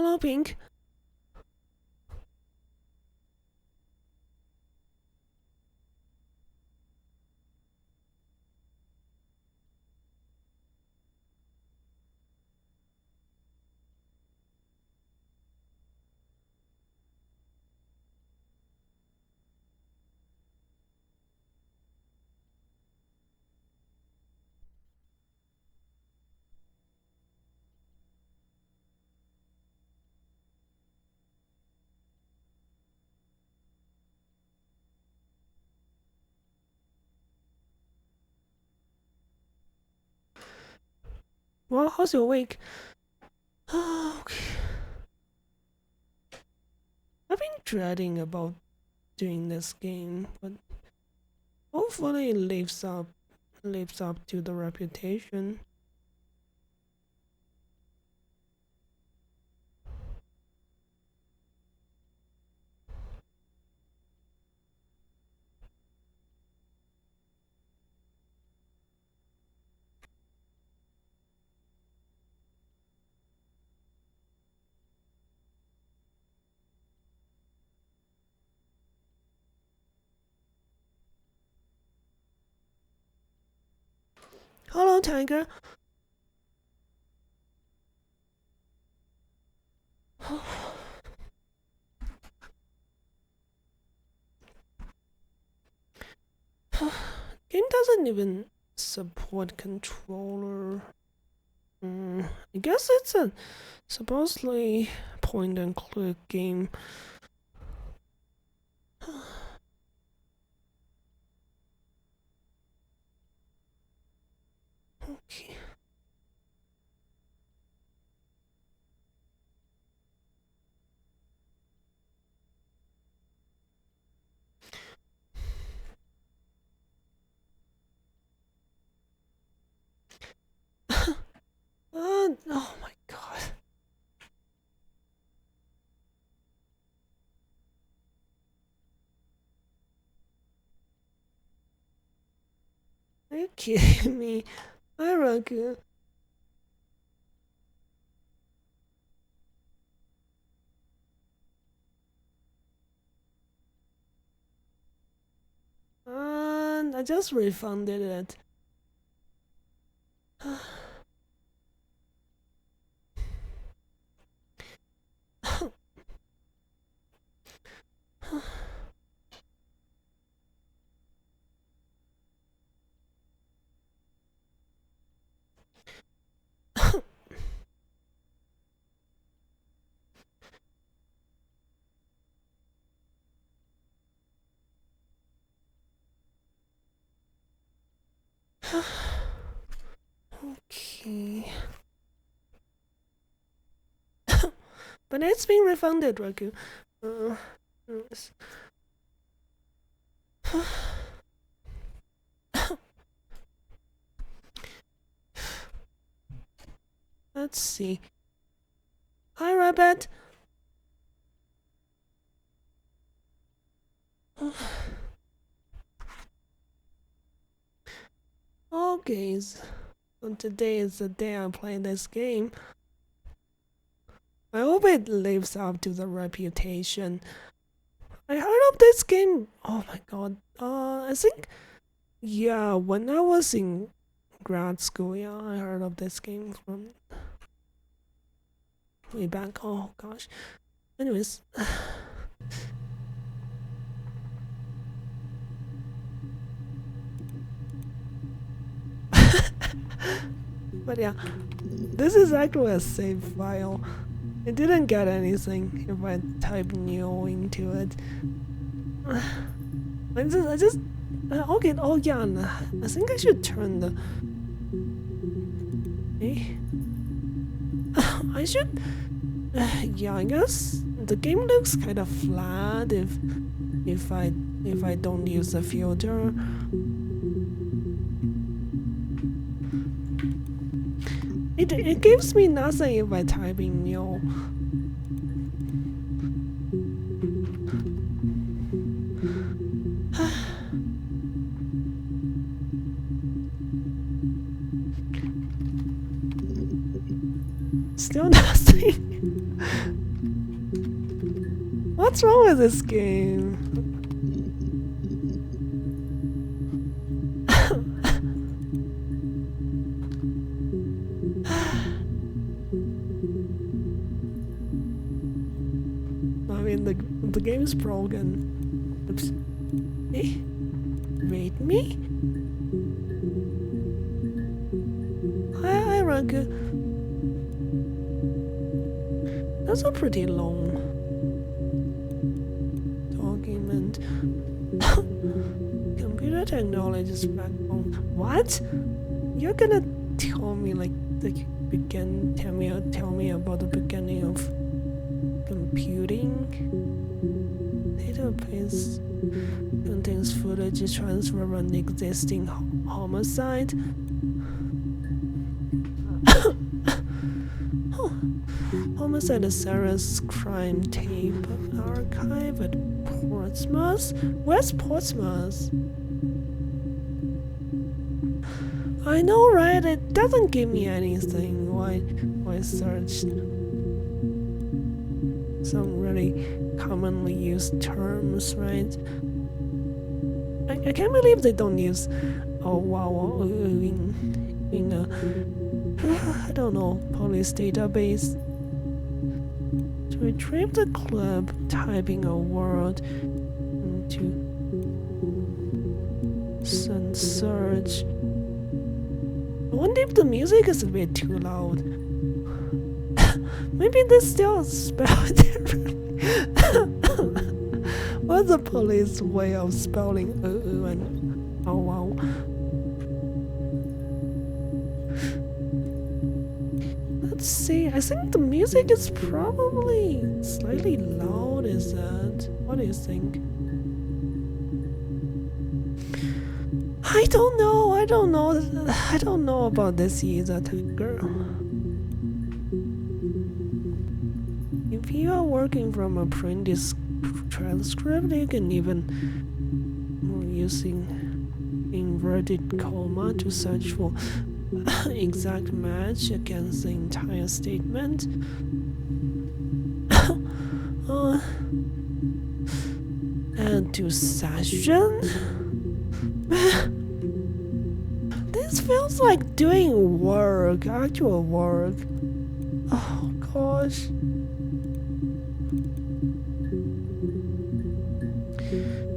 Hello, Pink. Well, how's your week? Okay. I've been dreading about doing this game, but hopefully it lives up to the reputation. Hello, Tiger. Game doesn't even support controller. I guess it's a supposedly point and click game. Okay. Oh my god. Are you kidding me? Hi, Raku. I just refunded it. Okay. But it's been refunded, Raku. Yes. Let's see. Hi, Rabbit. Okay, so today is the day I play this game. I hope it lives up to the reputation. I heard of this game. Oh my god. I think, yeah, when I was in grad school, yeah, I heard of this game from way back. Oh gosh. Anyways. But yeah, this is actually a save file. It didn't get anything if I type new into it. I just okay. Oh yeah, I think I should turn the. Eh? I should. Yeah, I guess the game looks kind of flat if I if I don't use the filter. It gives me nothing if I type in new. Still nothing. What's wrong with this game? I mean, the game is broken. Oops. Eh? Rate me? I reckon that's a pretty long document. Computer technology is backbone. What? You're gonna tell me tell me about the beginning of computing? Database contains footage transfer from an existing homicide. Homicide Sarah's crime tape archive at Portsmouth. Where's Portsmouth? I know, right? It doesn't give me anything. Why search some really commonly used terms, right? I can't believe they don't use in a I don't know, police database. To retrieve the clip, typing a word into send search. I wonder if the music is a bit too loud. Maybe this still spelled differently. What's the police way of spelling and wow? Let's see, I think the music is probably slightly loud, is that? What do you think? I don't know about this either, girl. If you are working from a printed transcript, you can even using inverted comma to search for exact match against the entire statement. Add to session. This feels like doing work, actual work. Oh gosh.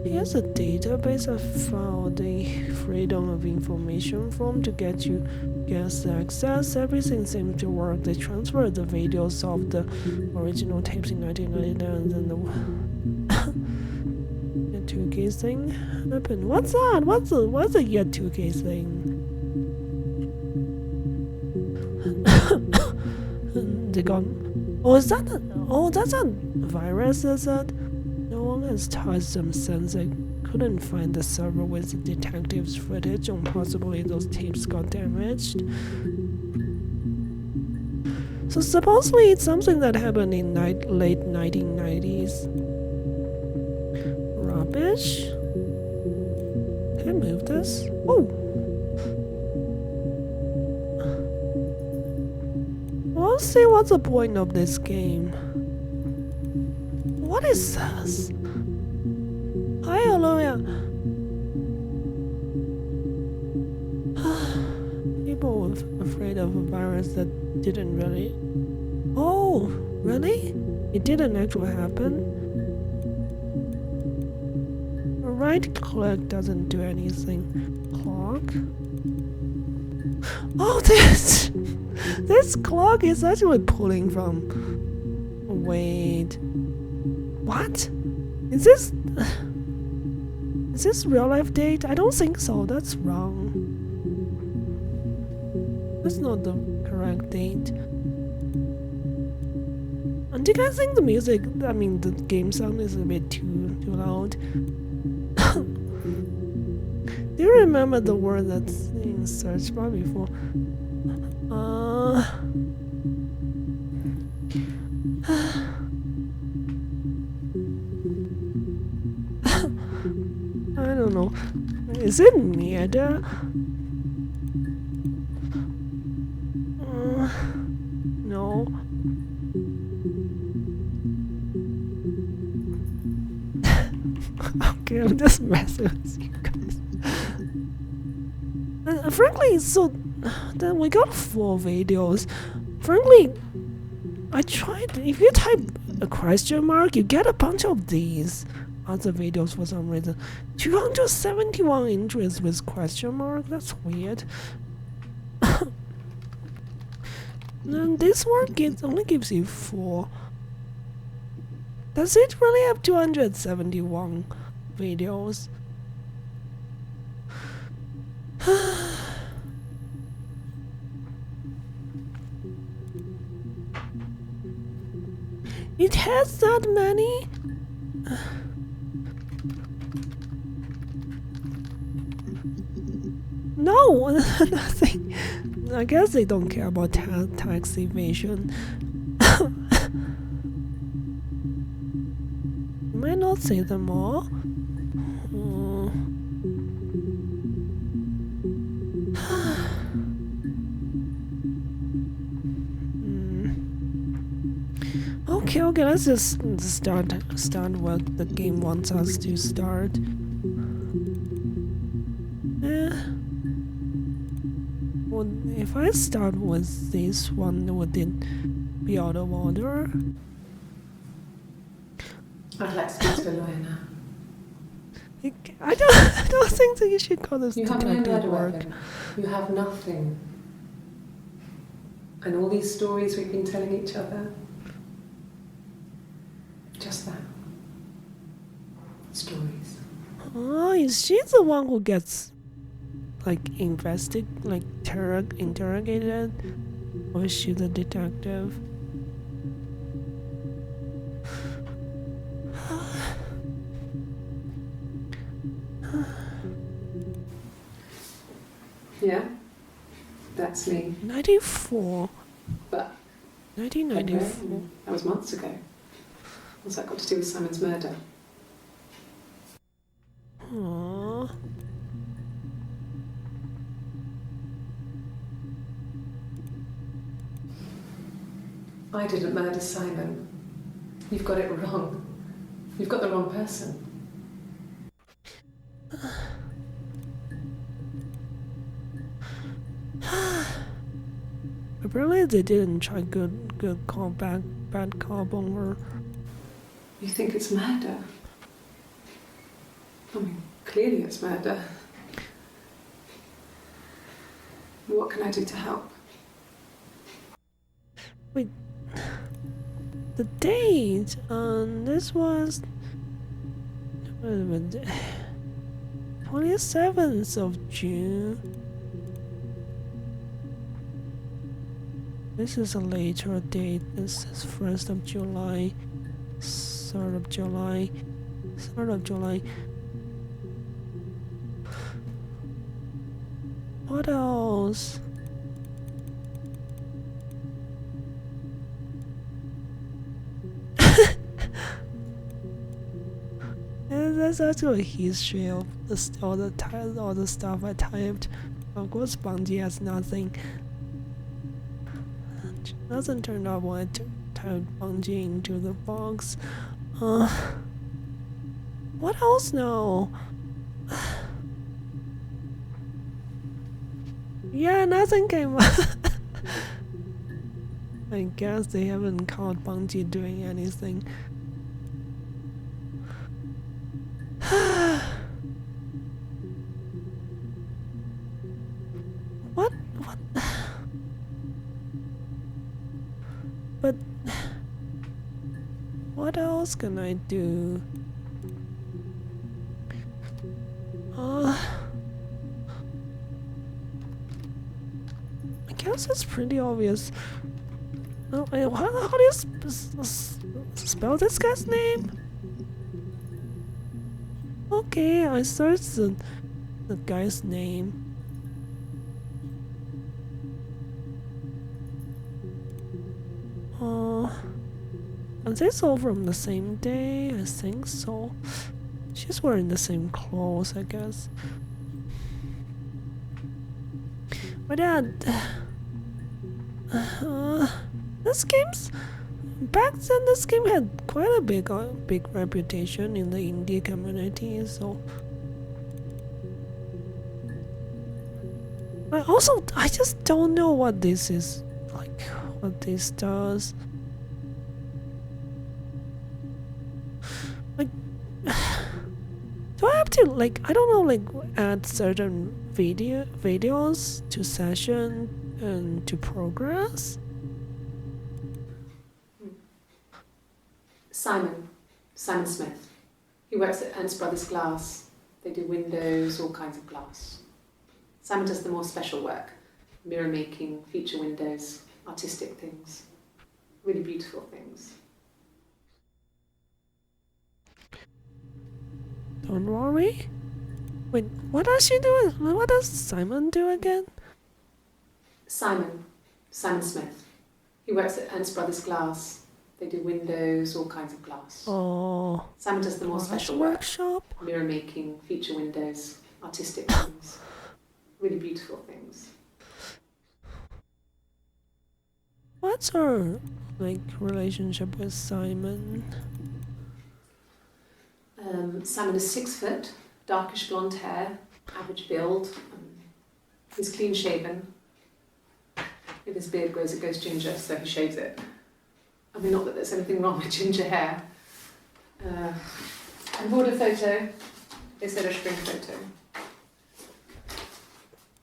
Here's a database I found, a Freedom of Information form to get you guest access. Everything seems to work. They transferred the videos of the original tapes in 1999 and then the 2K thing happened. What's that? What's the yet 2K thing? They got. Oh, is that? That's a virus. Is that? No one has touched them since I couldn't find the server with the detectives' footage, and possibly those tapes got damaged. So supposedly it's something that happened in late 1990s. Rubbish. Can I move this? Oh. Let's see what's the point of this game. What is this? Hallelujah. People were afraid of a virus that didn't really. Oh, really? It didn't actually happen? A right click doesn't do anything. Clock? Oh, this clock is actually pulling from. Wait. What? Is this real life date? I don't think so. That's wrong. That's not the correct date. And do you guys think the music, the game sound is a bit too loud? Do you remember the word that's in search bar before? I don't know. Is it Mieda? No. Okay, I'm just messing with you guys. And frankly, so then we got 4 videos. Frankly, I tried. If you type a question mark, you get a bunch of these other videos for some reason. 271 entries with question mark. That's weird. And this one only gives you 4. Does it really have 271 videos? It has that many? No, nothing. I guess they don't care about tax evasion. Might not say them all. Okay, let's just start what the game wants us to start. Well, if I start with this one, would it be out of order? I'd like to speak to a lawyer now. I don't think that you should call this detective work. You have nothing. And all these stories we've been telling each other. Just that. Stories. Oh, is she the one who gets interrogated? Or is she the detective? Yeah, that's me. 94. But 1994. that was months ago. What's that got to do with Simon's murder? Aww. I didn't murder Simon. You've got it wrong. You've got the wrong person. Apparently they didn't try good call back, bad cop on her. You think it's murder? I mean, clearly it's murder. What can I do to help? Wait, the date on this was 27th of June. This is a later date. This is 1st of July, 3rd of July, 3rd of July. What else? And there's also a history of all the stuff I typed. Of course, Bungie has nothing. Doesn't turn out when I typed Bungie into the box. What else now? Yeah, nothing came up. I guess they haven't caught Bungie doing anything. What? But what else can I do? I guess it's pretty obvious. Oh, how do you spell this guy's name? Okay, I searched the guy's name. Are they all from the same day? I think so. She's wearing the same clothes, I guess. But yeah, this game's back then this game had quite a big reputation in the indie community, so I just don't know what this is like, what this does. Like, do I have to, like, I don't know, like, add certain videos to session and to progress? Simon Smith. He works at Ernst Brothers Glass. They do windows, all kinds of glass. Simon does the more special work, mirror making, feature windows, artistic things, really beautiful things. Don't worry. Wait, what does she do? What does Simon do again? Simon Smith. He works at Ernst Brothers Glass. They do windows, all kinds of glass. Oh, Simon does the more special workshop? Mirror making, feature windows, artistic things, really beautiful things. What's her, like, relationship with Simon? Simon is 6 foot, darkish blonde hair, average build. He's clean shaven. If his beard grows, it goes ginger, so he shaves it. I mean, not that there's anything wrong with ginger hair. I bought a photo. They said a spring photo.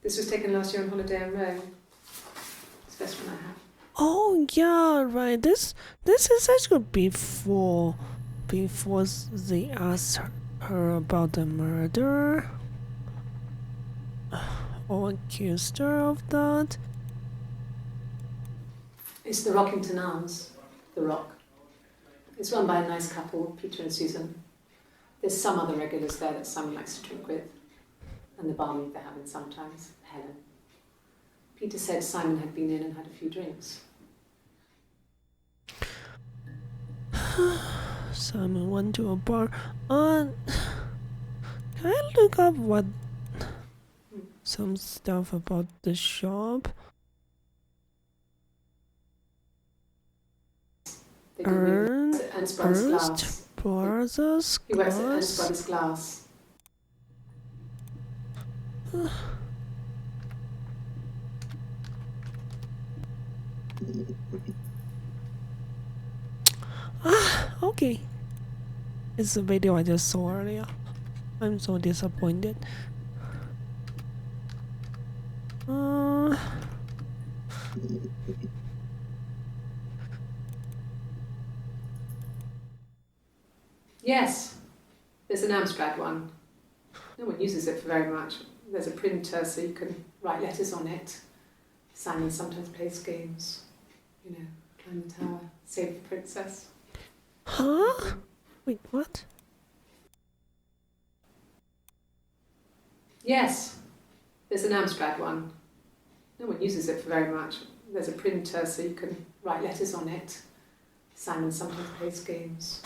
This was taken last year on holiday in Rome. It's the best one I have. Oh yeah, right. This is actually before they asked her about the murder or accused her of that. It's the Rockington Arms, the Rock. It's run by a nice couple, Peter and Susan. There's some other regulars there that Simon likes to drink with, and the barmaid they're having sometimes, Helen. Peter said Simon had been in and had a few drinks. Simon went to a bar. Can I look up some stuff about the shop? Ernst Brothers Glass. He works at Ernst Brothers Glass. Okay. It's the video I just saw earlier. I'm so disappointed. Yes, there's an Amstrad one. No one uses it for very much. There's a printer so you can write letters on it. Simon sometimes plays games. You know, climb the tower, save the princess. Huh? Wait, what? Yes, there's an Amstrad one. No one uses it for very much. There's a printer so you can write letters on it. Simon sometimes plays games.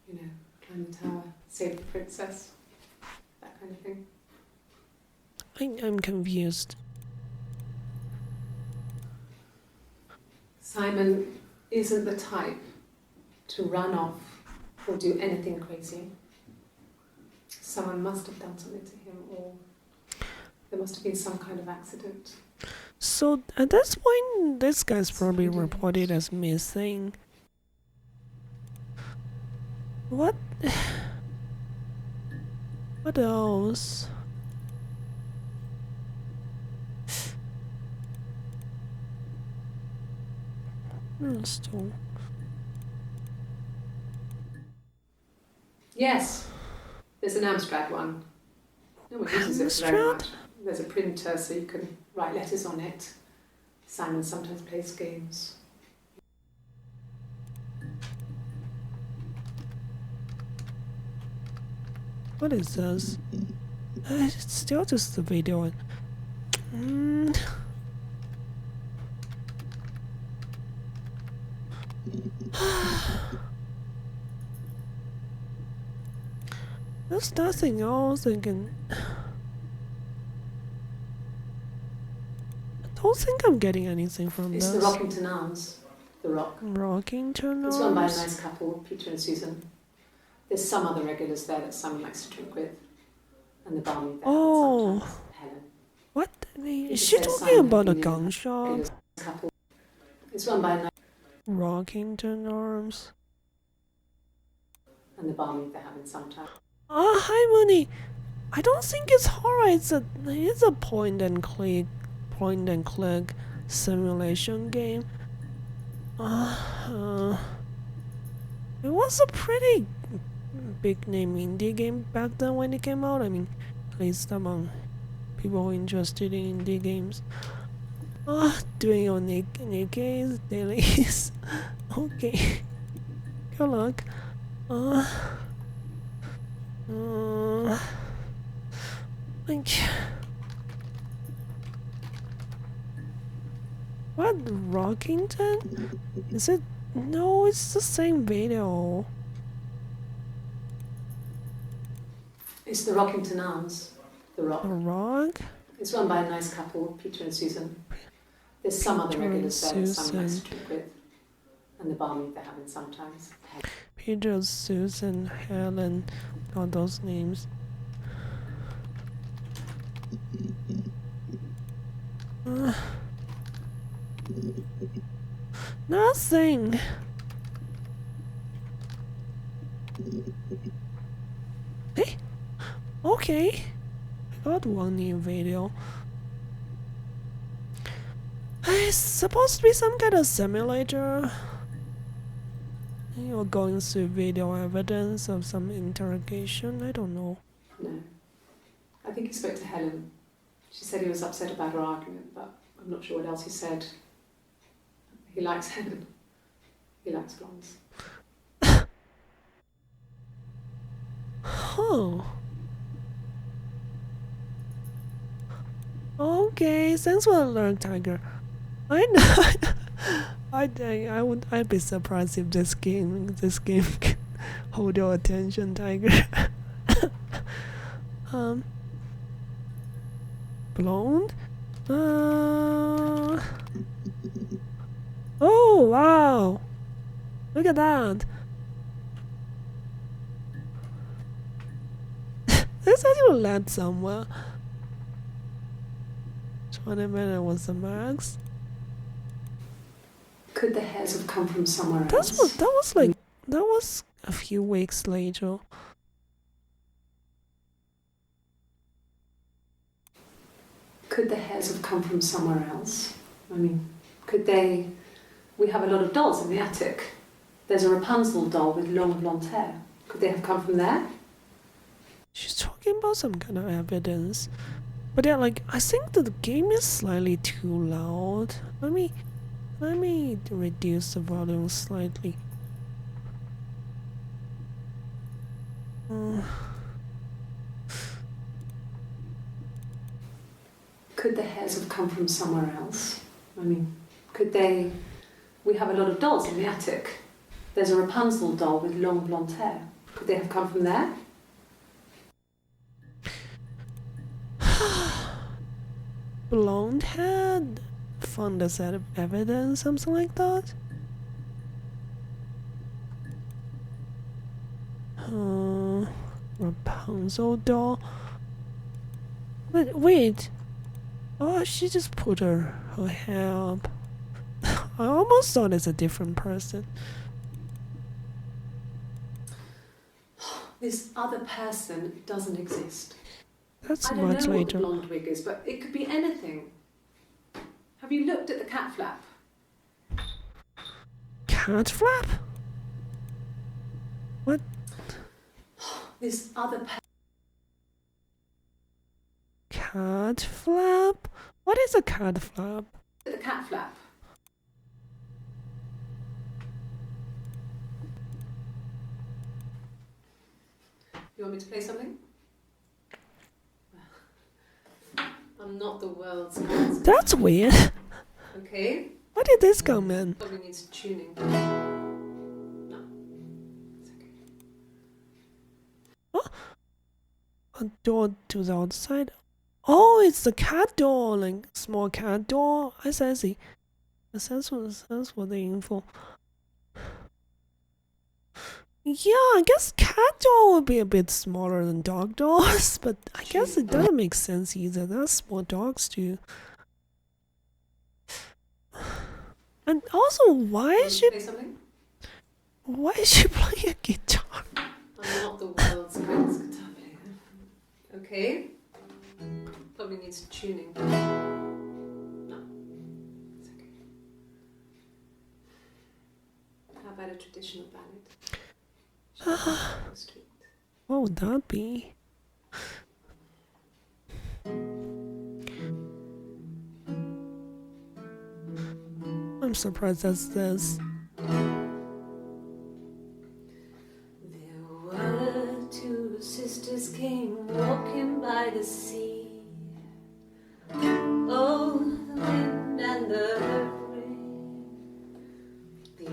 You know, climb the tower, save the princess. That kind of thing. I'm confused. Simon isn't the type to run off or do anything crazy. Someone must have done something to him, or there must have been some kind of accident. So at this point, this guy's probably reported as missing. What? What else? Still. Yes, there's an Amstrad one. No one uses it very much. There's a printer so you can write letters on it. Simon sometimes plays games. What is this? It's still just the video. There's nothing else I can. I don't think I'm getting anything from It's this. the Rockington Arms. The Rock. Rocking It's run by a arms. nice couple, Peter and Susan. There's some other regulars there that Simon likes to drink with, and the barmaid there Oh, sometimes, Helen. what? Peter Is she says talking Simon had about a been in gun a shop? regulars couple. It's run by a nice Rocking arms. and the barmaid they're having sometimes. Ah, hi Mooney. I don't think it's horror. It's a point and click simulation game. It was a pretty big name indie game back then when it came out. I mean, at least among people interested in indie games. Doing your Nikkei's dailies. Okay. Good luck. Like, what? Rockington? Is it? No, it's the same video. It's the Rockington Arms. The Rock. The Rock? It's run by a nice couple, Peter and Susan. There's some other Peter and regulars there that Simon likes Susan. to drink with, and the barmaid they're having sometimes. Peter, Susan, Helen, all those names. Nothing. Hey, okay. I got one new video. It's supposed to be some kind of simulator. You're going through video evidence of some interrogation. I don't know. No. I think he spoke to Helen. She said he was upset about her argument, but I'm not sure what else he said. He likes Helen. He likes blondes. Huh. Okay, thanks for the alert, Tiger. I know. I'd be surprised if this game can hold your attention, Tiger. Blonde? Oh wow! Look at that. This actually led somewhere. 20 minutes was the max. Could the hairs have come from somewhere else? That was a few weeks later. Could the hairs have come from somewhere else? I mean, could they... We have a lot of dolls in the attic. There's a Rapunzel doll with long blonde hair. Could they have come from there? She's talking about some kind of evidence. But yeah, like, I think that the game is slightly too loud. Let me reduce the volume slightly. Could the hairs have come from somewhere else? I mean, could they... We have a lot of dolls in the attic. There's a Rapunzel doll with long blonde hair. Could they have come from there? Blonde head? Found a set of evidence, something like that? Rapunzel doll? Wait. Oh, she just put her hair up. I almost thought it's a different person. This other person doesn't exist. That's I don't much know what later. the blonde wig is, but it could be anything. Have you looked at the cat flap? Cat flap? What? This other Cat flap? What is a cat flap? the cat flap. You want me to play something? I'm not the world's best. That's weird. Okay. Why did this come in? Probably needs tuning. No. It's okay. A door to the outside? Oh, it's the cat door, like small cat door. I see. Thanks for the info. Yeah, I guess cat doll would be a bit smaller than dog dolls, but I guess it doesn't make sense either. That's what dogs do. And also, why is she playing a guitar? I'm not the world's greatest guitar player. Okay. Probably needs tuning. No, it's okay. How about a traditional ballad? What would that be? I'm surprised that's this. There were two sisters came walking by the sea. Oh, the wind and the rain. The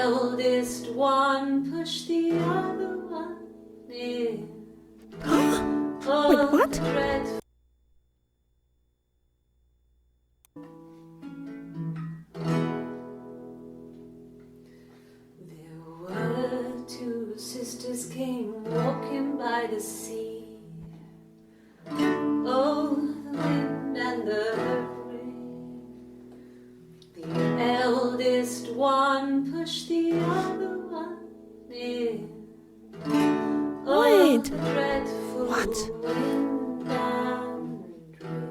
eldest one pushed the other one in. Wait, what? There were two sisters came walking by the sea. Oh, the wind and the rain. The eldest one pushed the other one in. Wait, Dreadful what? wind and rain.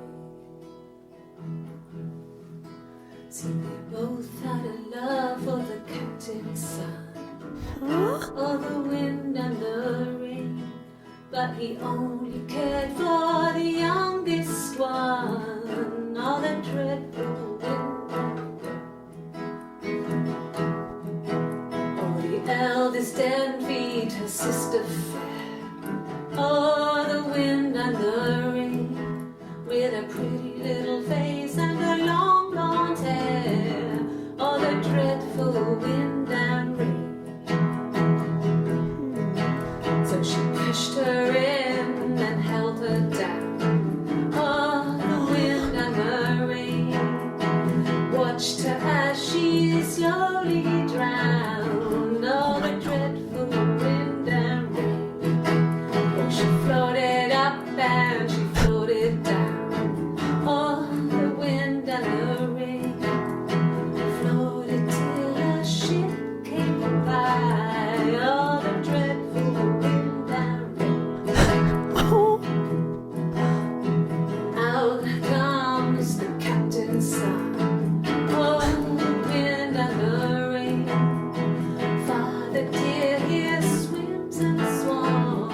See, they both had a love for the captain's son. Huh? Oh, the wind and the rain. But he only cared for the youngest one. Oh, the dreadful wind and rain. Oh, the eldest envied her sister fair. Oh, the wind and the rain. With a pretty little face and her long blonde hair. Oh, the dreadful wind and rain. So she pushed her in and held her down. Oh, the wind and the rain. Watched her as she slowly drowned. Oh, the dreadful wind and rain. Oh, she floated up and she floated down. Oh, the wind and the rain. Floated till a ship came by. Oh, the dreadful wind and rain. Oh, Out comes the captain's son. Oh, the wind and the rain. Father dear, here swims and swan.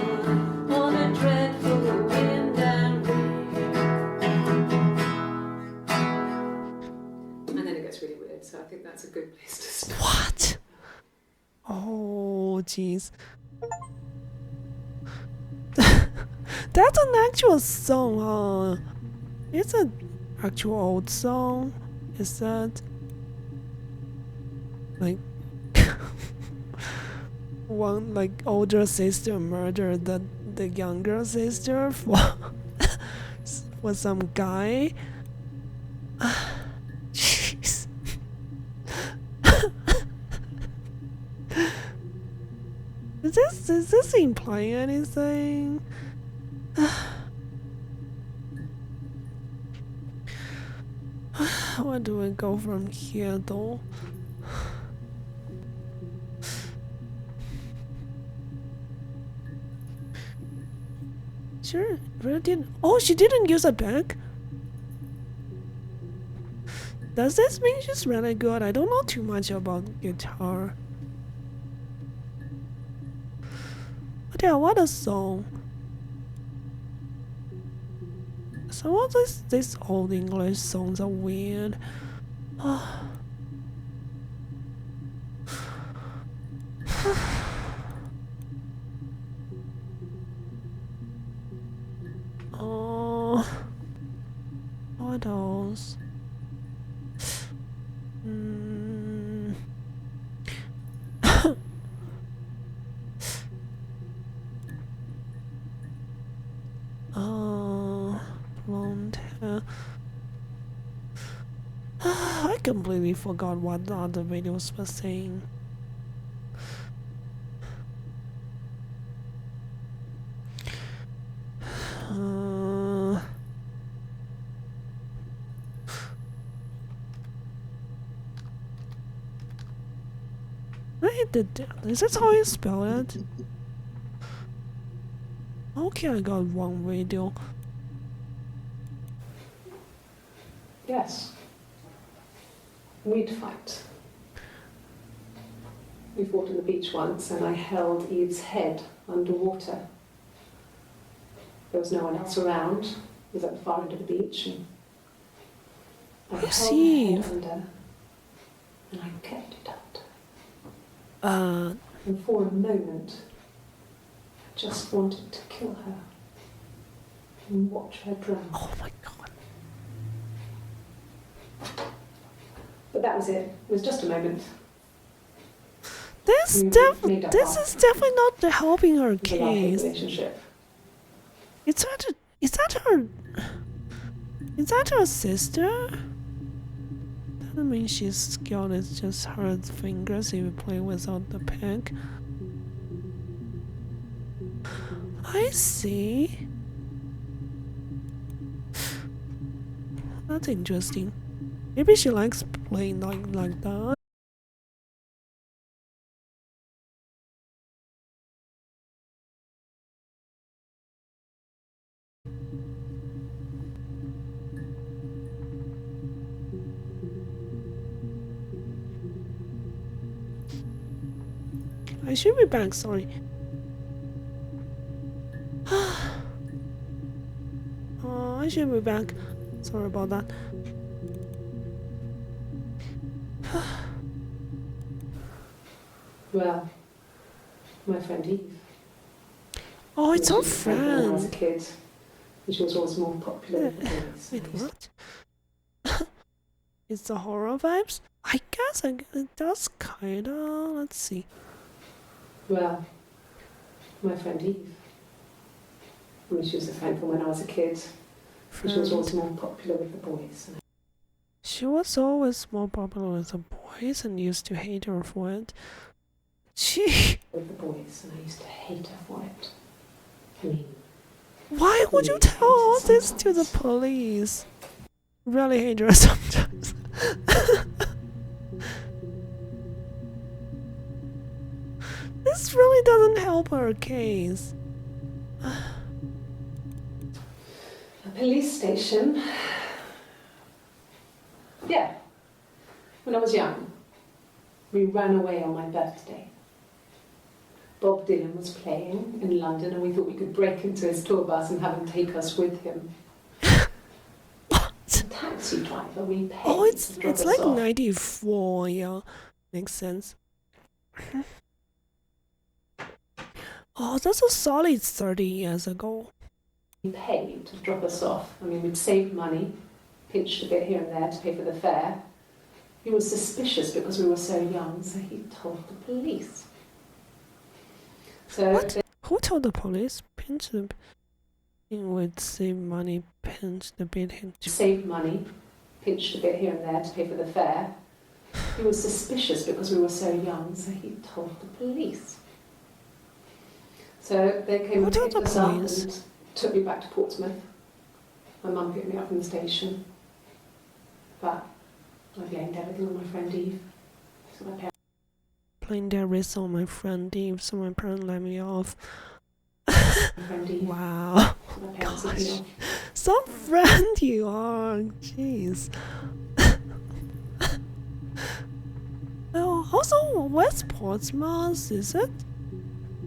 Oh, the dreadful wind and rain. And then it gets really weird, so I think that's a good place to start. what? Oh, jeez. That's an actual song, huh? It's an actual old song. Is that like one like older sister murdered the younger sister for some guy? Jeez. Is this implying anything? Where do we go from here though? Sure, really didn't. Oh, she didn't use a bag? Does this mean she's really good? I don't know too much about guitar. But yeah, what a song. Some of these old English songs are weird. Oh, what else? Blonde hair. I completely forgot what the other videos were saying. I hit the is that how you spell it? Okay, I got one video. Yes. We'd fight. We fought on the beach once, and I held Eve's head underwater. There was no one else around. It was at the far end of the beach, and I Who's held her Eve? head under, and I kept it out. Uh, And for a moment, I just wanted to kill her and watch her drown. oh my god. But that was it. It was just a moment. This We def made up this our- is definitely not the helping her It was a love-hate case. relationship. Is that her sister? Doesn't mean she's skilled, it's just her fingers if you play without the pick. I see. That's interesting. Maybe she likes playing like that. I should be back, sorry. I should be back. Sorry about that. Well, my friend Eve. Oh, it's She her was a friend when I was a friend. kid, and she was always more popular with the boys. Wait, what? It's the horror vibes? I guess it does kinda. Let's see. Well, my friend Eve. I mean, she was a friend from when I was a kid, and she was always more popular with the boys. She was always more popular with the boys and used to hate her for it. She. With the boys, and I used to hate her for it. I mean, Why would you tell all this to the police? Really hate her sometimes. This really doesn't help her case. a police station. Yeah. When I was young, we ran away on my birthday. Bob Dylan was playing in London, and we thought we could break into his tour bus and have him take us with him. The taxi driver we paid Oh, it's to drop us like off. 94, yeah. Makes sense. Oh, that's a solid 30 years ago. He paid to drop us off. I mean, we'd saved money, pinched a bit here and there to pay for the fare. He was suspicious because we were so young, so he told the police. So What? Who told the police? Pinch the would save money, pinch the bit him. they saved money, pinched a bit here and there to pay for the fare. He was suspicious because we were so young, so he told the police. So they came Who and told picked the us up police? and took me back to Portsmouth. My mum picked me up from the station. But I blamed everything on my friend Eve. So my parents Playing their wrist on my friend Eve, so my parents let me off. my friend Eve. Wow. So my parents let me Gosh. off. Some friend you are. Jeez. Oh, also, West Portsmouth, is it?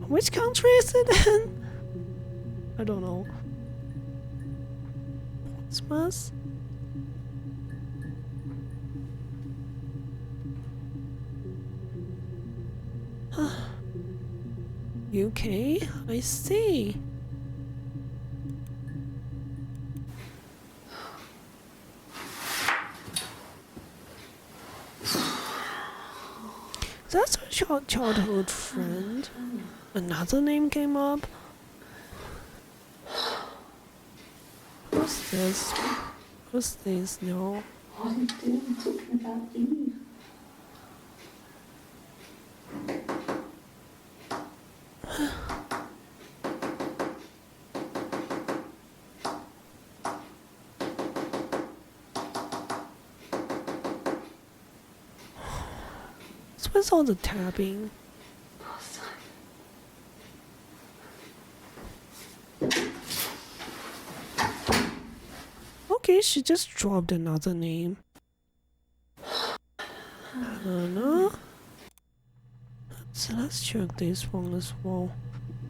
Which country is it in? I don't know. Portsmouth? UK? I see. That's a childhood friend. Another name came up. Who's this? Who's this? No. What are you doing talking about Eve? What's all the tapping? Poor Simon. Okay, she just dropped another name. Hannah. So let's check this one as well.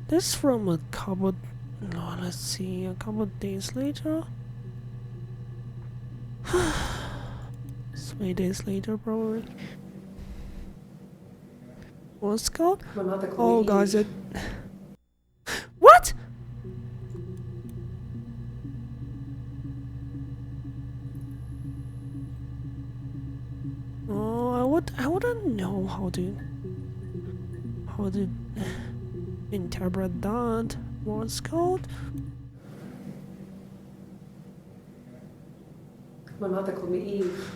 This from a couple. No, let's see. A couple days later. 3 days later, probably. What's it called? My mother called Oh, me guys, Eve. What? Oh, I wouldn't know how to interpret that. What's called? My mother called me Eve.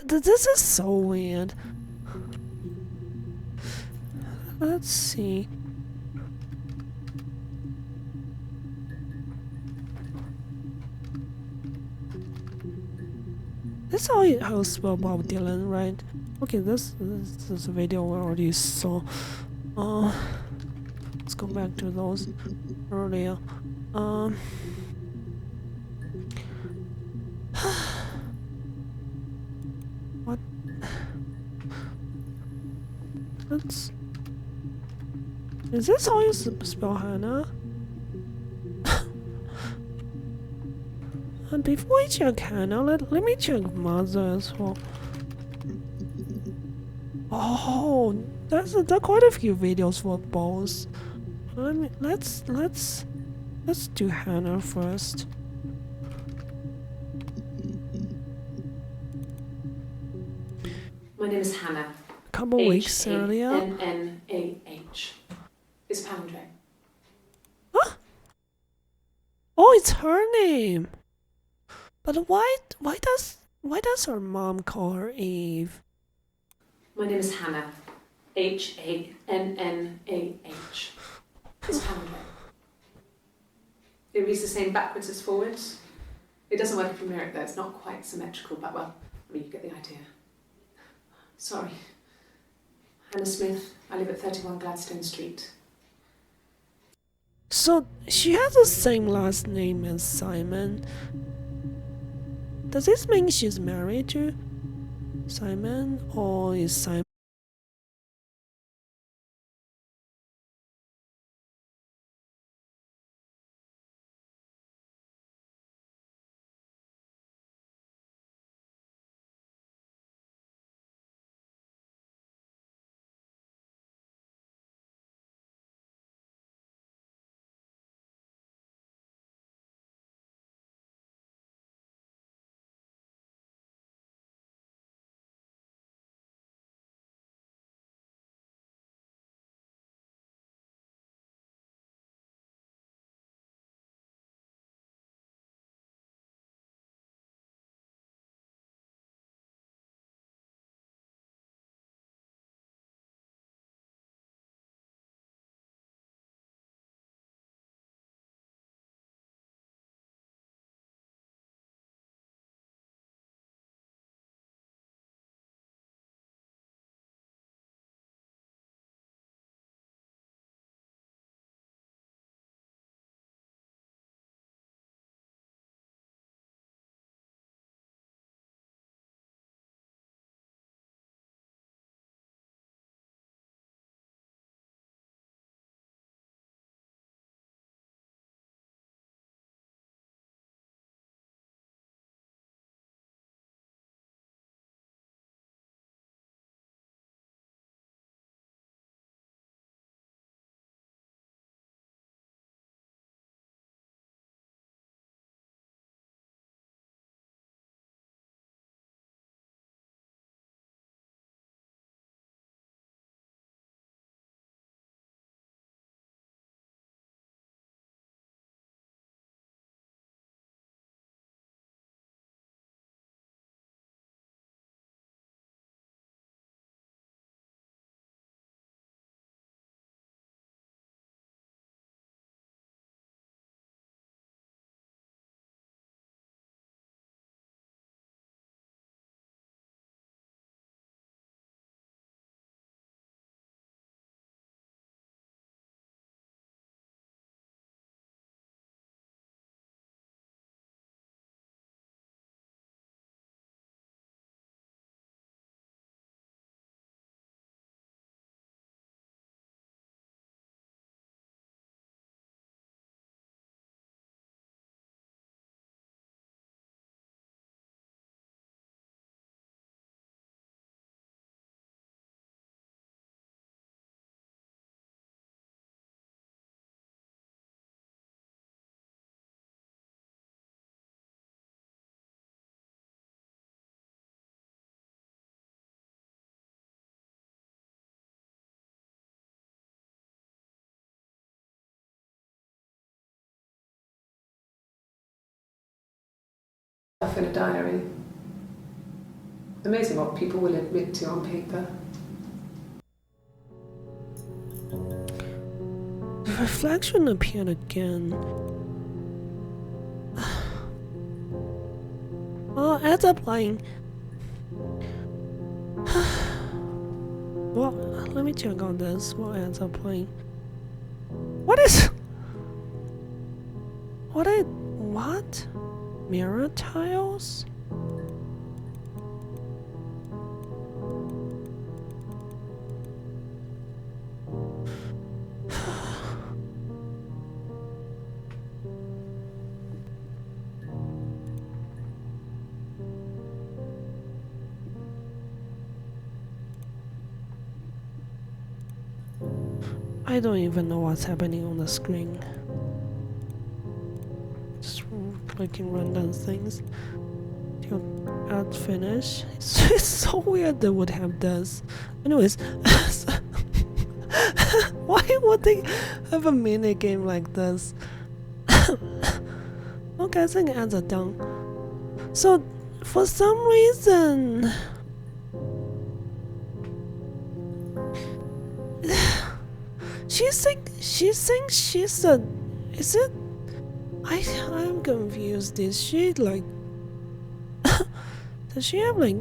This is so weird. Let's see. This is how you spell Bob Dylan, right? Okay, this is a video we already saw. Let's go back to those earlier. Um, what? Let's. Is this how you spell Hannah? And before we check Hannah, let me check mother as well. Oh, there are quite a few videos for both. Let's do Hannah first. My name is Hannah. A couple weeks earlier. Hannah. It's Palindrome. Huh? Oh, it's her name. But why does her mom call her Eve? My name is Hannah. Hannah. It's Palindrome. It reads the same backwards as forwards. It doesn't work from Lyric though, it's not quite symmetrical, but well, I mean, you get the idea. Sorry. Hannah Smith, I live at 31 Gladstone Street. So she has the same last name as Simon. Does this mean she's married to Simon, or is Simon stuff in a diary. Amazing what people will admit to on paper. The reflection appeared again. Oh, ads are playing. Well, let me check on this. What ads are playing? What is? What? Mirror tiles? I don't even know what's happening on the screen. Just clicking random things till ad finish. It's so weird they would have this. Anyways, why would they have a mini game like this? Okay, I think ads are done. So, for some reason, she thinks she's a. Is it? I'm confused. Is she like? Does she have like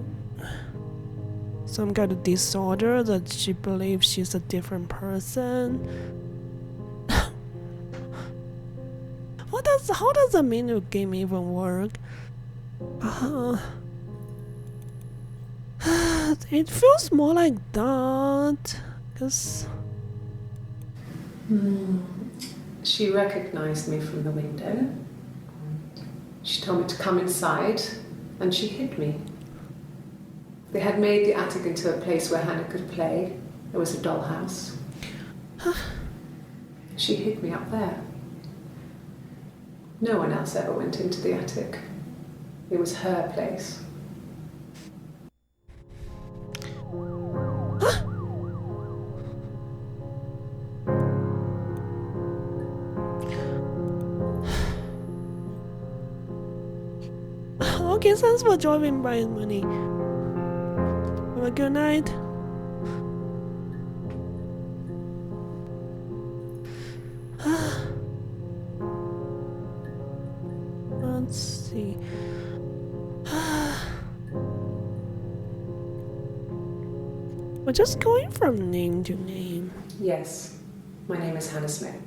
some kind of disorder that she believes she's a different person? How does a mini game even work? It feels more like that, cause. She recognized me from the window. She told me to come inside, and she hid me. They had made the attic into a place where Hannah could play. There was a dollhouse. She hid me up there. No one else ever went into the attic. It was her place. Okay, thanks for driving by, Money. Have a good night. Let's see. We're just going from name to name. Yes, my name is Hannah Smith.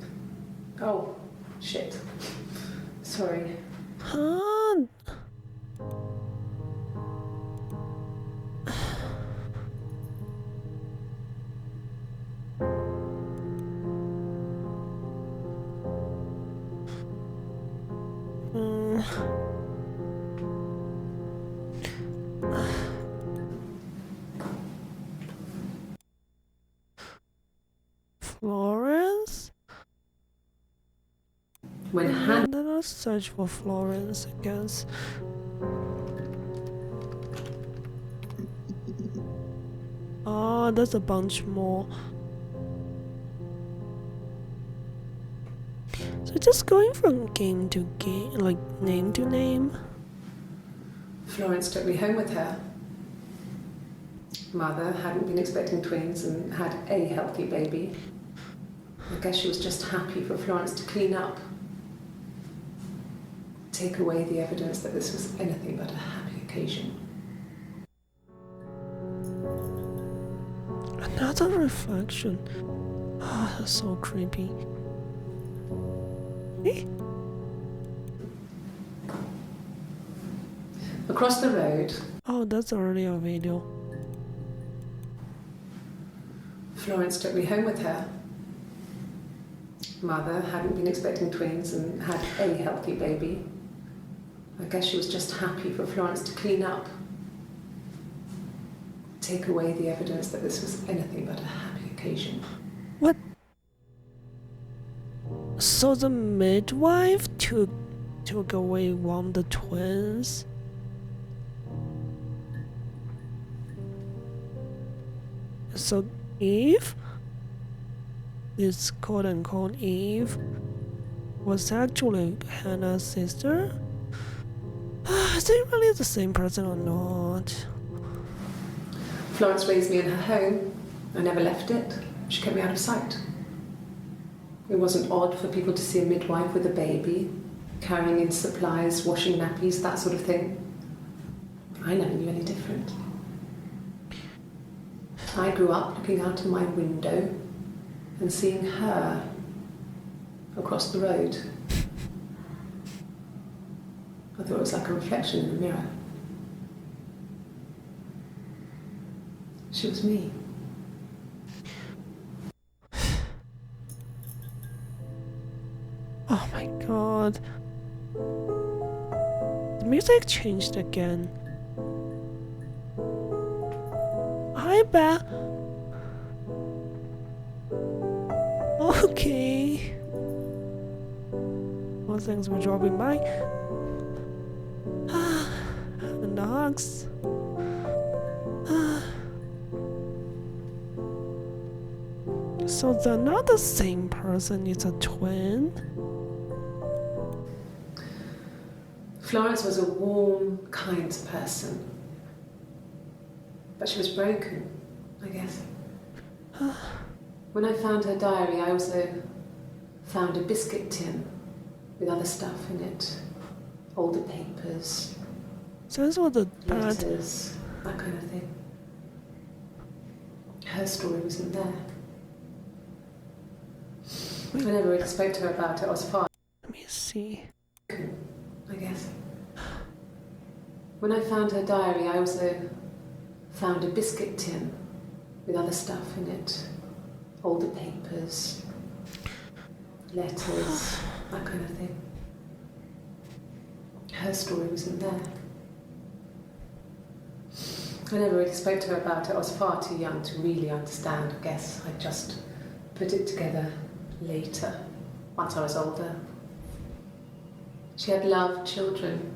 Oh, shit. Sorry. Huh? Florence? When Hannah... Let us search for Florence, I guess. Oh, there's a bunch more. So just going from game to game, like name to name. Florence took me home with her. Mother hadn't been expecting twins and had a healthy baby. I guess she was just happy for Florence to clean up. Take away the evidence that this was anything but a happy occasion. Another reflection. Oh, that's so creepy. Eh? Across the road... Oh, that's already a video. Florence took me home with her. Mother hadn't been expecting twins and had a healthy baby. I guess she was just happy for Florence to clean up. Take away the evidence that this was anything but a happy occasion. What? So the midwife took away one of the twins? So Eve, this quote-unquote Eve, was actually Hannah's sister? Is it really the same person or not? Florence raised me in her home. I never left it. She kept me out of sight. It wasn't odd for people to see a midwife with a baby, carrying in supplies, washing nappies, that sort of thing. I never knew any different. I grew up looking out of my window and seeing her across the road. I thought it was like a reflection in the mirror. She was me. Oh my god. The music changed again. Hi, Beth. Okay. Well, thanks for dropping by. And the hugs. So they're not the same person, it's a twin? Florence was a warm, kind person. But she was broken, I guess. When I found her diary, I also found a biscuit tin with other stuff in it. Older papers, So this was the bad. letters, that kind of thing. Her story was in there. I never really spoke to her about it. I was far, Let me see. I guess. When I found her diary, I also found a biscuit tin with other stuff in it. Older papers, letters, that kind of thing. Her story was in there. I never really spoke to her about it. I was far too young to really understand, I guess. I just put it together later, once I was older. She had loved children,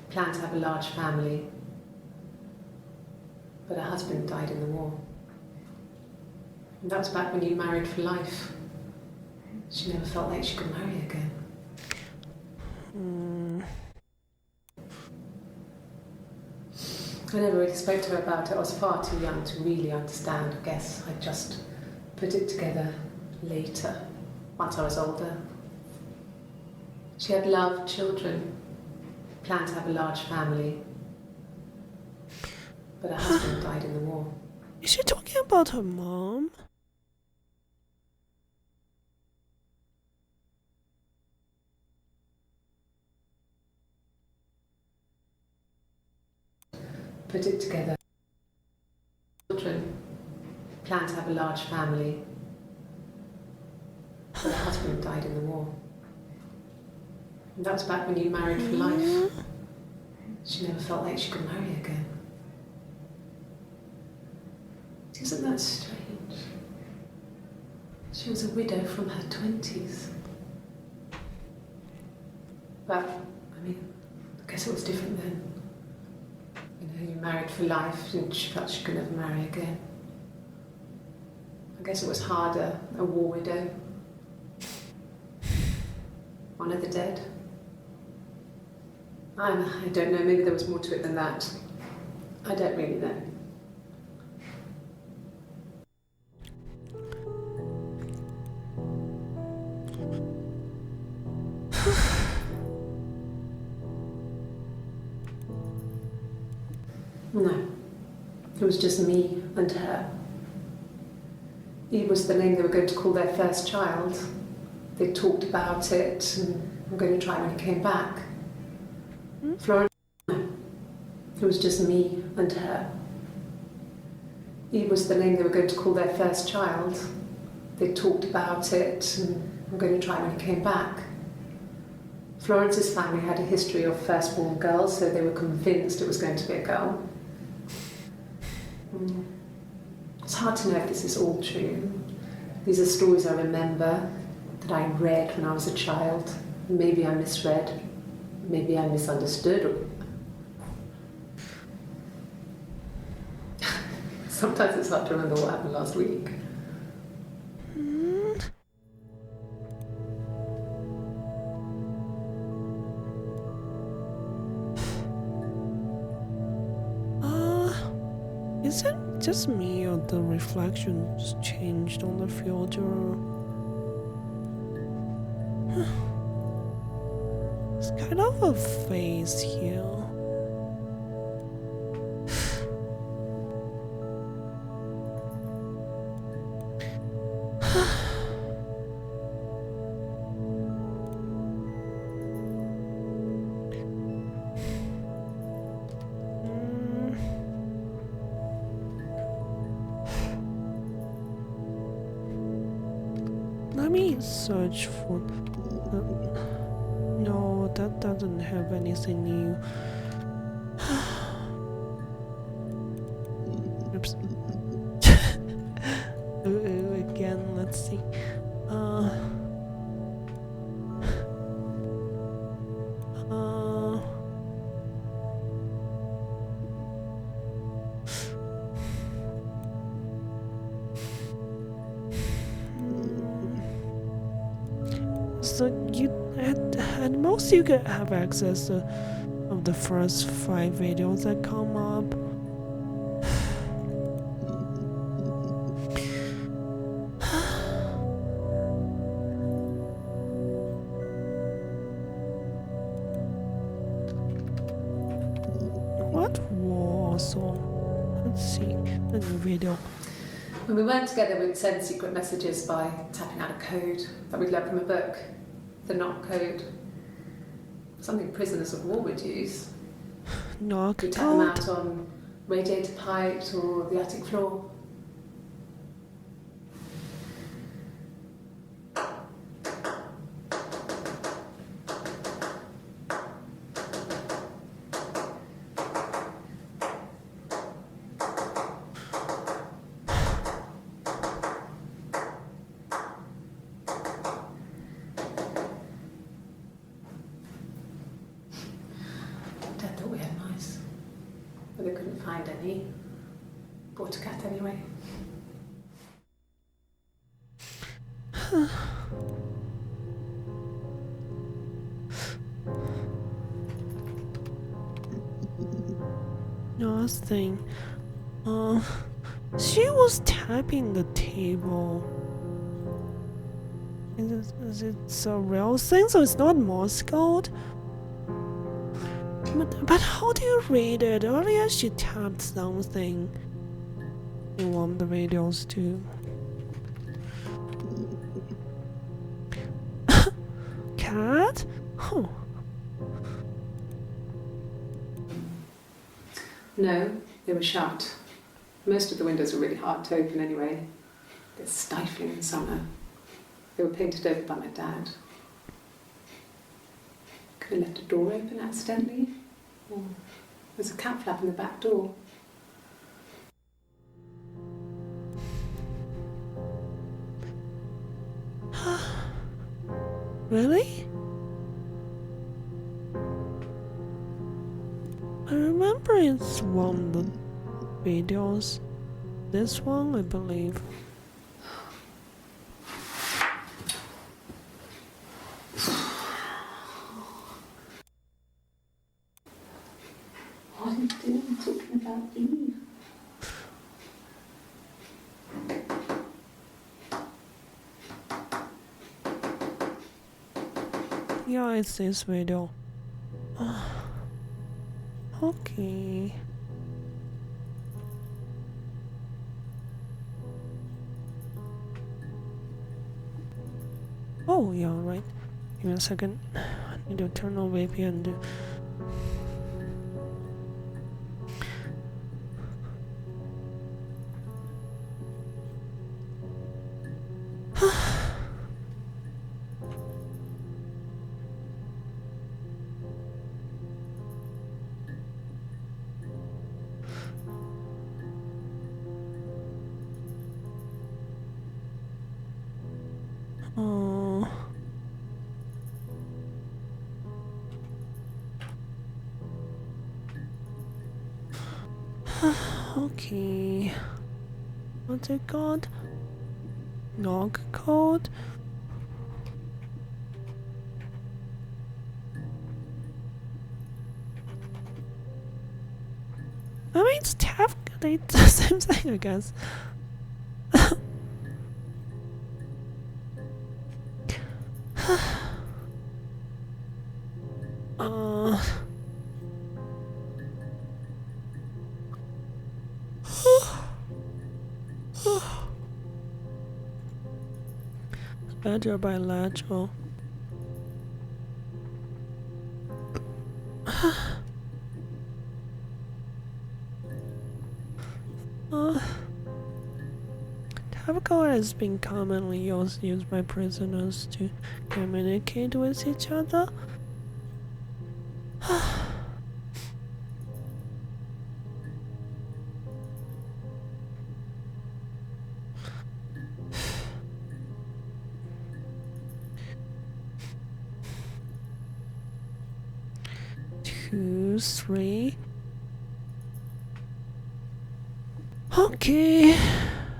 planned to have a large family, but her husband died in the war. And that was back when you married for life. She never felt like she could marry again. I never really spoke to her about it. I was far too young to really understand, I guess. I just put it together later, once I was older. She had loved children, planned to have a large family, but her husband died in the war. Is she talking about her mom? Put it together. Children, planned to have a large family, but her husband died in the war. And that was back when you married for life. She never felt like she could marry again. Isn't that strange? She was a widow from her 20s. But, I mean, I guess it was different then. You know, you married for life and she felt she could never marry again. I guess it was harder, a war widow. One of the dead. I don't know, maybe there was more to it than that. I don't really know. No, it was just me and her. Eve was the name they were going to call their first child. They talked about it and were going to try when he came back. Florence, no, it was just me and her. Eve was the name they were going to call their first child. They talked about it and were going to try when he came back. Florence's family had a history of firstborn girls, so they were convinced it was going to be a girl. It's hard to know if this is all true. These are stories I remember, that I read when I was a child. Maybe I misread, maybe I misunderstood. Sometimes it's hard to remember what happened last week. Is it just me or the reflections changed on the filter? It's kind of a face here. Let me search for. No, that doesn't have anything new. Oops. Again, let's see. Uh, so you at most you could have access to of the first 5 videos that come up. What was on? Let's see the new video. When we weren't together, we'd send secret messages by tapping out a code that we'd learned from a book, the knock code. Something prisoners of war would use. Knock We'd tap them code. out on radiator pipes or the attic floor. Dad thought we had mice, but they couldn't find any. Bought a cat anyway. Nothing. She was tapping the table. Is it a real thing? So it's not Morse code? But how do you read it? Earlier she tapped something in one of the videos too. Cat? Huh. No, they were shut. Most of the windows were really hard to open anyway. They're stifling in summer. They were painted over by my dad. Could have left a door open accidentally. Or there's a cat flap in the back door. Really? I remember it's one of the videos. This one, I believe. What are you doing talking about Eve? Yeah, it's this video. Okay. Oh, yeah, right. Give me a second. I need to turn on VPN. Oh. Okay. What's it called? Knock code? I mean, it's tap. It's the same thing, I guess. uh. Better bilateral. Tabaco has been commonly used by prisoners to communicate with each other. Two, three. Okay,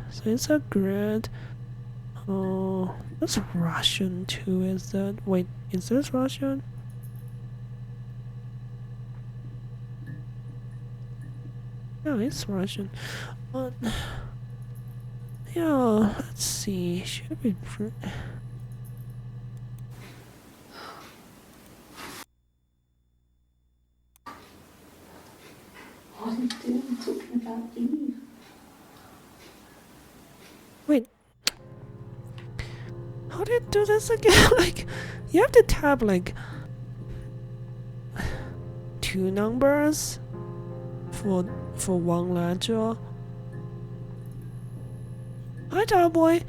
so it's a grid. Oh, that's Russian too, is that? Wait, is this Russian? Yeah, it's Russian. Yeah, let's see. Should be. What are you doing talking about Eve? Wait. How do you do this again? Like, you have to tap like 2 numbers for one letter. Hi, boy.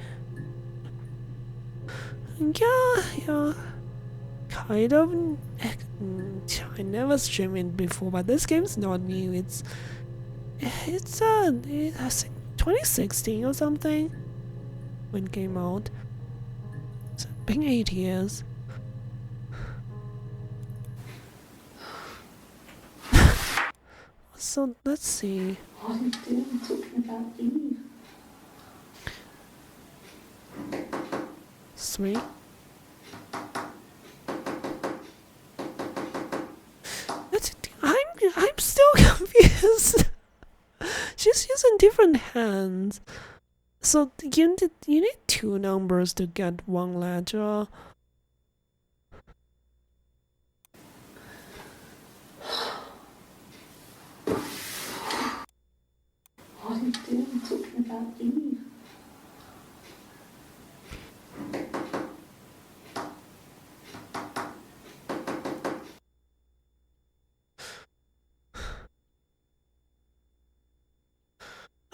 Yeah, kind of. I never streamed it before, but this game's not new. It's I think 2016 or something when it came out. It's been 8 years. So let's see. What are you doing talking about Eve? 3. I'm still confused. She's using different hands. So you need 2 numbers to get 1 letter. What are you doing talking about Eve?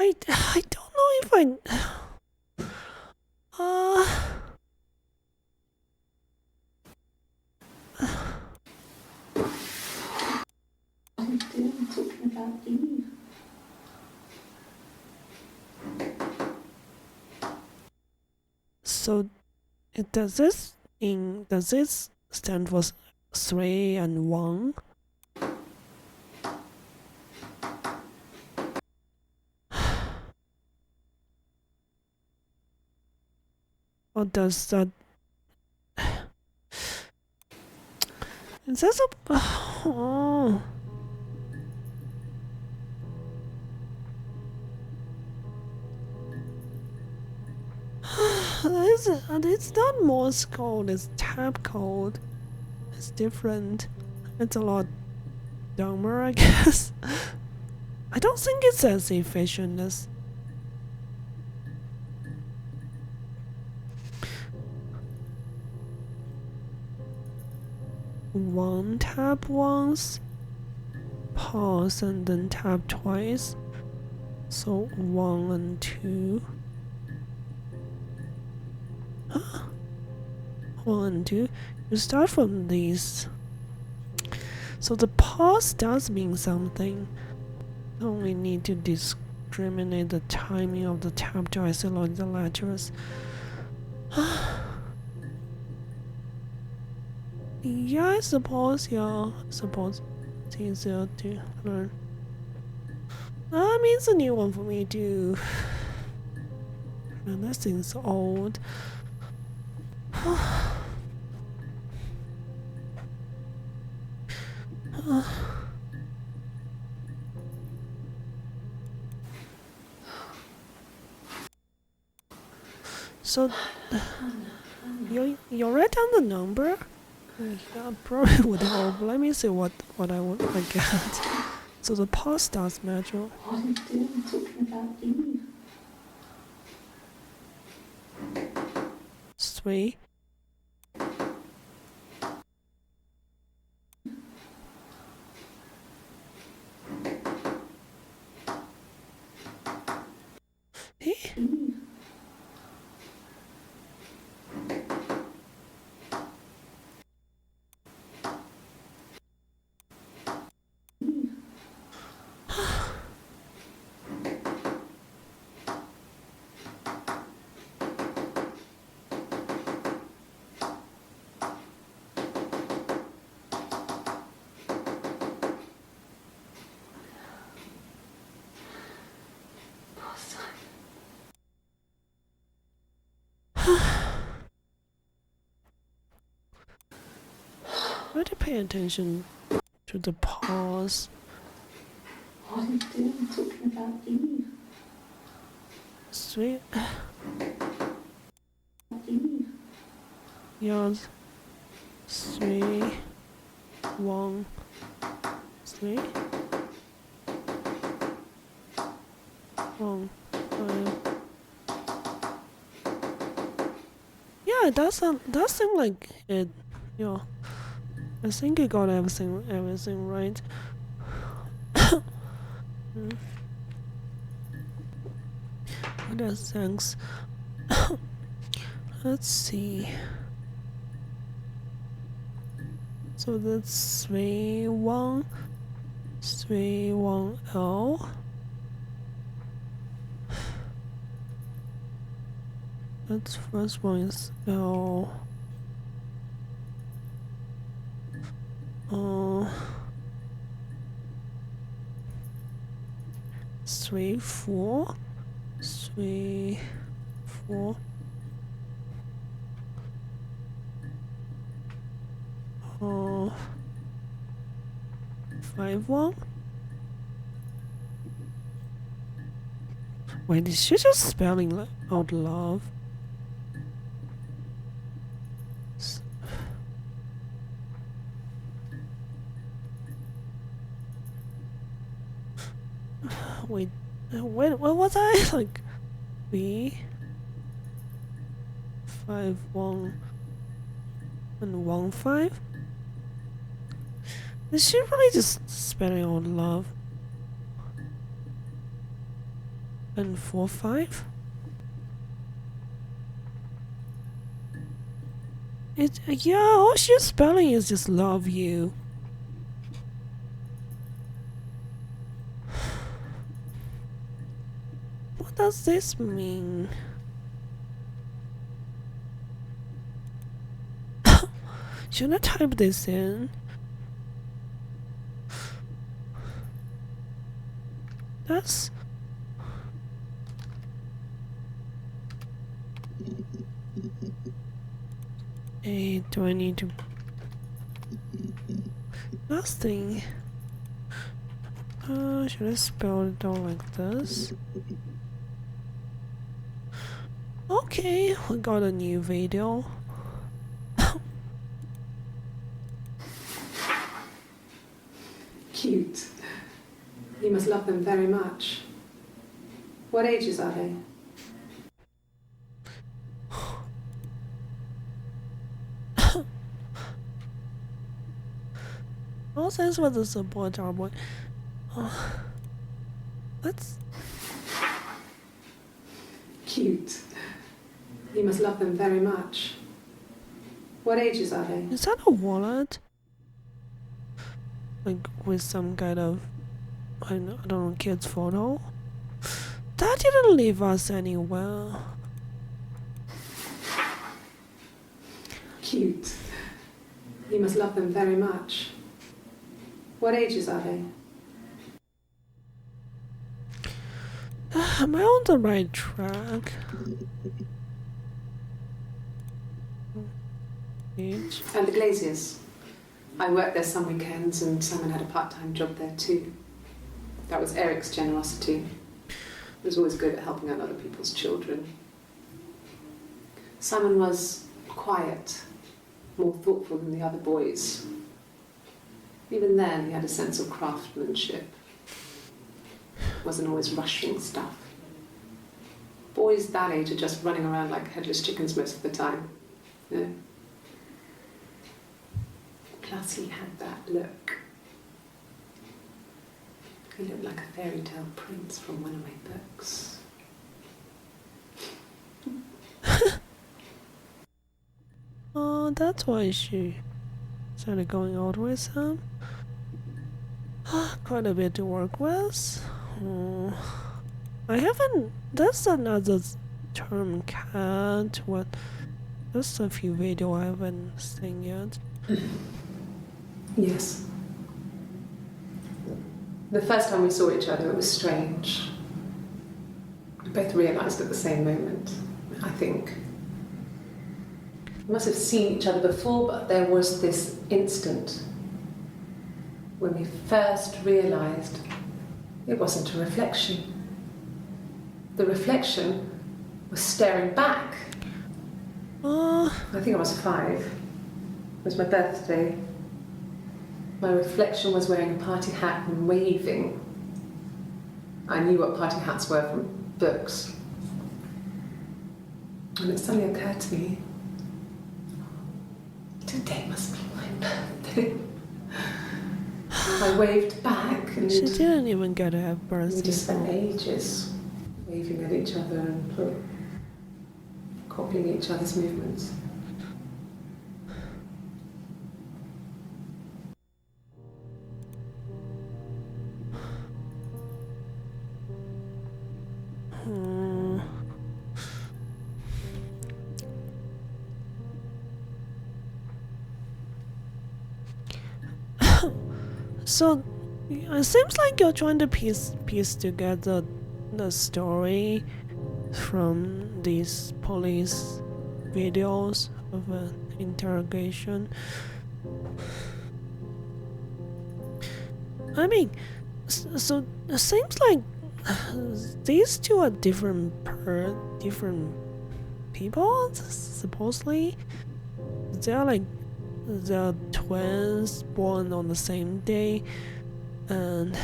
I don't know if uh What are you doing talking about Eve? so does this stand for 3 and 1? Or does that is this a oh it's not Morse code, it's tap code. It's different. It's a lot dumber, I guess. I don't think it's as efficient as one tap once, pause and then tap twice. So 1 and 2. 1 and 2. You start from these. So the pause does mean something. Only need to discriminate the timing of the tap to isolate the letters. Yeah, I suppose. It's easier to learn. I mean, it's a new one for me too. Man, this thing's old. So you write down the number? Yeah, probably would help. Let me see what I get. So the pause starts metro. What are you doing talking about Eve? 3. Eh? Eve. Try to pay attention to the pause. What are you doing talking about Eve? 3. Eve. Yeah. 3, 1, 3, 1, 5. Yeah, that seemed like it. Yeah, I think I got everything right. What thanks. Let's see. So that's 3, 1, 3, 1, L. That's first one is L. 3, 4, 3, 4. 5, 1. Wait, is she just spelling out love? Wait, what was I like? B 5, 1 and 1, 5. Is she really just spelling out love? And 4, 5. Yeah, all she's spelling is just love you. What does this mean? Should I type this in? That's... Hey, do I need to... Nothing. Should I spell it out like this? Okay, we got a new video. Cute. You must love them very much. What ages are they? Oh, thanks for the support, our boy. Let's... Cute. You must love them very much. What ages are they? Is that a wallet? Like, with some kind of... I don't know, kid's photo? That didn't leave us anywhere. Cute. You must love them very much. What ages are they? Am I on the right track? Age. And the Glaziers. I worked there some weekends and Simon had a part-time job there too. That was Eric's generosity. He was always good at helping out other people's children. Simon was quiet, more thoughtful than the other boys. Even then, he had a sense of craftsmanship. Wasn't always rushing stuff. Boys that age are just running around like headless chickens most of the time. You know? Plus, he had that look. He looked like a fairy tale prince from one of my books. Oh, that's why she started going out with him. Quite a bit to work with. Oh, I haven't. That's another term, cat. What? That's a few video I haven't seen yet. Yes. The first time we saw each other, it was strange. We both realised at the same moment, I think. We must have seen each other before, but there was this instant when we first realised it wasn't a reflection. The reflection was staring back. I think I was 5. It was my birthday. My reflection was wearing a party hat and waving. I knew what party hats were from books. And it suddenly occurred to me, today must be my birthday. I waved back and She didn't even get a birthday. we just spent ages waving at each other and copying each other's movements. So, it seems like you're trying to piece together the story from these police videos of an interrogation. I mean, so it seems like these two are different people, supposedly. They're twins born on the same day, and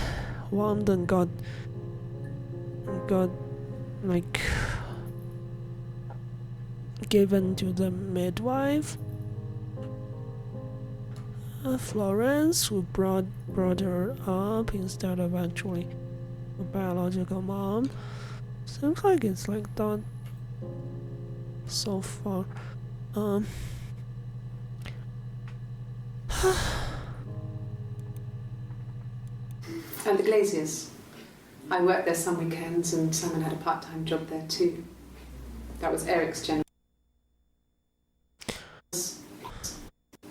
one of them got like given to the midwife, Florence, who brought her up instead of actually a biological mom. Seems like it's like that so far. And the Glaziers. I worked there some weekends and Simon had a part-time job there too. That was Eric's generation.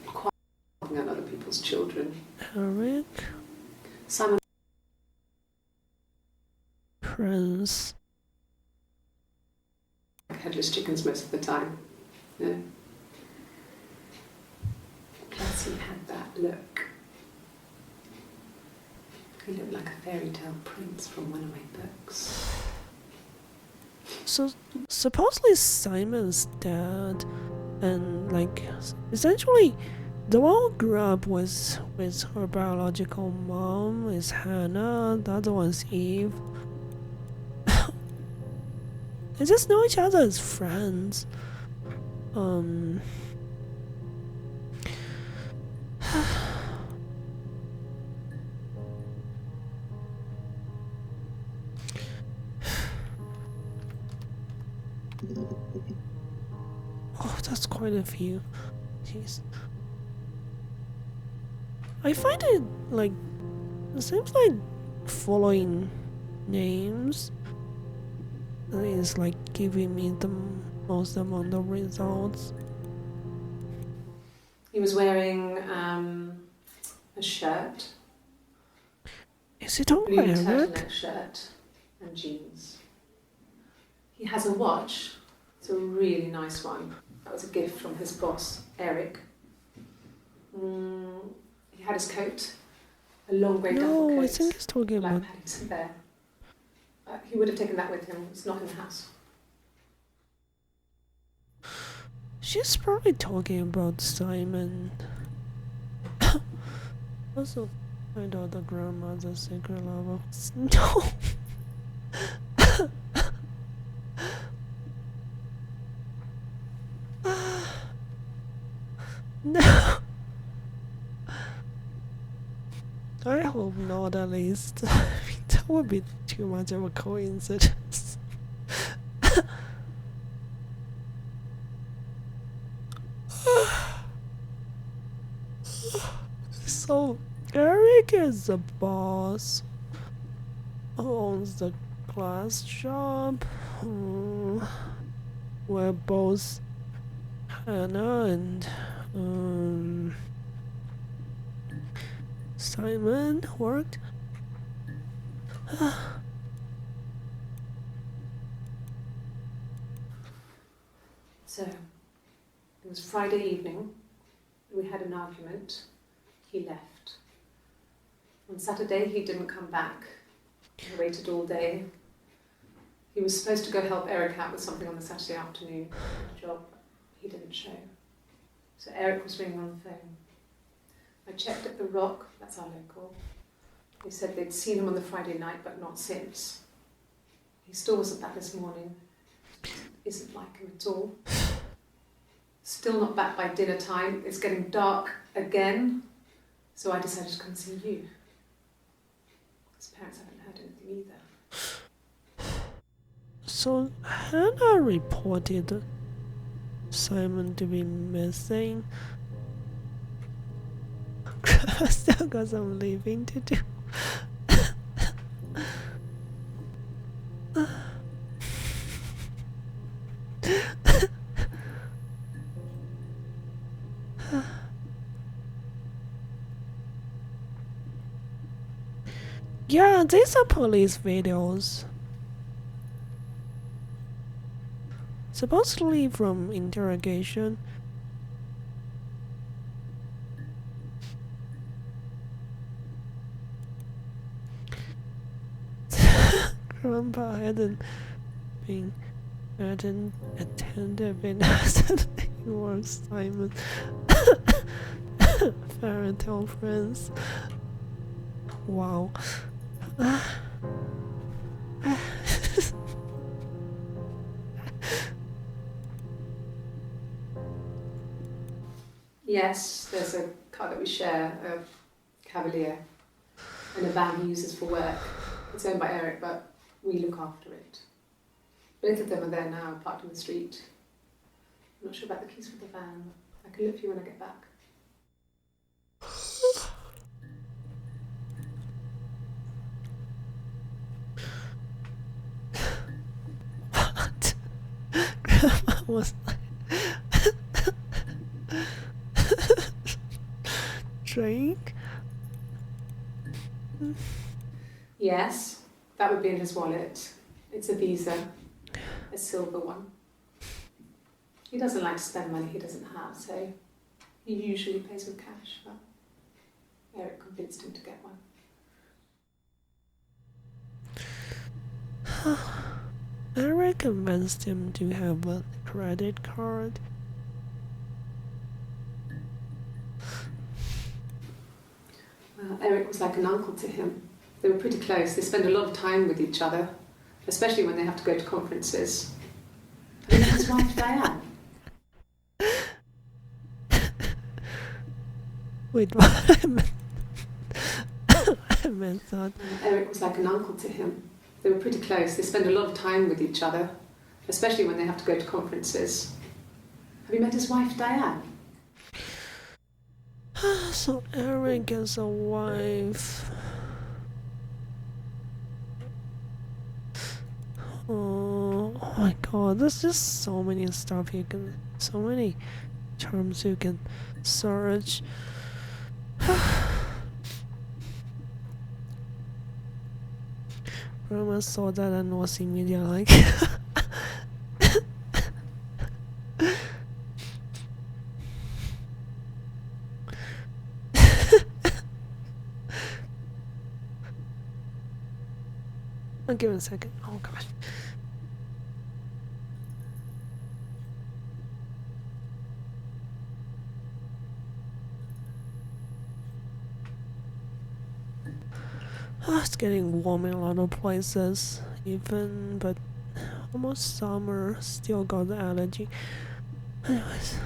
Quite helping out other people's children. Eric? Simon Prince. headless chickens most of the time. Yeah. Plus he had that look. He looked like a fairy tale prince from one of my books. So supposedly Simon's dad, and like essentially the one who grew up with her biological mom is Hannah, the other one's Eve. They just know each other as friends. Oh, that's quite a few. Jeez. I find it like it seems like following names is like giving me the most amount of results. He was wearing a shirt, Is it all blue Eric? turtleneck shirt and jeans. He has a watch. It's a really nice one. That was a gift from his boss, Eric. He had his coat, a long grey duffel coat. No, I think he's talking like about. Paddington Bear. He would have taken that with him. It's not in the house. She's probably talking about Simon. Also, I know the grandmother's secret love. No! No! I hope not, at least. That would be too much of a coincidence. So, Eric is the boss who owns the glass shop. Where both Hannah and Simon worked. So, it was Friday evening. We had an argument. He left. On Saturday, he didn't come back. I waited all day. He was supposed to go help Eric out with something on the Saturday afternoon job. He didn't show. So Eric was ringing on the phone. I checked at the Rock, that's our local. They said they'd seen him on the Friday night, but not since. He still wasn't back this morning. Isn't like him at all. Still not back by dinner time. It's getting dark again. So I decided to come and see you. His parents haven't heard anything either. So Hannah reported Simon to be missing. I still got some leaving to do. Yeah, these are police videos. Supposedly from interrogation. Grandpa hadn't been attentive enough to work Simon. Fairy tale friends. Wow. Yes, there's a car that we share, a Cavalier, and a van he uses for work. It's owned by Eric, but we look after it. Both of them are there now, parked in the street. I'm not sure about the keys for the van. I can look for you when I get back. What? Grandma was like drink? Yes, that would be in his wallet. It's a Visa, a silver one. He doesn't like to spend money he doesn't have, so he usually pays with cash, but Eric convinced him to get one. Eric convinced him to have a credit card. Well, Eric was like an uncle to him. They were pretty close. They spend a lot of time with each other, especially when they have to go to conferences. Have you met his wife, Diane? Wait, what? I meant that. Eric was like an uncle to him. They were pretty close. They spend a lot of time with each other, especially when they have to go to conferences. Have you met his wife, Diane? So Eric has a wife. Oh my god, there's just so many stuff you can, so many terms you can search. Grandma saw that and was immediately like I'll give it a second. Oh gosh. It's getting warm in a lot of places, even, but almost summer. Still got the allergy. Anyways.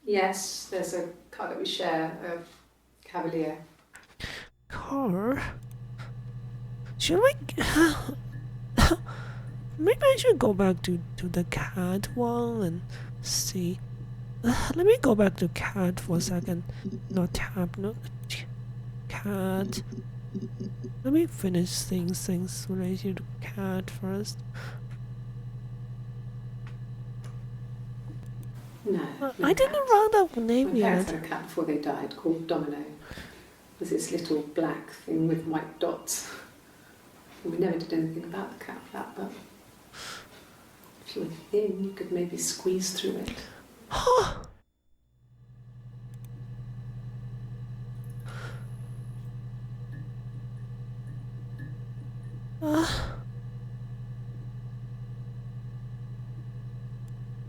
Yes, there's a car that we share, a Cavalier. Car? Should we? Maybe I should go back to the cat one and see. Let me go back to cat for a second. Not tap, not cat. Let me finish things related to cat first. No, I didn't round up the name My parents yet. had a cat before they died called Domino. It was this little black thing with white dots. And we never did anything about the cat flap, but if you were thin, you could maybe squeeze through it.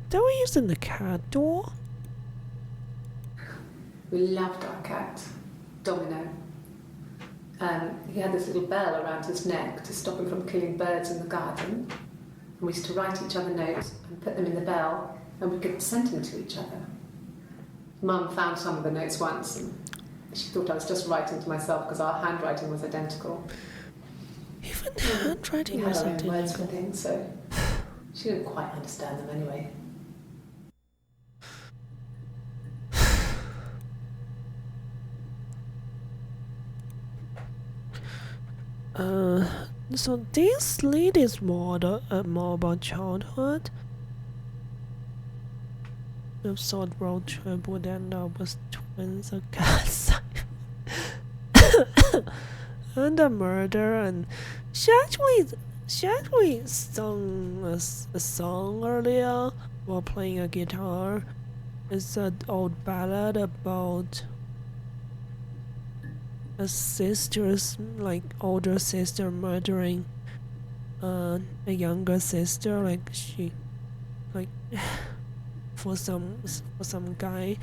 Don't we using the cat door? We loved our cat, Domino. He had this little bell around his neck to stop him from killing birds in the garden. And we used to write each other notes and put them in the bell, and we could send them to each other. Mum found some of the notes once, and she thought I was just writing to myself because our handwriting was identical. Even handwriting We had was our own words identical. for things, so she didn't quite understand them anyway. So this lead is more about childhood. The short road trip would end up with twins, a cat, and a murder. And she actually sung a song earlier while playing a guitar. It's an old ballad about a sister's, like, older sister murdering a younger sister, like she, like, for some guy.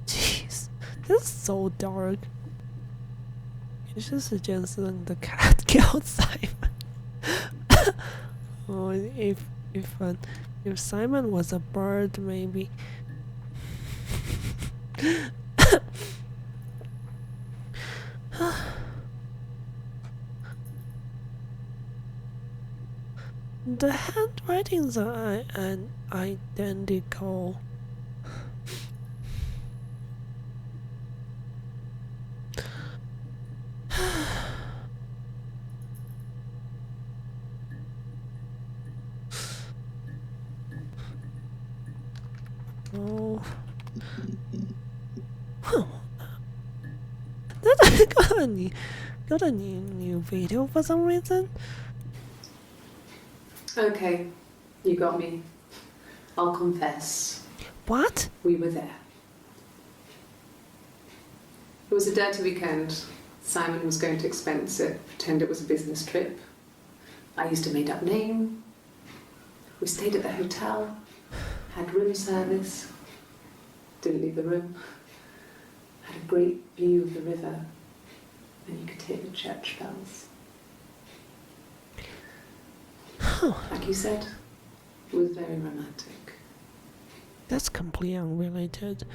Jeez, this is so dark. You should suggest the cat killed Simon. Oh, if Simon was a bird, maybe. The handwritings are identical. Oh. That got a new video for some reason. Okay, you got me. I'll confess. What? We were there. It was a dirty weekend. Simon was going to expense it, pretend it was a business trip. I used a made-up name. We stayed at the hotel, had room service, didn't leave the room, had a great view of the river, and you could hear the church bells. Like you said, it was very romantic. That's completely unrelated.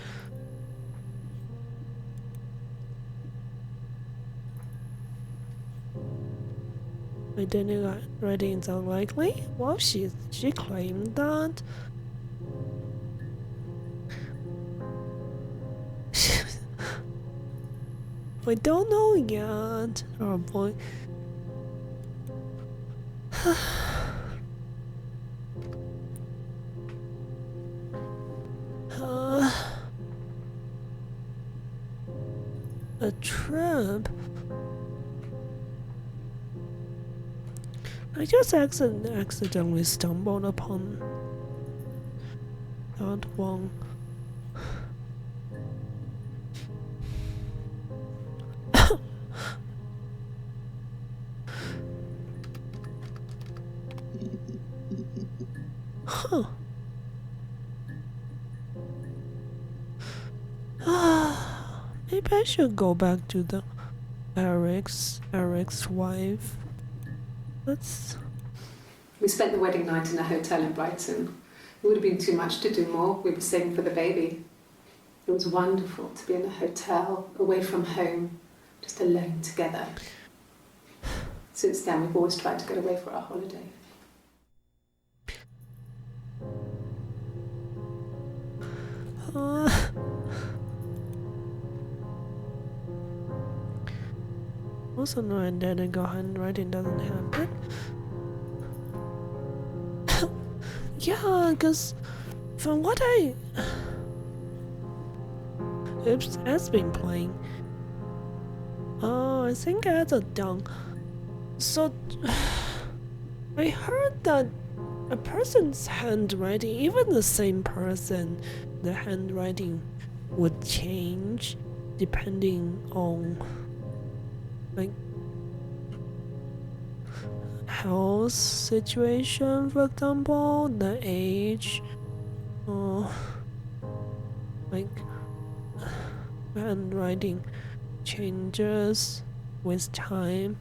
Identity writing is unlikely? Well, she claimed that. We don't know yet. Oh boy. A trap? I just accidentally stumbled upon that one. Huh. maybe I should go back to the Eric's wife. We spent the wedding night in a hotel in Brighton. It would have been too much to do more. We were saving for the baby. It was wonderful to be in a hotel, away from home, just alone together. Since then, we've always tried to get away for our holiday. Also knowing that a good handwriting doesn't happen. Yeah, because from what Oops, has been playing. Oh, I think I had a down. So I heard that a person's handwriting, even the same person, the handwriting would change depending on like health situation, for example, the age, or like handwriting changes with time.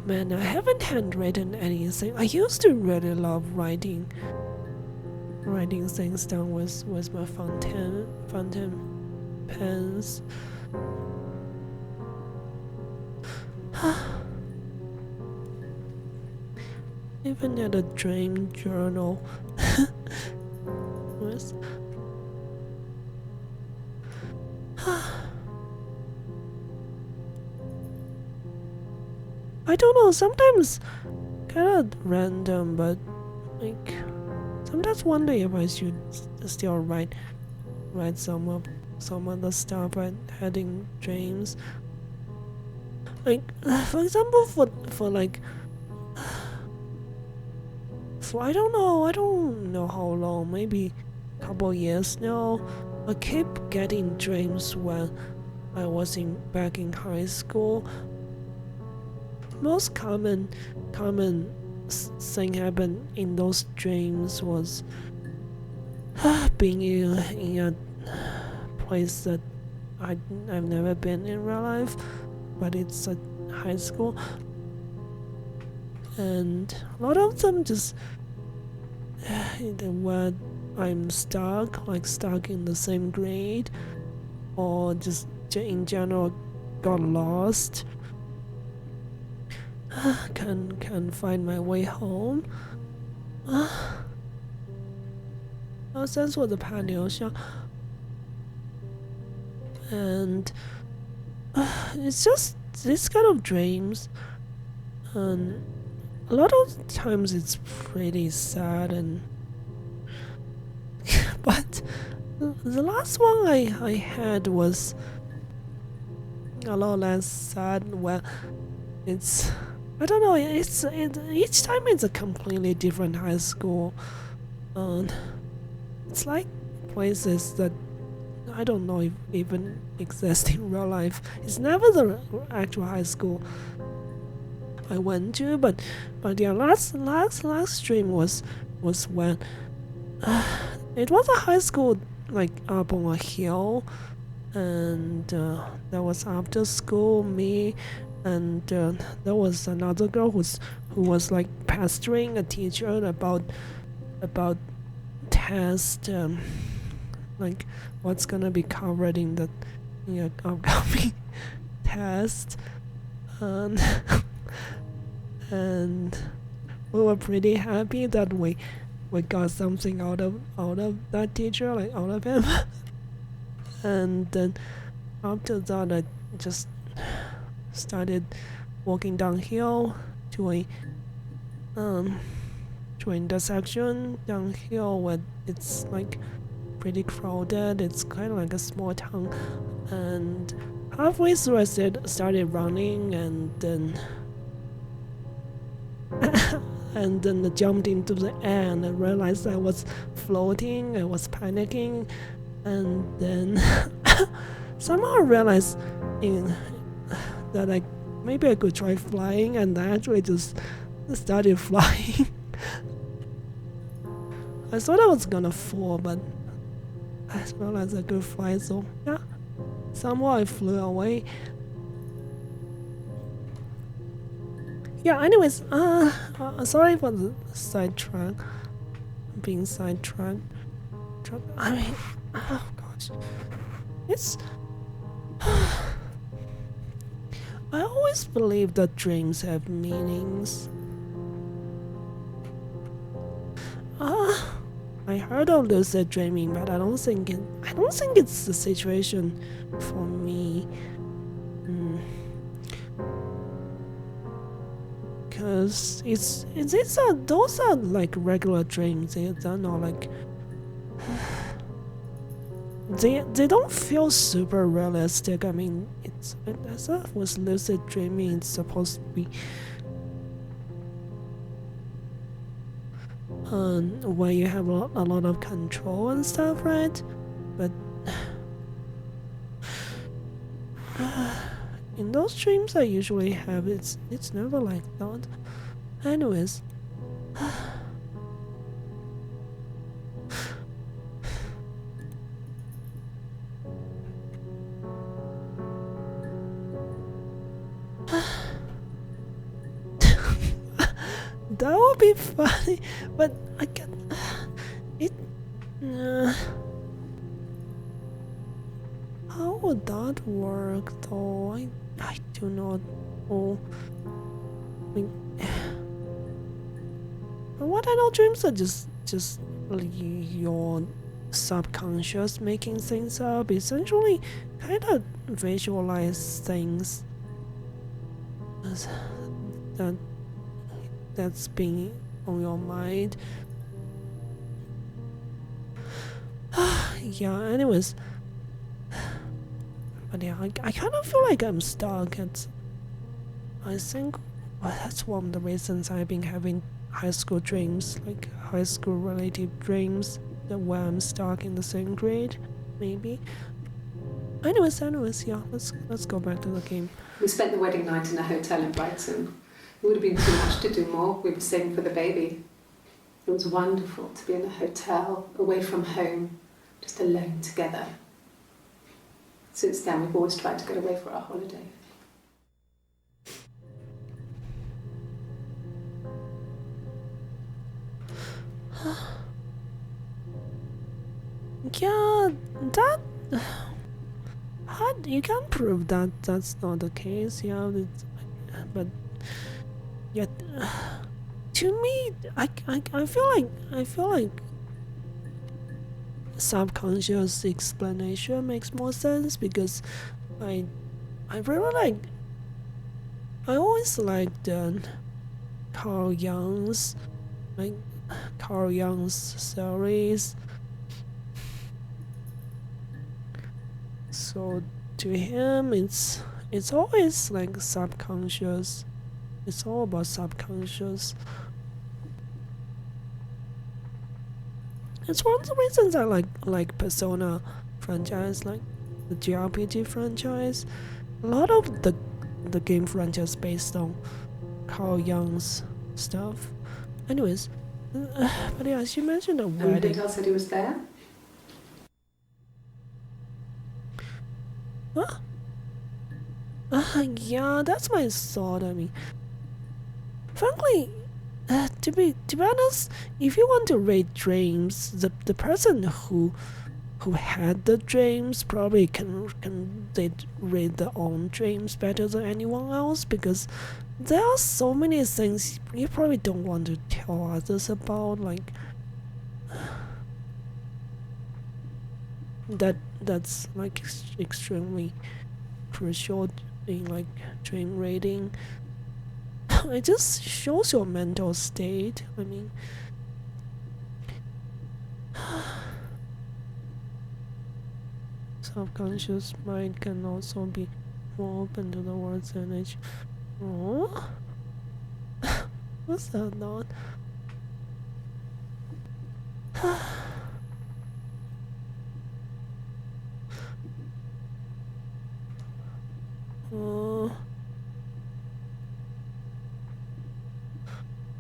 Man, I haven't handwritten anything. I used to really love writing things down with my fountain pens. Even at a dream journal. was I don't know, sometimes kind of random, but like sometimes wonder if I should still write some other stuff at heading dreams. Like for example, for like for I don't know how long, maybe a couple years now, I keep getting dreams when I was back in high school. Most common thing happened in those dreams was being in a place that I've never been in real life, but it's a high school, and a lot of them just when I'm stuck in the same grade, or just in general got lost. Can find my way home. 三所的爬流向 and it's just this kind of dreams, and a lot of times it's pretty sad, and but the last one I had was a lot less sad. Well, it's I don't know. Each time it's a completely different high school. It's like places that I don't know if even exist in real life. It's never the actual high school I went to, but yeah, last stream was when it was a high school like up on a hill, and that was after school. Me and there was another girl who was like pestering a teacher about test, like what's gonna be covered in the upcoming test, and and we were pretty happy that we got something out of that teacher, like out of him. And then after that I just started walking downhill to a intersection downhill where it's like pretty crowded. It's kind of like a small town, and halfway through I started running, and then and then I jumped into the air, and I realized I was floating. I was panicking, and then somehow I realized that maybe I could try flying, and I actually just started flying. I thought I was gonna fall, but as well as a good flight. So yeah, somehow I flew away. Yeah. Anyways, sorry for the sidetrack. Being sidetracked. I mean, oh gosh, it's. I always believe that dreams have meanings. Ah, I heard of lucid dreaming, but I don't think it's the situation for me. Cause those are like regular dreams. They're not like they don't feel super realistic. I mean, it's as if with lucid dreaming, it's supposed to be where you have a lot of control and stuff, right? But in those dreams I usually have, it's never like that. Anyways. That would be funny, but I can it. How would that work though? I do not know. I mean, from what I know, dreams are just your subconscious making things up. Essentially, kind of visualize things that that's being on your mind. Yeah. Anyways. But yeah, I kind of feel like I'm stuck. I think that's one of the reasons I've been having high school dreams, like high school related dreams, that where I'm stuck in the same grade, maybe. Anyways, yeah, let's go back to the game. We spent the wedding night in a hotel in Brighton. It would have been too much to do more. We were saving for the baby. It was wonderful to be in a hotel, away from home, just alone together. Since then, we've always tried to get away for our holiday. Yeah, that. You can't prove that that's not the case. Yeah, but yet, to me, I feel like subconscious explanation makes more sense because I really like. I always liked Carl Jung's series. So to him, it's always like subconscious. It's all about subconscious. It's one of the reasons I like Persona franchise, like the JRPG franchise. A lot of the game franchise based on Carl Jung's stuff. Anyways, but yeah, as you mentioned a wedding. And Vidal said he was there? Huh? Yeah, that's my thought. I mean, frankly, to be honest, if you want to rate dreams, the person who had the dreams probably can read their own dreams better than anyone else, because there are so many things you probably don't want to tell others about, like that's like extremely crucial in like dream reading. It just shows your mental state. I mean, subconscious mind can also be more open to the world's energy. Oh, what's that not?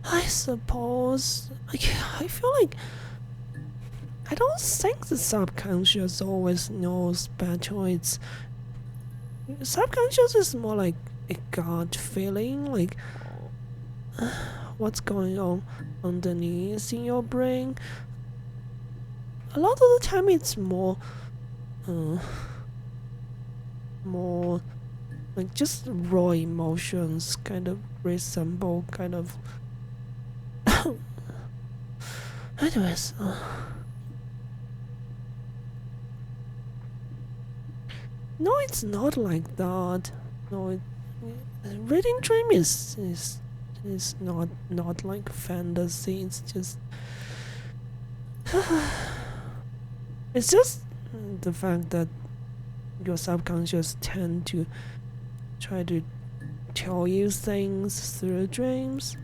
I suppose I feel like I don't think the subconscious always knows better. It's subconscious is more like a gut feeling, like what's going on underneath in your brain. A lot of the time, it's uh, more like just raw emotions, kind of resemble kind of. Anyways. No, it's not like that. No, reading dream is not like fantasy. It's just it's just the fact that your subconscious tend to try to tell you things through dreams.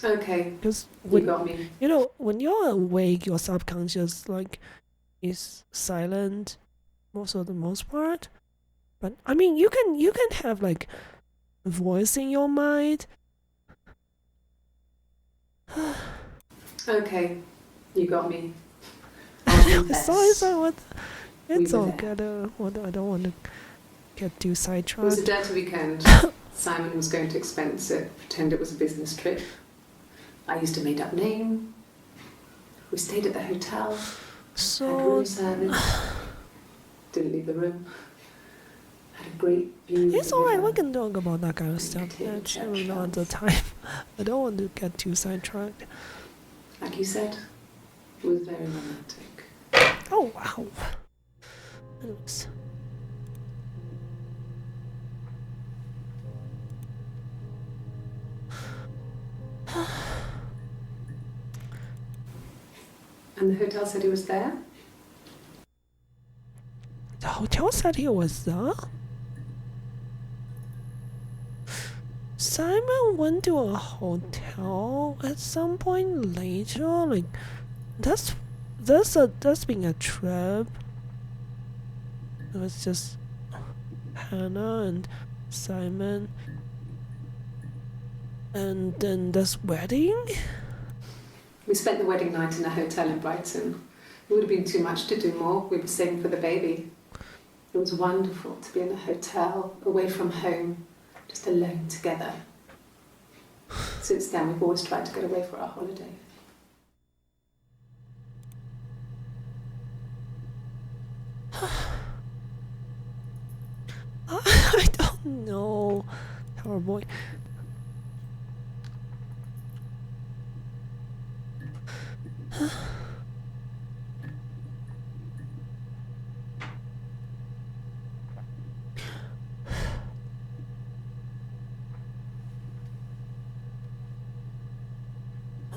Okay, Because you got me. when you're awake, your subconscious like is silent most of the most part. But I mean, you can have like a voice in your mind. Okay, you got me. Sorry, what? It's We were all there. good. I don't want to get too It was a sidetracked. dirty weekend. Simon was going to expense it, pretend it was a business trip. I used a made-up name. We stayed at the hotel, had So room service, didn't leave the room. Had a great view. it's alright. We can talk about that kind of You stuff. could hear the Actually, church not the bells. time. I don't want to get too sidetracked. Like you said, it was very romantic. Oh wow. Anyways. And the hotel said he was there? The hotel said he was there. Simon went to a hotel at some point later. Like that's that's been a trip. It was just Hannah and Simon, and then this wedding. We spent the wedding night in a hotel in Brighton. It would have been too much to do more. We were saving for the baby. It was wonderful to be in a hotel, away from home, just alone together. Since then, we've always tried to get away for our holiday. I don't know. Poor boy.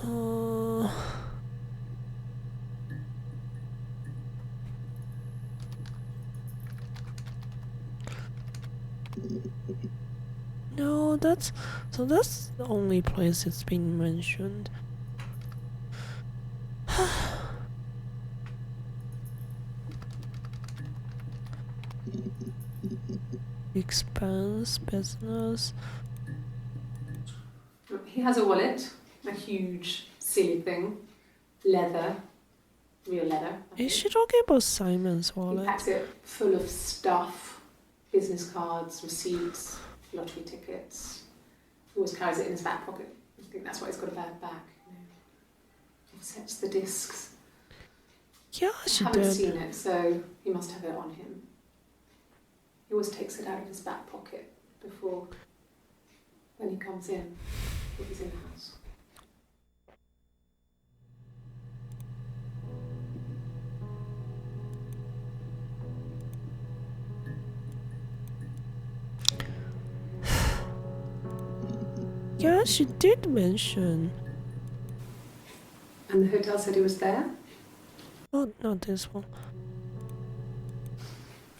Uh, no, that's the only place it's been mentioned. Expense, business. He has a wallet, a huge, silly thing, leather, real leather. Is she talking about Simon's He wallet? packs it full of stuff, business cards, receipts, lottery tickets. He always carries it in his back pocket. I think that's why he's got a bad back. Offsets the discs. Yeah, she I haven't did. seen it, so he must have it on him. He always takes it out of his back pocket before, when he comes in, if he's in the house. Yeah, she did mention. And the hotel said he was there? Oh, not this one.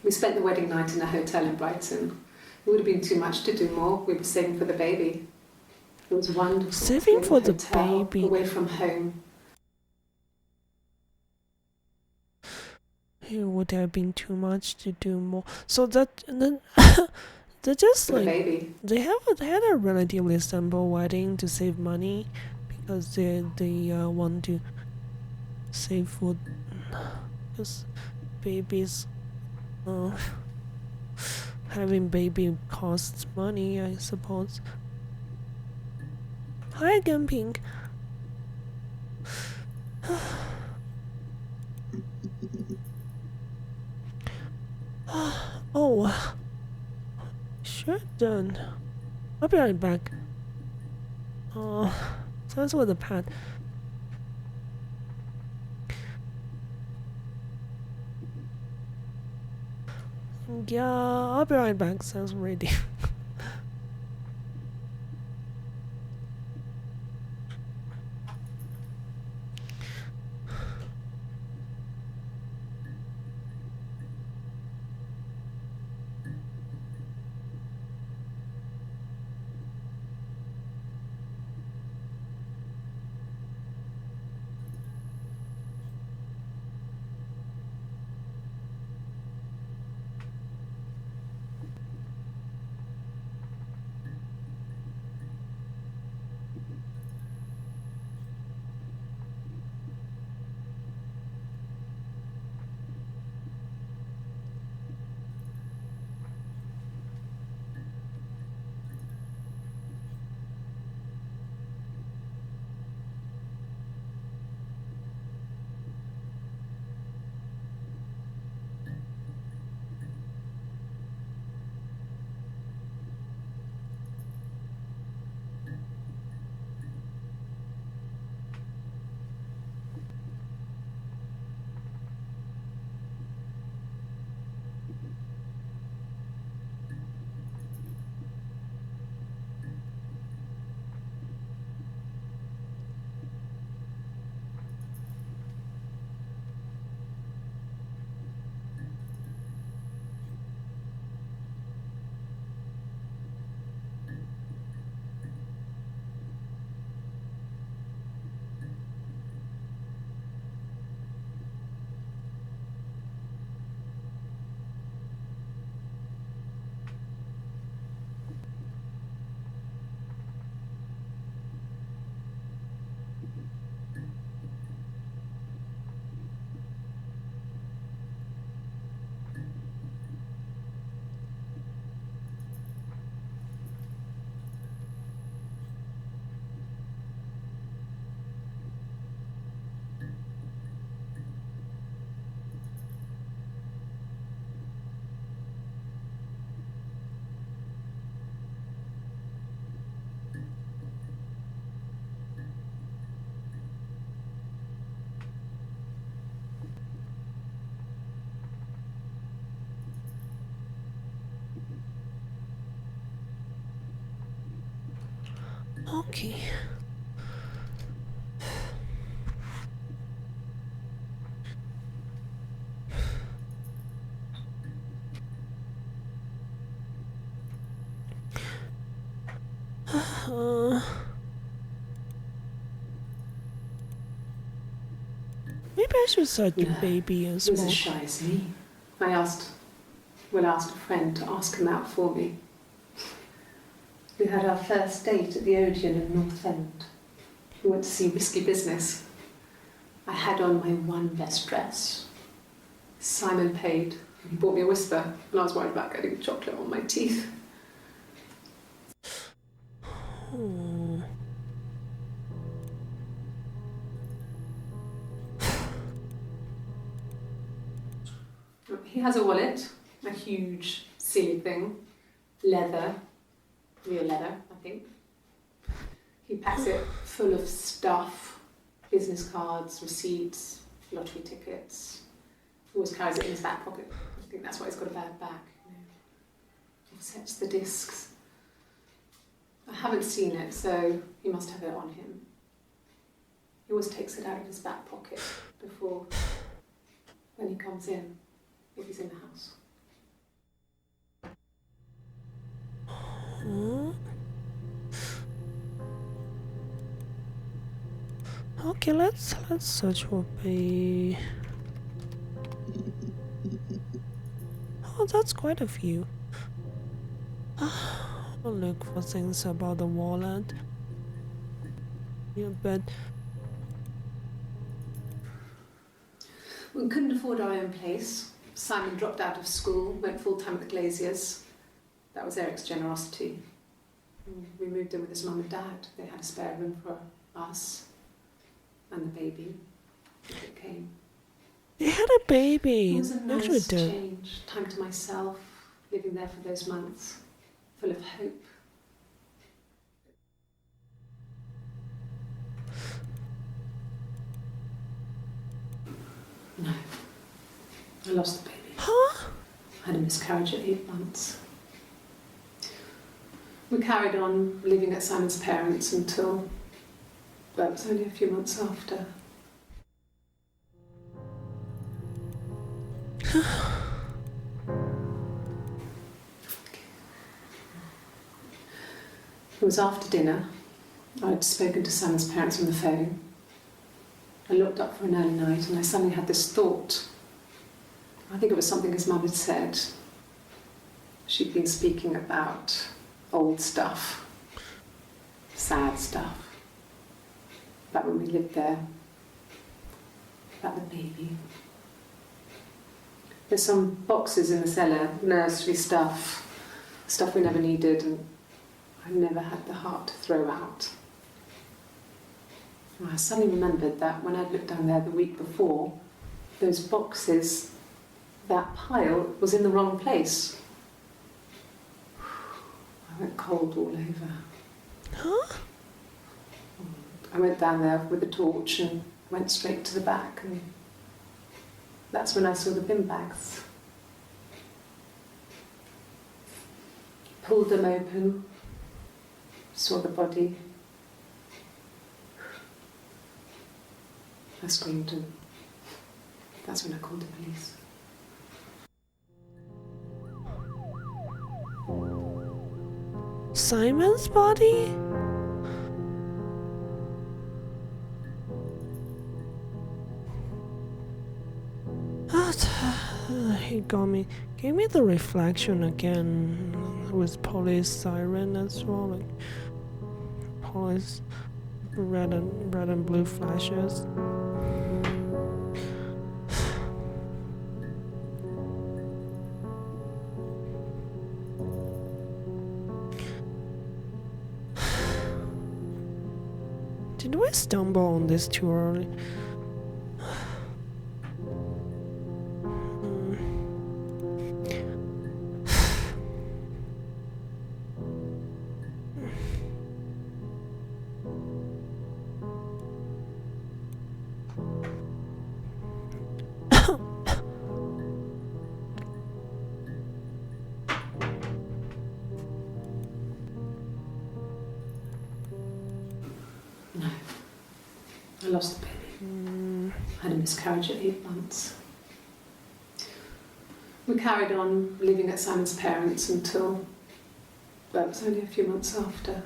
We spent the wedding night in a hotel in Brighton. It would have been too much to do more. We were saving for the baby. It was wonderful. Saving to be in for a the hotel, baby. away from home. It would have been too much to do more. So that and then they just For the like baby. they had a relatively simple wedding to save money because they want to save food. Because babies, uh, having baby costs money, I suppose. Hi again, Pink. Oh, sure done. I'll be right back. Oh, sounds with a pet. Yeah, I'll be right back. Sounds ready. Okay. Uh, maybe I should search No, baby as he was well. as shy as me. I asked a friend to ask him out for me. We had our first date at the Odeon in North End. We went to see Risky Business. I had on my one best dress. Simon paid, and he bought me a whisper, and I was worried about getting chocolate on my teeth. Hmm. He has a wallet, a huge silly thing, leather, real leather, I think. He packs it full of stuff, business cards, receipts, lottery tickets. He always carries it in his back pocket. I think that's why he's got a bad back. Offsets the discs. I haven't seen it, so he must have it on him. He always takes it out of his back pocket before, when he comes in, if he's in the house. Hmm. Okay, let's search for baby. Oh, that's quite a few. I'll look for things about the wallet. Yeah, but We couldn't afford our own place. Simon dropped out of school, went full-time at the Glaziers. That was Eric's generosity. We moved in with his mum and dad. They had a spare room for us and the baby. It came. They had a baby. It was a Actually nice did. change. Time to myself, living there for those months, full of hope. No. I lost the baby. Huh? I had a miscarriage at 8 months. We carried on living at Simon's parents until, well, it was only a few months after. It was after dinner. I'd spoken to Simon's parents on the phone. I looked up for an early night and I suddenly had this thought. I think it was something his mum had said. She'd been speaking about old stuff, sad stuff, about when we lived there, about the baby. There's some boxes in the cellar, nursery stuff we never needed, and I never had the heart to throw out. And I suddenly remembered that when I'd looked down there the week before, those boxes, that pile was in the wrong place. I went cold all over. Huh? I went down there with a torch and went straight to the back, and that's when I saw the bin bags. Pulled them open, saw the body. I screamed, and that's when I called the police. Simon's body? He got me. Gave me the reflection again with police siren as well, like police red and blue flashes. Did we stumble on this too early? No. I lost the baby. I had a miscarriage at 8 months. We carried on living at Simon's parents until, well, it was only a few months after.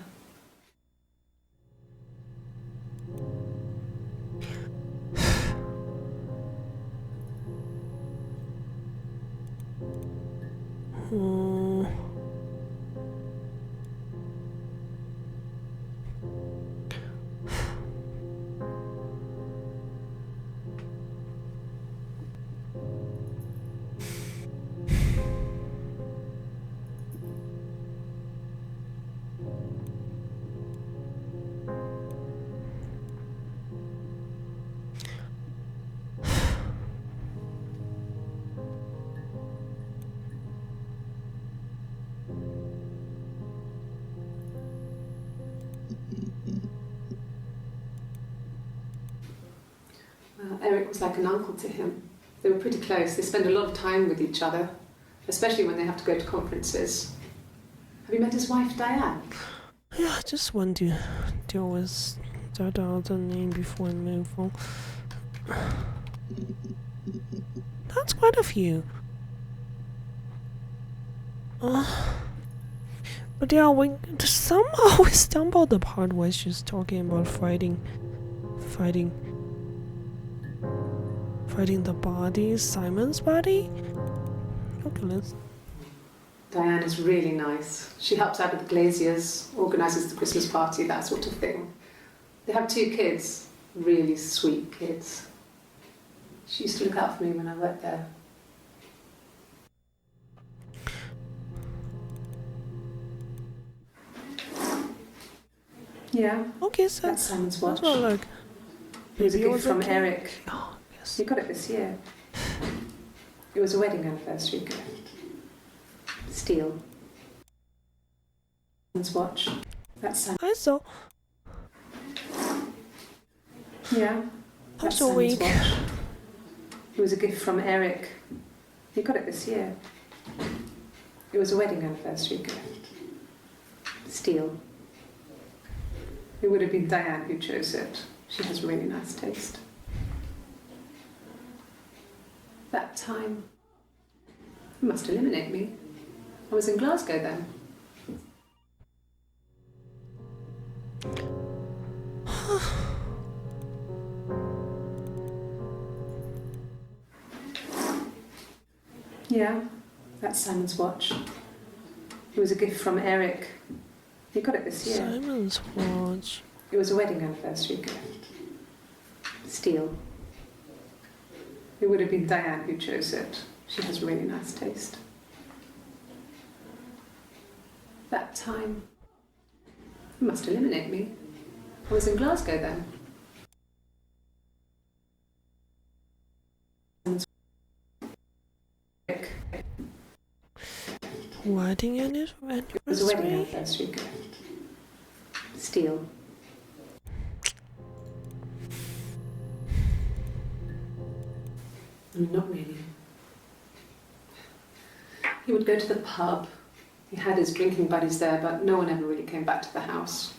Eric was like an uncle to him. They were pretty close. They spend a lot of time with each other, especially when they have to go to conferences. Have you met his wife, Diane? Yeah, I just want to always start out the name before I move on. That's quite a few. But yeah, somehow we stumbled the part where she's talking about fighting the body, Simon's body. Okay, let's. Diane is really nice. She helps out with the Glaziers, organises the Christmas party, that sort of thing. They have 2 kids, really sweet kids. She used to look out for me when I worked there. Yeah, Okay, so that's Simon's watch. that's what like. It was a Maybe gift from kid. Eric. Oh, yes. He got it this year. It was a wedding anniversary gift. Steel. Simon's watch. That's Simon's. I saw. Yeah, that's So Simon's weak. watch. It was a gift from Eric. He got it this year. It was a wedding anniversary gift. Steel. It would have been Diane who chose it. She has really nice taste. That time, you must eliminate me. I was in Glasgow then. Yeah, that's Simon's watch. It was a gift from Eric. He got it this year. Simon's watch. It was a wedding anniversary gift. Steel. It would have been Diane who chose it. She has really nice taste. That time, you must eliminate me. I was in Glasgow then. Wedding It was a wedding anniversary. anniversary gift. Steel. Not really. He would go to the pub. He had his drinking buddies there, but no one ever really came back to the house.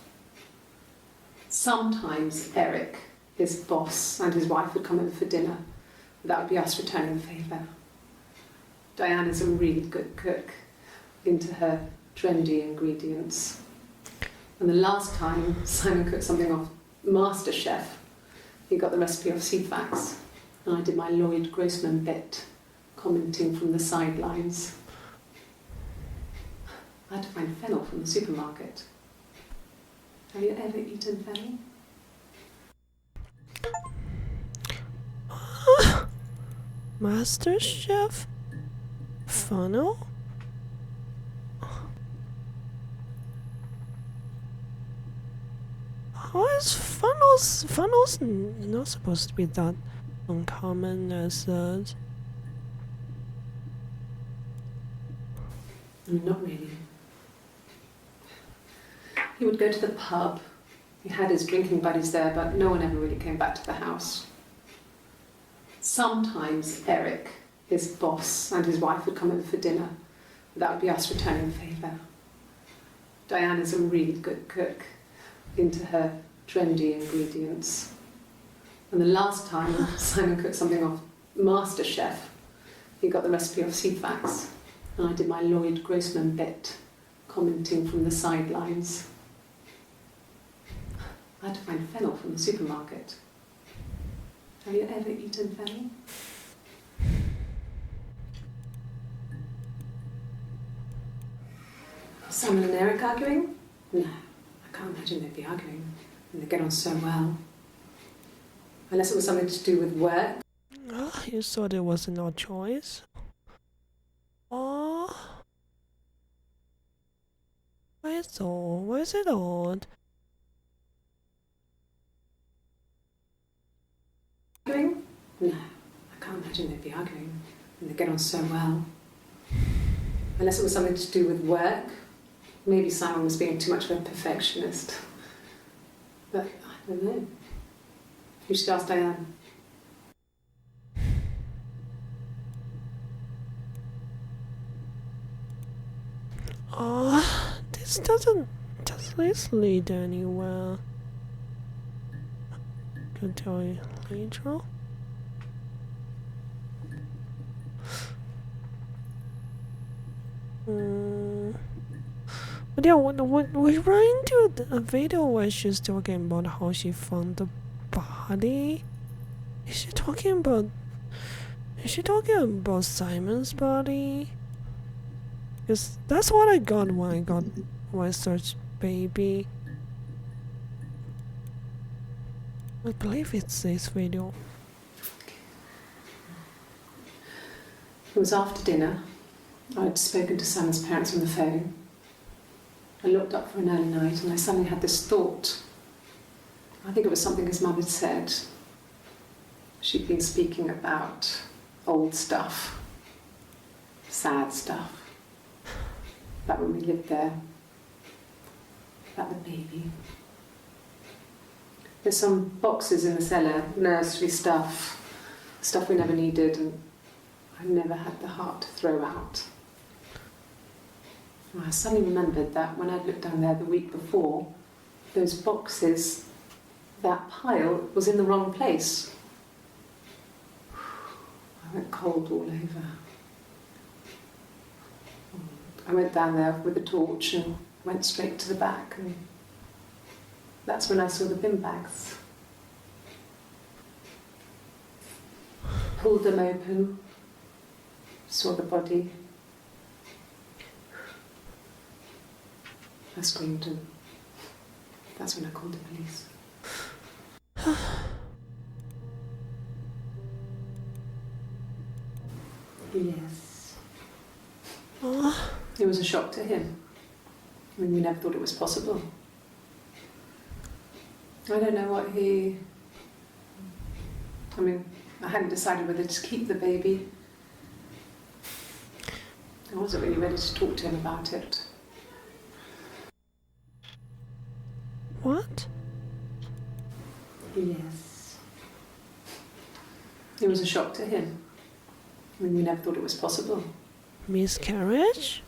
Sometimes Eric, his boss, and his wife would come over for dinner. That would be us returning the favour. Diane is a really good cook, into her trendy ingredients. And the last time Simon cooked something off MasterChef, he got the recipe off CFAX, and I did my Lloyd Grossman bit, commenting from the sidelines. I had to find fennel from the supermarket. Have you ever eaten fennel? MasterChef? Funnel? How is funnels not supposed to be that uncommon as that? Not really. He would go to the pub. He had his drinking buddies there, but no one ever really came back to the house. Sometimes Eric, his boss, and his wife would come over for dinner. That would be us returning the favour. Diane is a really good cook, into her trendy ingredients. And the last time Simon cooked something off MasterChef, he got the recipe off CFAX, and I did my Lloyd Grossman bit, commenting from the sidelines. I had to find fennel from the supermarket. Have you ever eaten fennel? Simon and Eric arguing? No, I can't imagine they'd be arguing. And they get on so well. Unless it was something to do with work. Oh, you thought it was no choice? Oh. Why is it odd? Arguing? No, I can't imagine they'd be arguing. And they get on so well. Unless it was something to do with work. Maybe Simon was being too much of a perfectionist. But I don't know. You should ask Diane. Oh, does this lead anywhere? Could tell you later. But yeah, when we ran into a video where she's talking about how she found the body. Is she talking about Simon's body? Because that's what I got when I searched baby. I believe it's this video. It was after dinner. I'd spoken to Sam's parents on the phone. I looked up for an early night and I suddenly had this thought. I think it was something his mum had said. She'd been speaking about old stuff, sad stuff, about when we lived there, about the baby. There's some boxes in the cellar, nursery stuff we never needed, and I never had the heart to throw out. And I suddenly remembered that when I'd looked down there the week before, those boxes, that pile was in the wrong place. I went cold all over. I went down there with a torch and went straight to the back, and that's when I saw the bin bags. Pulled them open, saw the body. I screamed, and that's when I called the police. Yes. It was a shock to him. I mean, we never thought it was possible. I don't know what he... I mean, I hadn't decided whether to keep the baby. I wasn't really ready to talk to him about it. What? Yes. It was a shock to him. I mean, we never thought it was possible. Miscarriage?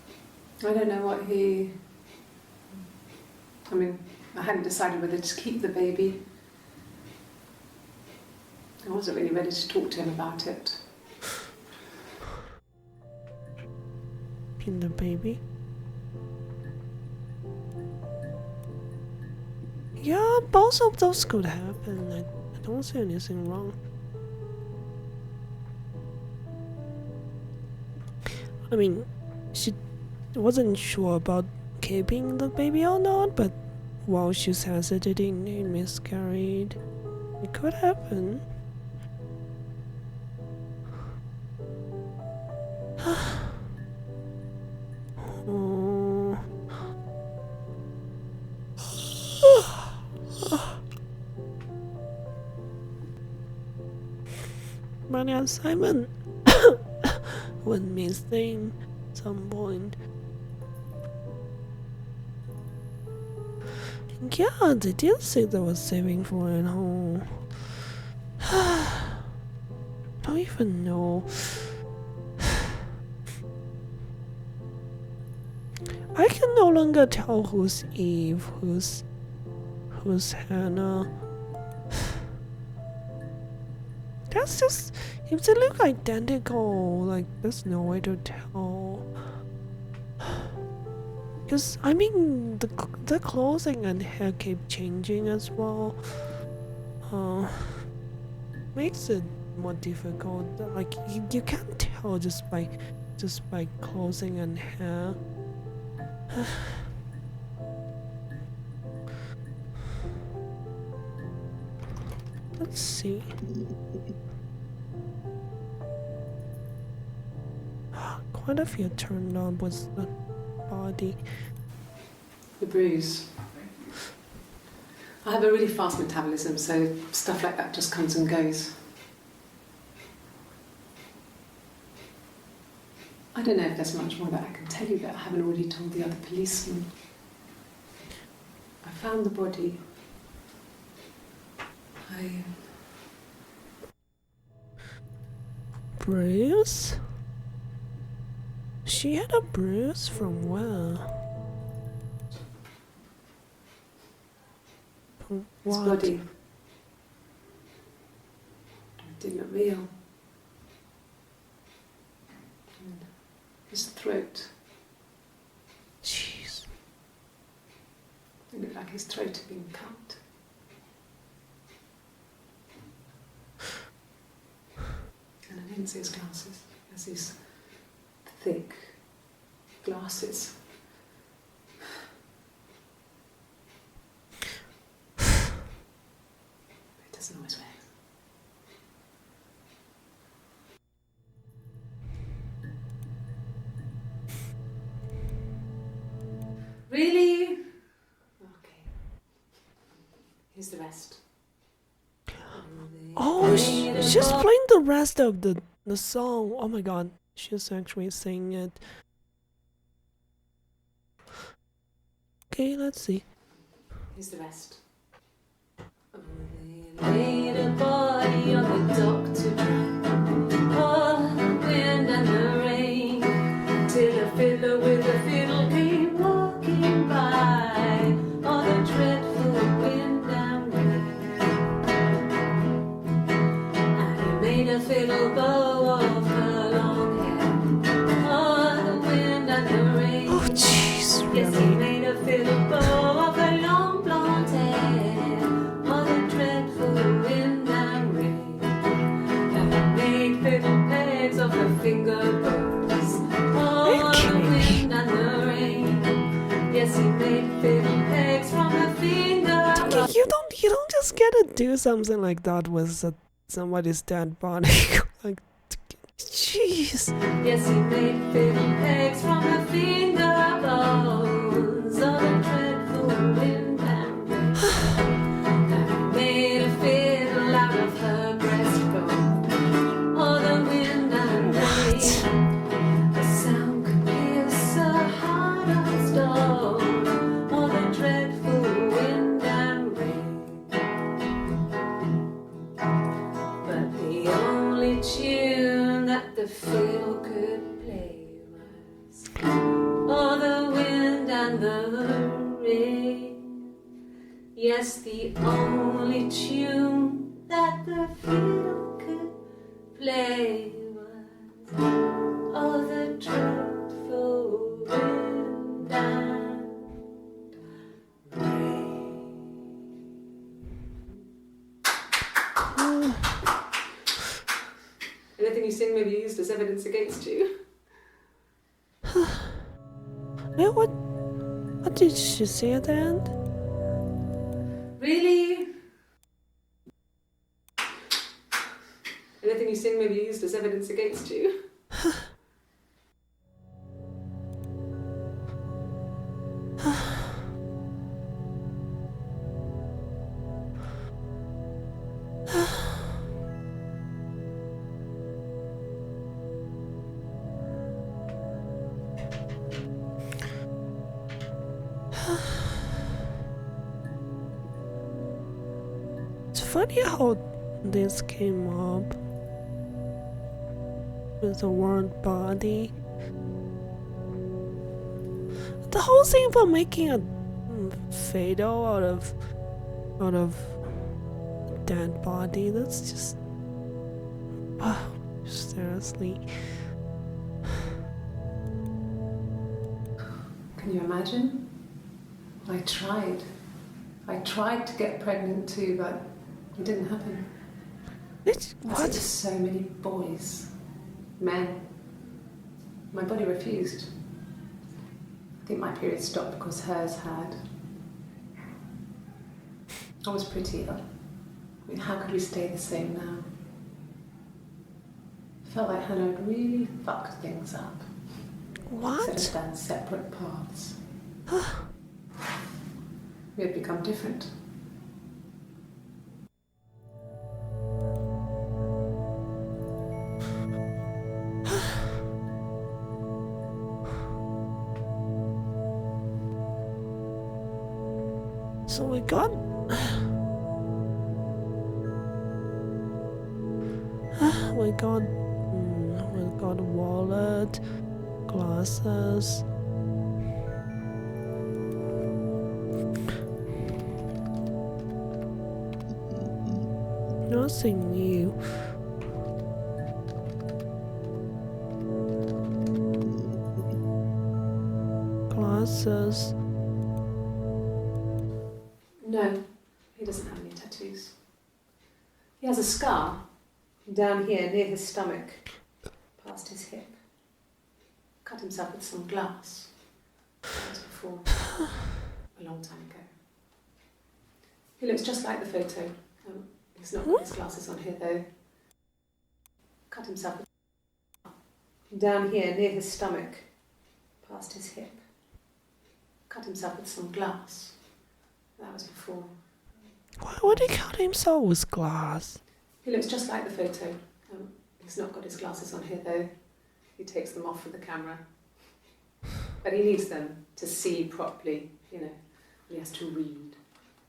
I don't know what he... I mean, I hadn't decided whether to keep the baby. I wasn't really ready to talk to him about it. In the baby? Yeah, both of those could happen. I don't see anything wrong. I mean, she wasn't sure about keeping the baby or not, but while she's hesitating, it miscarried. It could happen. Maria and Simon went missing at some point. Yeah, they did say they were saving for it home. Don't even know. I can no longer tell who's Eve, who's Hannah. That's just, if they look identical, like there's no way to tell. Because I mean, the clothing and hair keep changing as well. Makes it more difficult. Like you can't tell just by clothing and hair. Let's see. Quite a few turned up with the body. The bruise. I have a really fast metabolism, so stuff like that just comes and goes. I don't know if there's much more that I can tell you that I haven't already told the other policemen. I found the body. Bruise? She had a bruise from where? From His what? body. It didn't look real. And his throat. Jeez. It looked like his throat had been cut. And I didn't see his glasses. He has these thick glasses. He doesn't always wear Really? Okay. Here's the rest. Oh, she's playing the rest of the song. Oh my god, she's actually singing it. Okay, let's see. Here's the rest. They laid a body on the dock to dry. Oh, the wind and the rain, till a fiddler with a fiddle came walking by. Oh, the dreadful wind and rain. And he made a fiddle bow of her long hair. Oh, the wind and the rain. Oh jeez, Yes, he really? made a fiddle bow of her long blonde hair. Oh, the dreadful wind and rain. And he made fiddle pegs of her finger bows. Oh, the wind and the rain. Yes, he made fiddle pegs from her finger bows. You don't just get to do something like that with somebody's dead body. Like, jeez. Yes, he made fiddle pegs from her finger bows. Oh, the dreadful wind and rain. And he made a fiddle out of her breastbone. Oh, the wind and rain. The sound could pierce a heart of stone. Oh, the dreadful wind and rain. But the only tune that the fiddle could play was oh, the wind and the rain. Yes, the only tune that the fiddle could play was oh, the dreadful wind and rain. Anything you sing may be used as evidence against you. Yeah, what did she say at the end? Really? Anything you sing may be used as evidence against you. It's funny how this came up with the word body. The whole thing about making a fatal out of dead body, that's just wow, seriously. Can you imagine? I tried. I tried to get pregnant too, but it didn't happen. It's I what? said to so many boys, men. My body refused. I think my period stopped because hers had. I was prettier. I mean, how could we stay the same now? I felt like Hannah had really fucked things up. What? Instead of down separate paths. We had become different. So we got we got a wallet, glasses. Nothing new. Glasses. No, he doesn't have any tattoos. He has a scar down here near his stomach, past his hip. Cut himself with some glass. That was before, a long time ago. He looks just like the photo. He's not got his glasses on here though. Cut himself with down here near his stomach, past his hip. cut himself with some glass. That was before. Why would he cut himself with glass? He looks just like the photo. He's not got his glasses on here though. He takes them off for the camera. But he needs them to see properly, you know. He has to read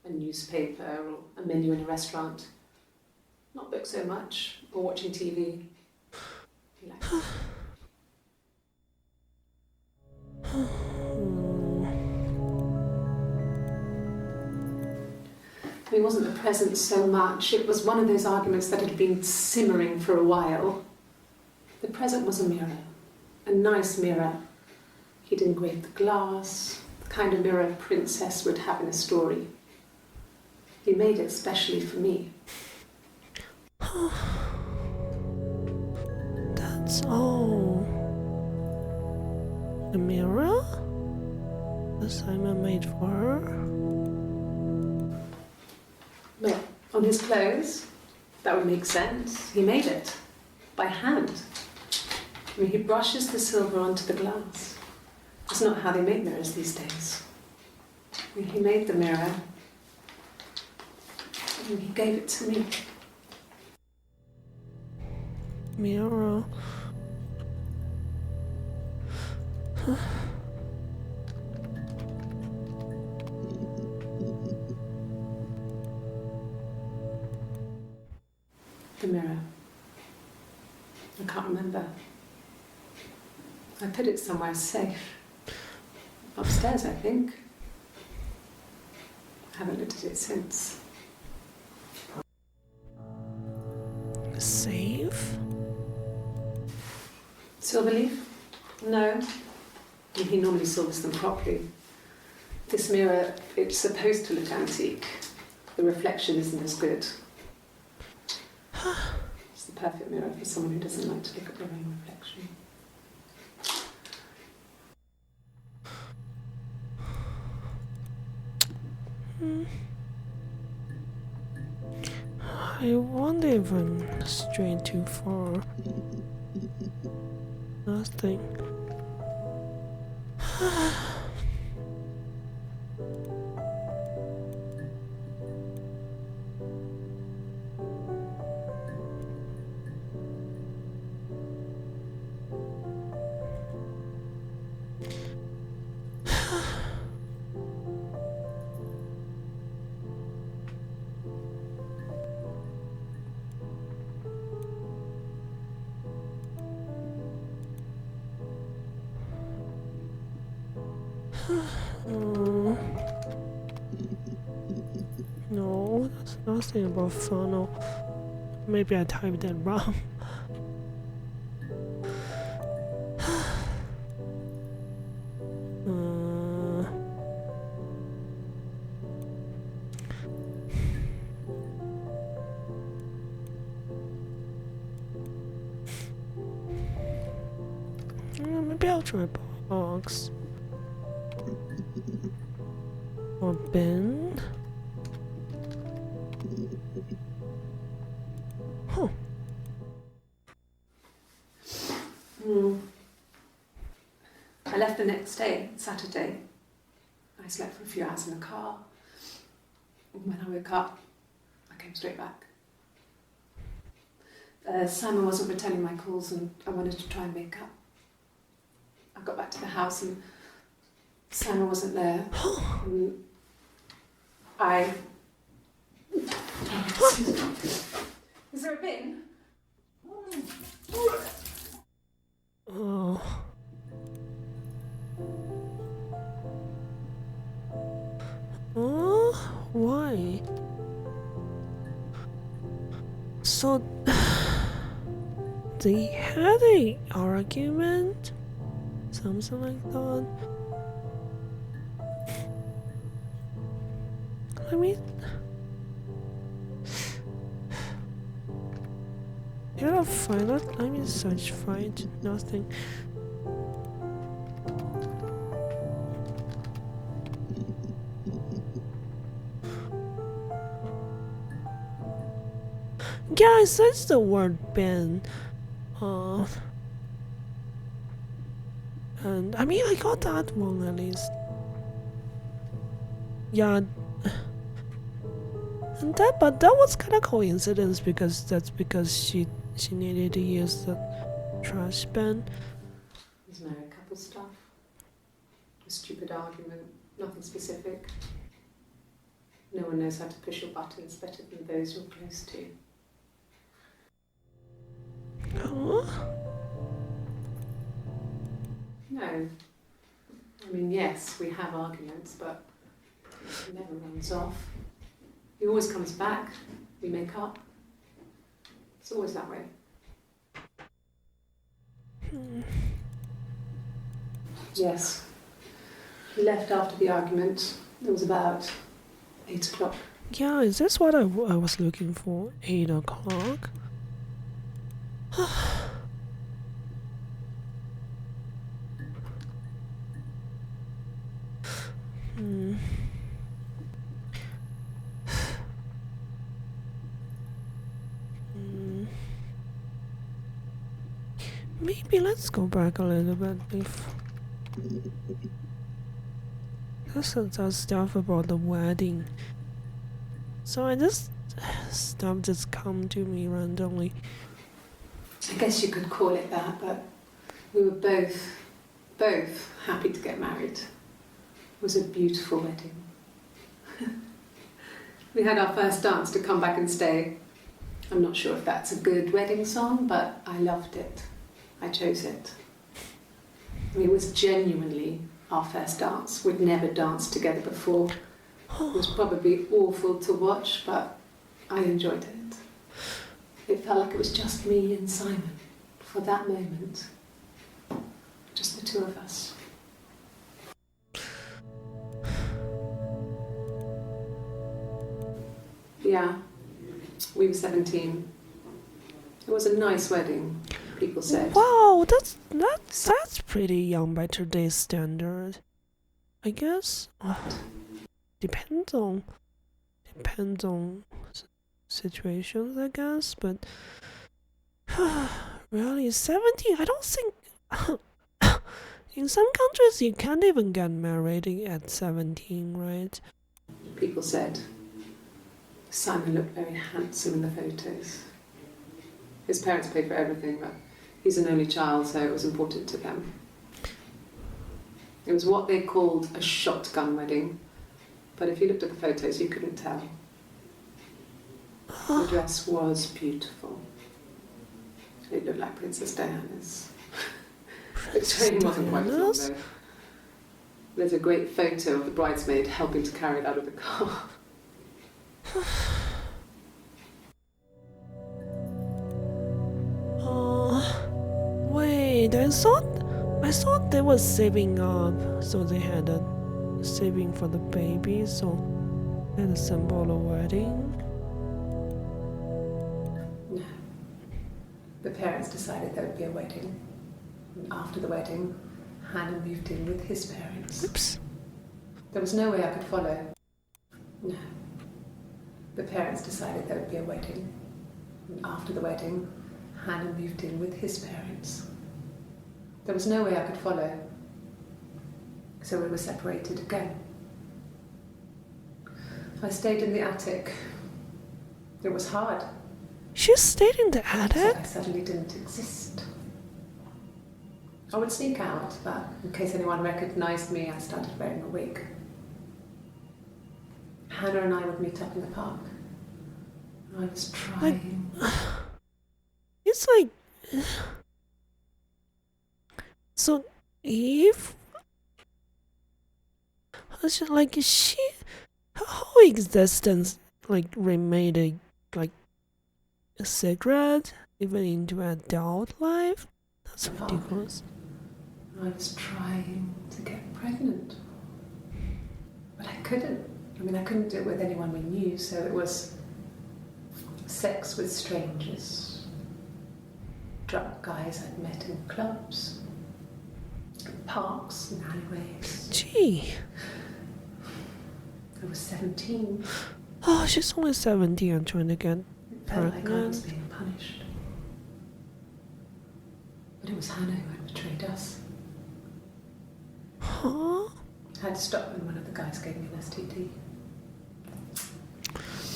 a newspaper or a menu in a restaurant. Not book so much, or watching TV. He likes it. He wasn't present so much. It was one of those arguments that had been simmering for a while. The present was a mirror, a nice mirror. He'd engraved the glass, the kind of mirror a princess would have in a story. He made it specially for me. That's all. The mirror? The Simon made for her? Well, on his clothes, that would make sense. He made it by hand. I mean, he brushes the silver onto the glass. It's not how they make mirrors these days. I mean, he made the mirror and he gave it to me. Mirror. The mirror. I can't remember. I put it somewhere safe. Upstairs, I think. I haven't looked at it since. Safe? Silver leaf? No. And he normally silvers them properly. This mirror, it's supposed to look antique. The reflection isn't as good. It's the perfect mirror for someone who doesn't like to look at their own reflection. I won't even stray too far. Nothing. No, that's nothing about funnel. Maybe I typed that wrong. Maybe I'll try box. Or bin. Huh. I left the next day, Saturday. I slept for a few hours in the car. When I woke up, I came straight back. Simon wasn't returning my calls and I wanted to try and make up. I got back to the house and Simon wasn't there. Is there a bin? Oh. Why? So they had a argument? Something like that? I mean, you're a fight. I mean, such fight. Nothing. Guys, that's the word bin. And I mean, I got that one at least. yeah, and that was kind of coincidence because she needed to use the trash bin. There's married couple stuff. A stupid argument, nothing specific. No one knows how to push your buttons better than those you're close to. Huh? No. I mean, yes, we have arguments, but it never runs off. He always comes back. We make up. It's always that way. Yes. He left after the argument. It was about 8 o'clock. Yeah, is this what I was looking for? 8 o'clock? Hmm. Maybe let's go back a little bit. If this is stuff about the wedding. So I just stuff just come to me randomly. I guess you could call it that, but we were both happy to get married. It was a beautiful wedding. We had our first dance to Come Back and Stay. I'm not sure if that's a good wedding song, but I loved it. I chose it. I mean, it was genuinely our first dance. We'd never danced together before. It was probably awful to watch, but I enjoyed it. It felt like it was just me and Simon for that moment. Just the two of us. Yeah, we were 17. It was a nice wedding, people said. Wow, that's pretty young by today's standard. I guess. Depends on situations, I guess, but really 17, I don't think in some countries you can't even get married at 17, right? People said Simon looked very handsome in the photos. His parents paid for everything, but he's an only child, so it was important to them. It was what they called a shotgun wedding, but if you looked at the photos, you couldn't tell. The dress was beautiful. It looked like Princess Diana's. The train wasn't quite as long though. There's a great photo of the bridesmaid helping to carry it out of the car. Wait, I thought they were saving up, so they had a saving for the baby, so they had a symbol of wedding. No. The parents decided there would be a wedding. And after the wedding, Hannah moved in with his parents. Oops. There was no way I could follow. No. The parents decided there would be a wedding. And after the wedding, Hannah moved in with his parents. There was no way I could follow. So we were separated again. I stayed in the attic. It was hard. She stayed in the attic? I suddenly didn't exist. I would sneak out, but in case anyone recognised me, I started wearing a wig. Hannah and I would meet up in the park. I was trying. It's like... So, if... Like, her whole existence, like, remained a secret, even into adult life? That's ridiculous. I was trying to get pregnant. But I couldn't. I mean, I couldn't do it with anyone we knew, so it was sex with strangers. Drunk guys I'd met in clubs, in parks and alleyways. Gee. I was 17. Oh, she's only 17 and trying to get It felt like I was pregnant. being punished. But it was Hannah who had betrayed us. Huh? I had to stop when one of the guys gave me an STD.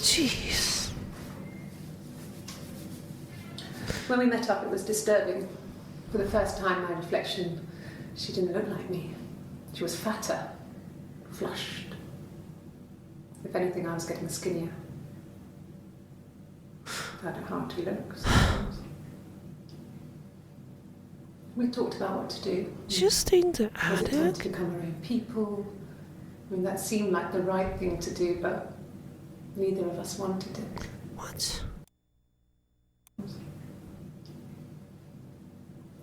Jeez. When we met up, it was disturbing. For the first time, my reflection, she didn't look like me. She was fatter, flushed. If anything, I was getting skinnier. I had a hard to look sometimes. We talked about what to do. Just in the Was it time attic? to become our own people? I mean, that seemed like the right thing to do, but neither of us wanted it. What?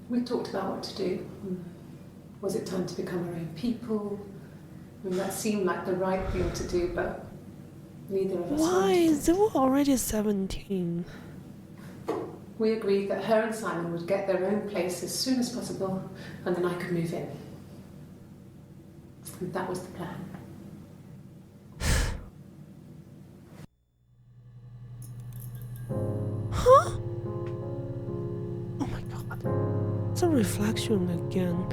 We talked about what to do. Was it time to become our own people? I mean, that seemed like the right thing to do, but neither of us Why? wanted They it. were already 17. We agreed that her and Simon would get their own place as soon as possible, and then I could move in. And that was the plan. Huh? Oh my god. It's a reflection again.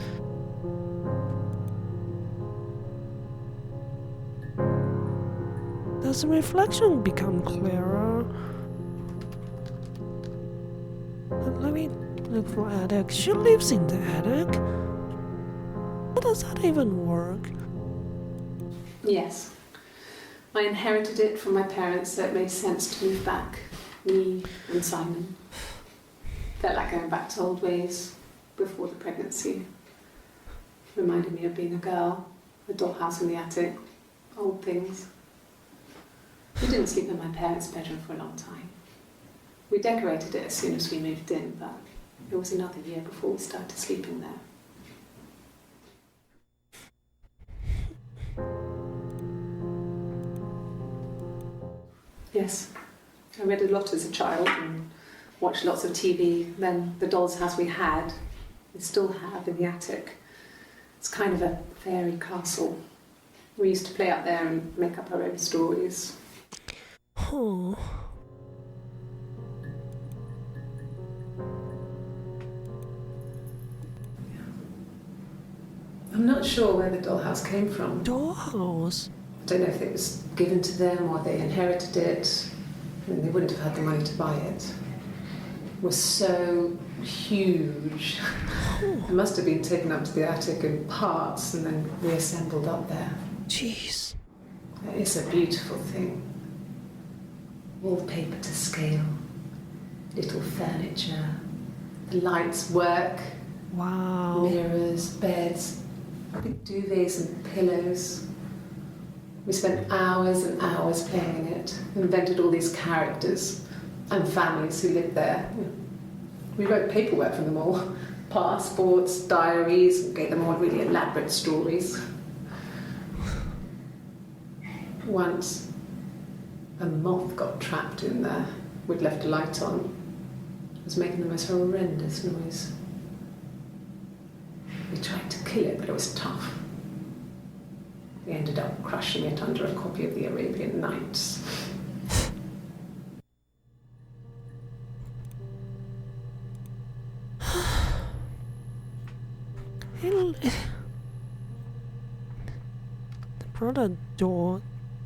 Does the reflection become clearer? Let me look for attic. She lives in the attic? How does that even work? Yes. I inherited it from my parents, so it made sense to move back. Me and Simon. Felt like going back to old ways before the pregnancy. Reminded me of being a girl, a dollhouse in the attic, old things. We didn't sleep in my parents' bedroom for a long time. We decorated it as soon as we moved in, but it was another year before we started sleeping there. Yes, I read a lot as a child and watched lots of TV. Then the doll's house we had, we still have in the attic. It's kind of a fairy castle. We used to play up there and make up our own stories. Oh. I'm not sure where the dollhouse came from. Dollhouse? I don't know if it was given to them or they inherited it. I mean, they wouldn't have had the money to buy it. It was so huge. It must have been taken up to the attic in parts and then reassembled up there. Jeez. It's a beautiful thing. Wallpaper to scale, little furniture, the lights work, Wow. mirrors, beds, big duvets and pillows. We spent hours and hours playing in it, invented all these characters and families who lived there. We wrote paperwork for them all, passports, diaries, and gave them all really elaborate stories. Once, a moth got trapped in there. We'd left a light on. It was making the most horrendous noise. We tried to kill it, but it was tough. We ended up crushing it under a copy of the Arabian Nights. They brought a door,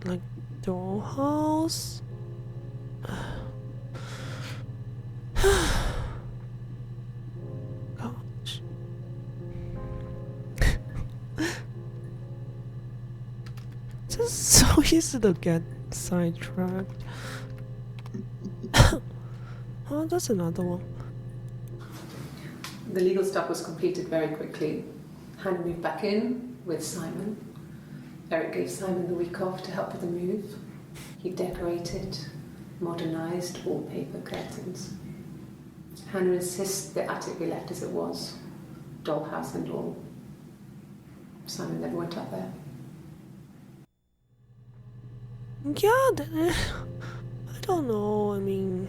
like dollhouse. Gosh. Just so easy to get sidetracked. Oh, that's another one. The legal stuff was completed very quickly. Hannah moved back in with Simon. Eric gave Simon the week off to help with the move. He decorated, modernised wallpaper, curtains. Hannah insists the attic be left as it was, dollhouse and all. Simon never went up there. Yeah, I don't know. I mean,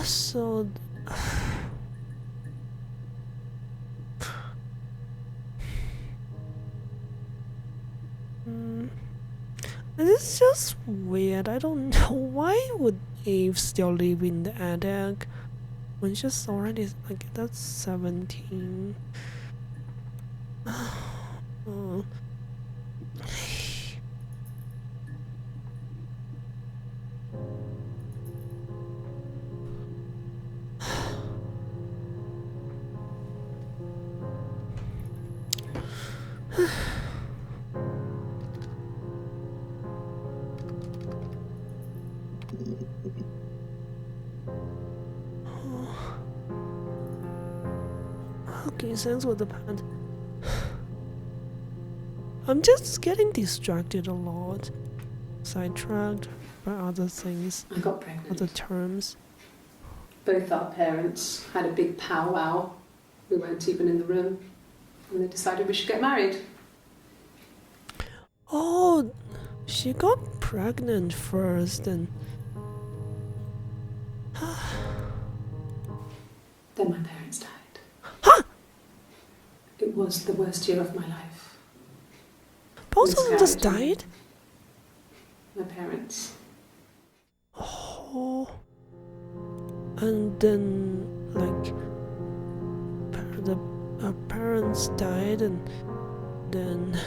so. It's just weird. I don't know why would Eve still live in the attic. when she's already like that's 17. Oh. Okay, thanks for the pad. I'm just getting distracted a lot, sidetracked by other things, I got pregnant. other terms. Both our parents had a big powwow. We weren't even in the room. And they decided we should get married. Oh, she got pregnant first and Then my parents died. Huh? It was the worst year of my life. both of them just Miscarriage. died? My parents. Oh. And then like our parents died and then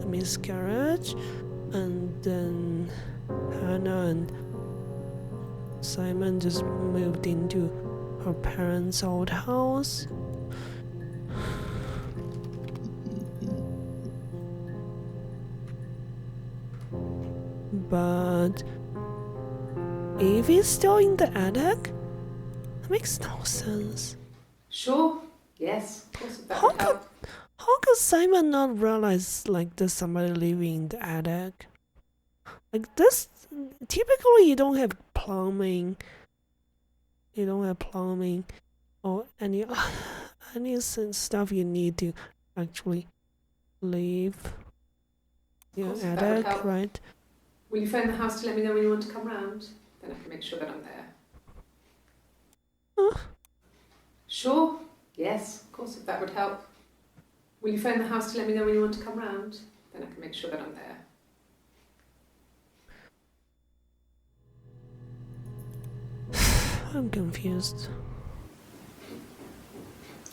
a miscarriage and then Hannah and Simon just moved into her parents' old house. But Evie's still in the attic? That makes no sense. Sure. Yes. Of course, that How would help. How could Simon not realize like there's somebody living in the attic? Like this, typically you don't have plumbing. You don't have plumbing or any stuff you need to actually leave your course, that would attic, help. right? Will you phone the house to let me know when you want to come round? Then I can make sure that I'm there. Huh? Sure. Yes. Of course, if that would help. Will you phone the house to let me know when you want to come round? Then I can make sure that I'm there. I'm confused.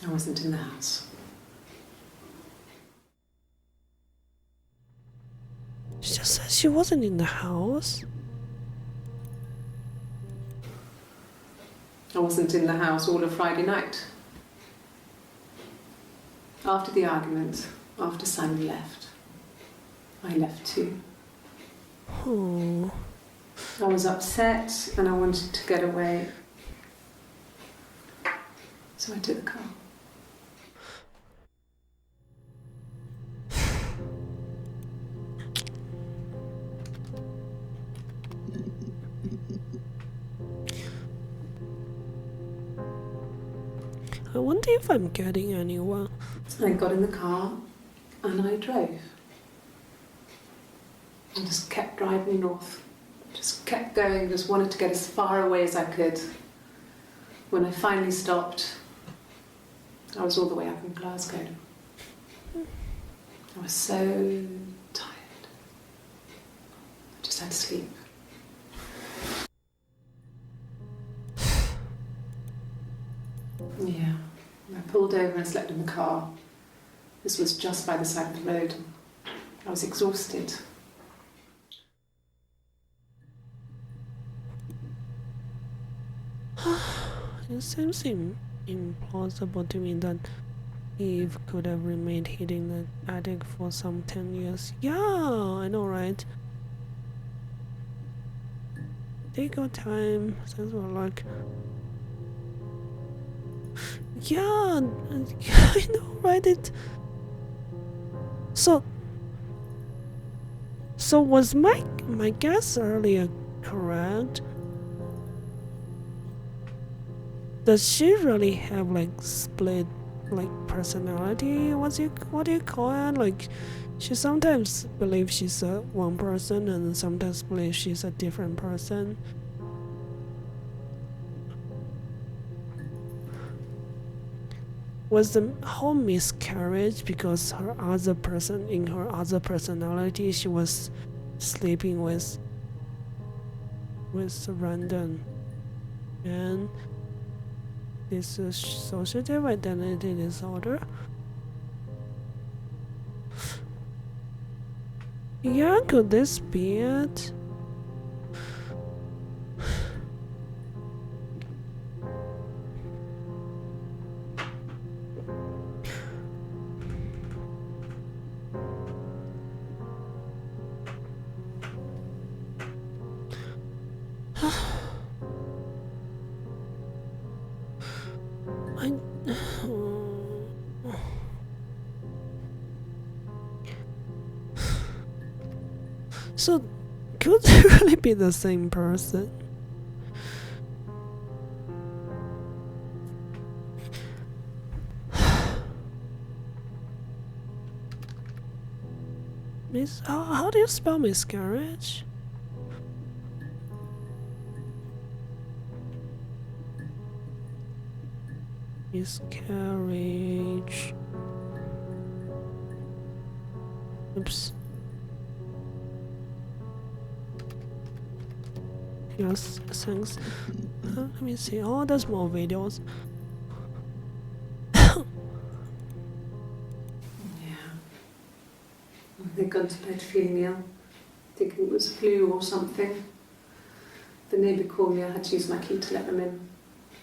I wasn't in the house. She just said she wasn't in the house. I wasn't in the house all of Friday night. After the argument, after Simon left, I left too. Oh. I was upset and I wanted to get away. So I took the car. I wonder if I'm getting anywhere. I got in the car and I drove. I just kept driving north. Just kept going, just wanted to get as far away as I could. When I finally stopped, I was all the way up in Glasgow. I was so tired. I just had to sleep. Yeah. I pulled over and slept in the car. This was just by the side of the road. I was exhausted. It seems implausible to me that Eve could have remained hidden in the attic for some 10 years. Yeah, I know, right? Take your time. Thanks for luck. Yeah, I know, right? So was my guess earlier correct? Does she really have like split like personality? What do you call it? Like she sometimes believes she's one person and sometimes believes she's a different person. Was the whole miscarriage because her other person in her other personality she was sleeping with a random man? dissociative identity disorder. Yeah, could this be it? I. So, could they really be the same person? How do you spell miscarriage? Miscarriage. Oops. Yes, thanks. Let me see. Oh, there's more videos. Yeah. They'd gone to bed feeling ill, thinking it was flu or something. The neighbour called me, I had to use my key to let them in.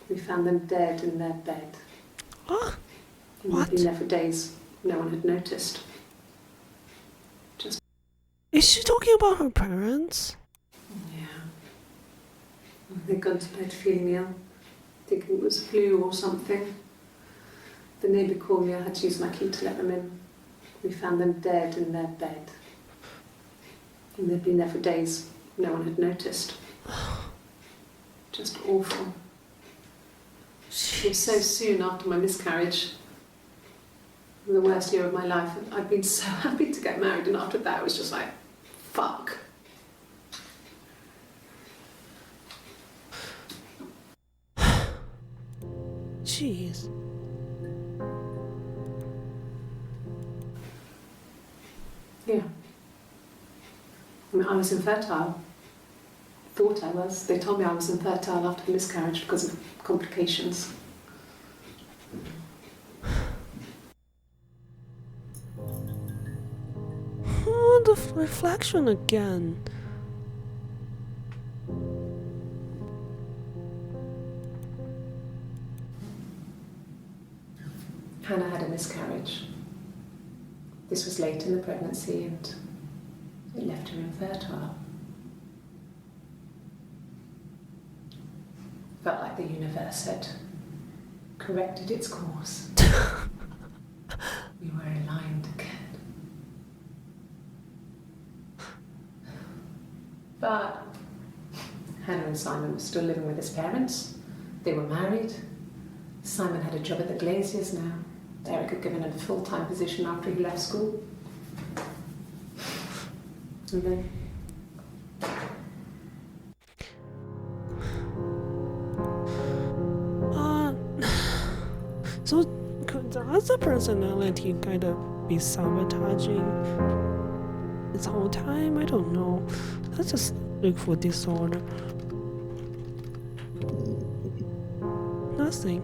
We found them dead in their bed. What? And they'd been there for days. No one had noticed. Is she talking about her parents? Yeah. They'd gone to bed feeling ill, thinking it was flu or something. The neighbour called me, I had to use my key to let them in. We found them dead in their bed. And they'd been there for days. No one had noticed. Just awful. It was so soon after my miscarriage. The worst year of my life. I'd been so happy to get married, and after that it was just like, fuck. Jeez. Yeah. I mean, I was infertile. Thought I was. They told me I was infertile after the miscarriage because of complications. Oh, the reflection again. Hannah had a miscarriage. This was late in the pregnancy and it left her infertile. Felt like the universe had corrected its course. We were aligned again. But Hannah and Simon were still living with his parents. They were married. Simon had a job at the Glaziers now. Eric had given him a full-time position after he left school. And then So could the other personality kind of be sabotaging this whole time? I don't know. Let's just look for disorder. Nothing.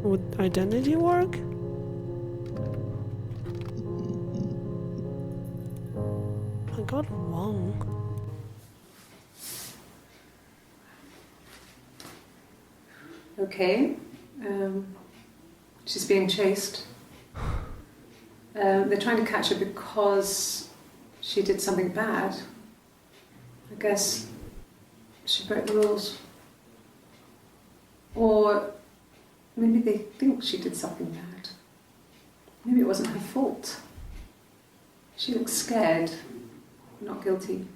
Would identity work? I got wrong. okay, she's being chased. They're trying to catch her because she did something bad. I guess she broke the rules. Or maybe they think she did something bad. Maybe it wasn't her fault. She looks scared, not guilty.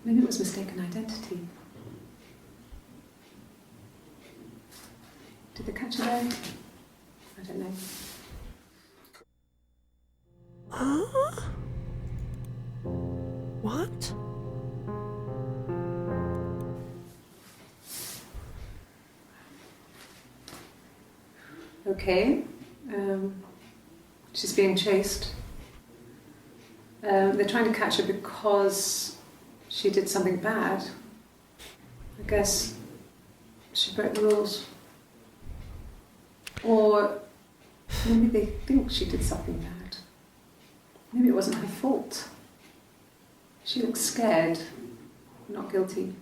Maybe it was mistaken identity. Did they catch her there? I don't know. Huh? What? Okay, she's being chased. They're trying to catch her because she did something bad. I guess she broke the rules. Or maybe they think she did something bad. Maybe it wasn't her fault. She looks scared, not guilty.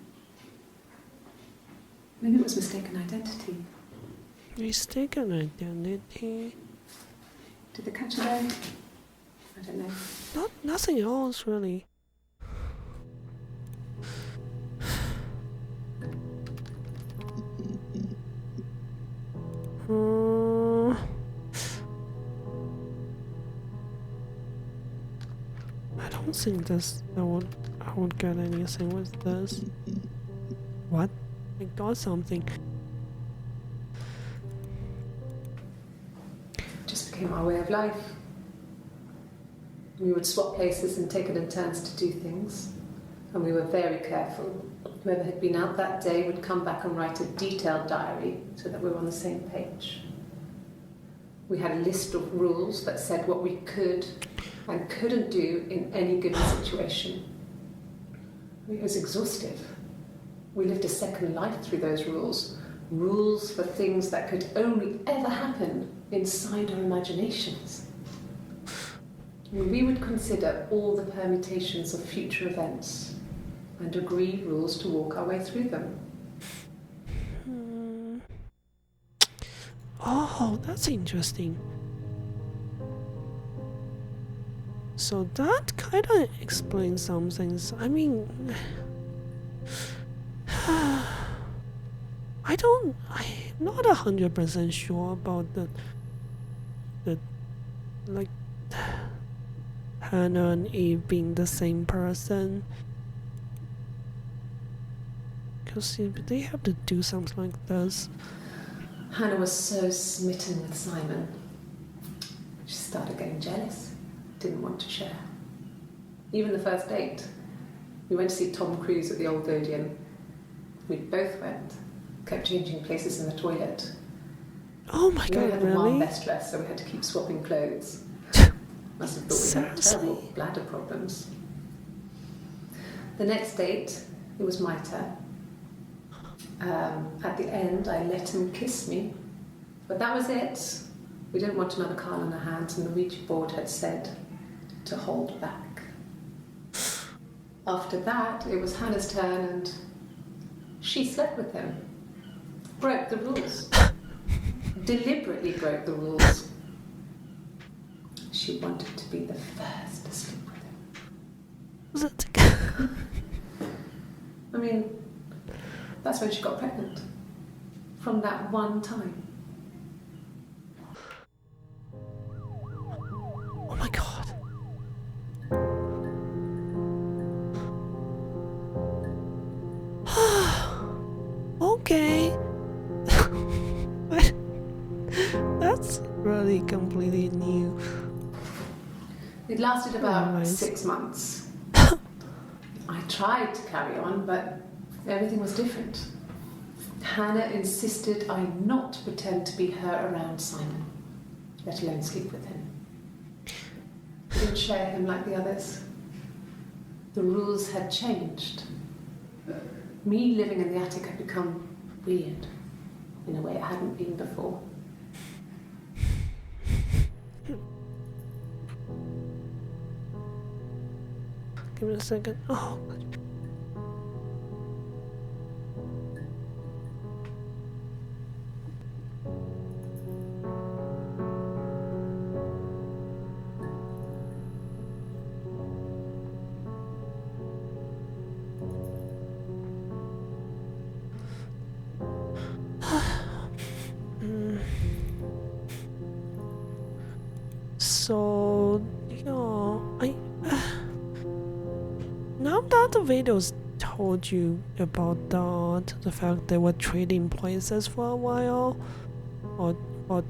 Maybe it was mistaken identity. Mistaken identity? Did they catch her there? I don't know. Nothing else, really. I don't think I would get anything with this. What? I got something. Just became our way of life. We would swap places and take it in turns to do things. And we were very careful. Whoever had been out that day would come back and write a detailed diary so that we were on the same page. We had a list of rules that said what we could and couldn't do in any given situation. It was exhaustive. We lived a second life through those rules. Rules for things that could only ever happen inside our imaginations. We would consider all the permutations of future events and agree rules to walk our way through them. Oh, that's interesting. So that kind of explains some things. I mean, I'm not 100% sure about the like Hannah and Eve being the same person. Because they have to do something like this. Hannah was so smitten with Simon. She started getting jealous, didn't want to share. Even the first date, we went to see Tom Cruise at the Old Odeon. We both went, kept changing places in the toilet. Oh my we god, had really? one best dress, so we had to keep swapping clothes. Must have thought we had terrible bladder problems. The next date, it was my turn. At the end, I let him kiss me, but that was it. We didn't want another card on our hands, and the Ouija board had said to hold back. After that, it was Hannah's turn, and she slept with him. Broke the rules. Deliberately broke the rules. She wanted to be the first to sleep with him. Was it? I mean, that's when she got pregnant. From that one time. Oh my god. Okay. That's really completely new. It lasted about Nice. 6 months. I tried to carry on, but everything was different. Hannah insisted I not pretend to be her around Simon, let alone sleep with him. I didn't share him like the others. The rules had changed. Me living in the attic had become weird in a way it hadn't been before. Give me a second. Oh. So, yeah, now that the videos told you about that, the fact they were trading places for a while, or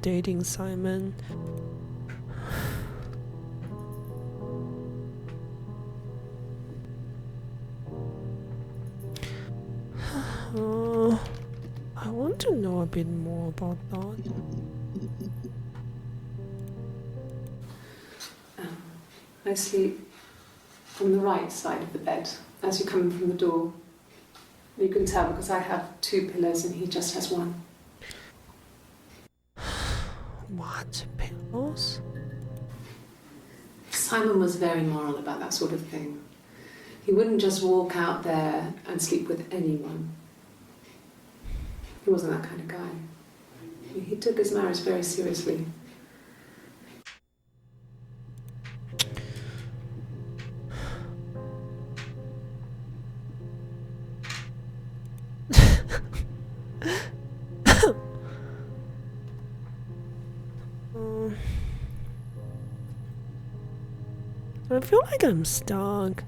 dating Simon. I want to know a bit more about that. I sleep on the right side of the bed, as you come in from the door. You can tell because I have 2 pillows and he just has 1. What? Pillows? Simon was very moral about that sort of thing. He wouldn't just walk out there and sleep with anyone. He wasn't that kind of guy. He took his marriage very seriously. I feel like I'm stuck.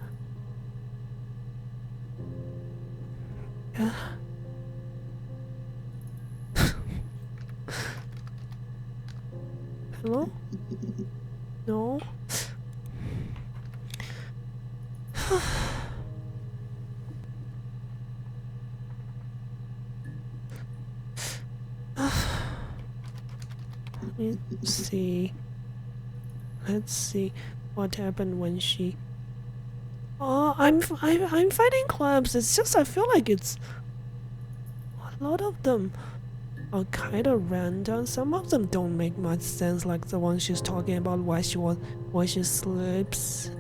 Hello? No? Let's see. Let's see what happened when she. Oh, I'm fighting clubs. It's just I feel like it's a lot of them are kind of random. Some of them don't make much sense, like the one she's talking about why she sleeps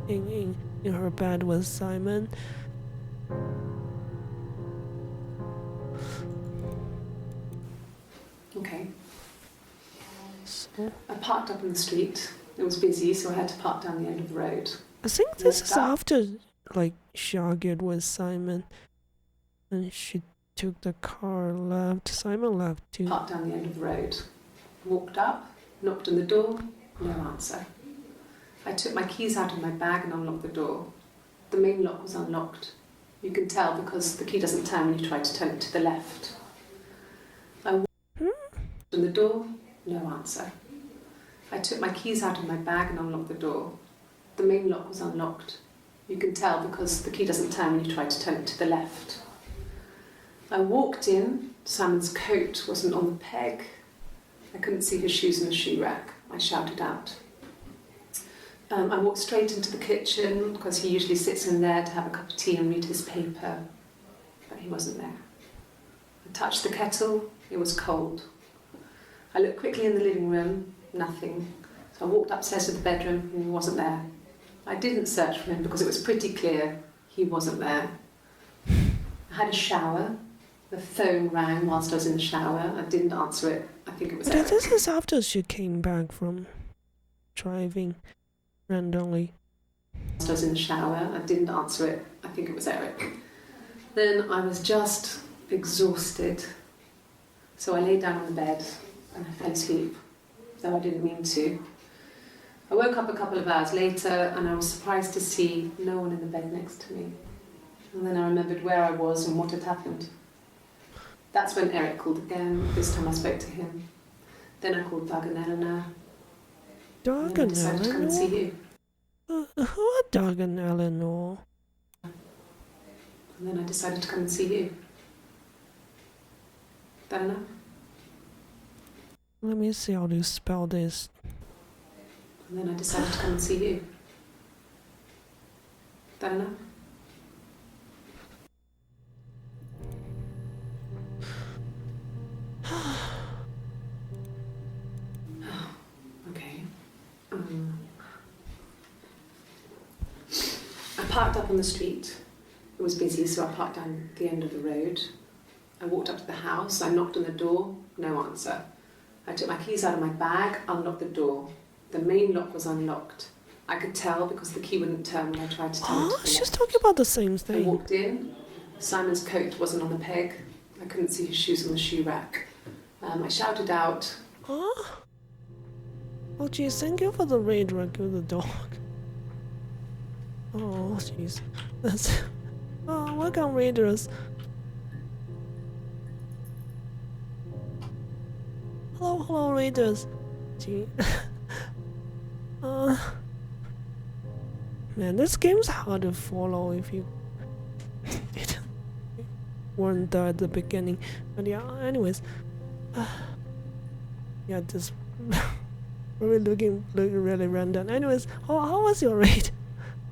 in her bed with Simon. Okay. So I parked up in the street. It was busy, so I had to park down the end of the road. I think this is after like she argued with Simon and she took the car, left. Simon left too. Parked down the end of the road. Walked up, knocked on the door, no answer. I took my keys out of my bag and unlocked the door. The main lock was unlocked. You can tell because the key doesn't turn when you try to turn it to the left. I walked on the door, no answer. I took my keys out of my bag and unlocked the door. The main lock was unlocked. You can tell because the key doesn't turn when you try to turn it to the left. I walked in. Simon's coat wasn't on the peg. I couldn't see his shoes in the shoe rack. I shouted out. I walked straight into the kitchen because he usually sits in there to have a cup of tea and read his paper, but he wasn't there. I touched the kettle. It was cold. I looked quickly in the living room. Nothing. So I walked upstairs to the bedroom and he wasn't there. I didn't search for him because it was pretty clear he wasn't there. I had a shower. The phone rang whilst I was in the shower. I didn't answer it. I think it was Eric. This is after she came back from driving randomly. Whilst I was in the shower. I didn't answer it. I think it was Eric. Then I was just exhausted. So I lay down on the bed and I fell asleep, though I didn't mean to. I woke up a couple of hours later and I was surprised to see no one in the bed next to me. And then I remembered where I was and what had happened. That's when Eric called again. This time I spoke to him. Then I called Doug and Eleanor. Doug and and I decided to come and see you. Who are Doug and Eleanor? And then I decided to come and see you. That enough? Let me see how you spell this. And then I decided to come and see you. That enough? Okay. I parked up on the street. It was busy, so I parked down the end of the road. I walked up to the house. I knocked on the door. No answer. I took my keys out of my bag, unlocked the door. The main lock was unlocked. I could tell because the key wouldn't turn when I tried to turn it to the left. She's talking about the same I thing. walked in. Simon's coat wasn't on the peg. I couldn't see his shoes on the shoe rack. I shouted out. Oh, jeez, thank you for the raid rescue the dog. Oh, jeez. That's... Oh, welcome, raiders. Hello, raiders. Gee. Man, this game's hard to follow if you weren't there at the beginning. But yeah, anyways. Yeah, just looking really random. Anyways, how was your raid?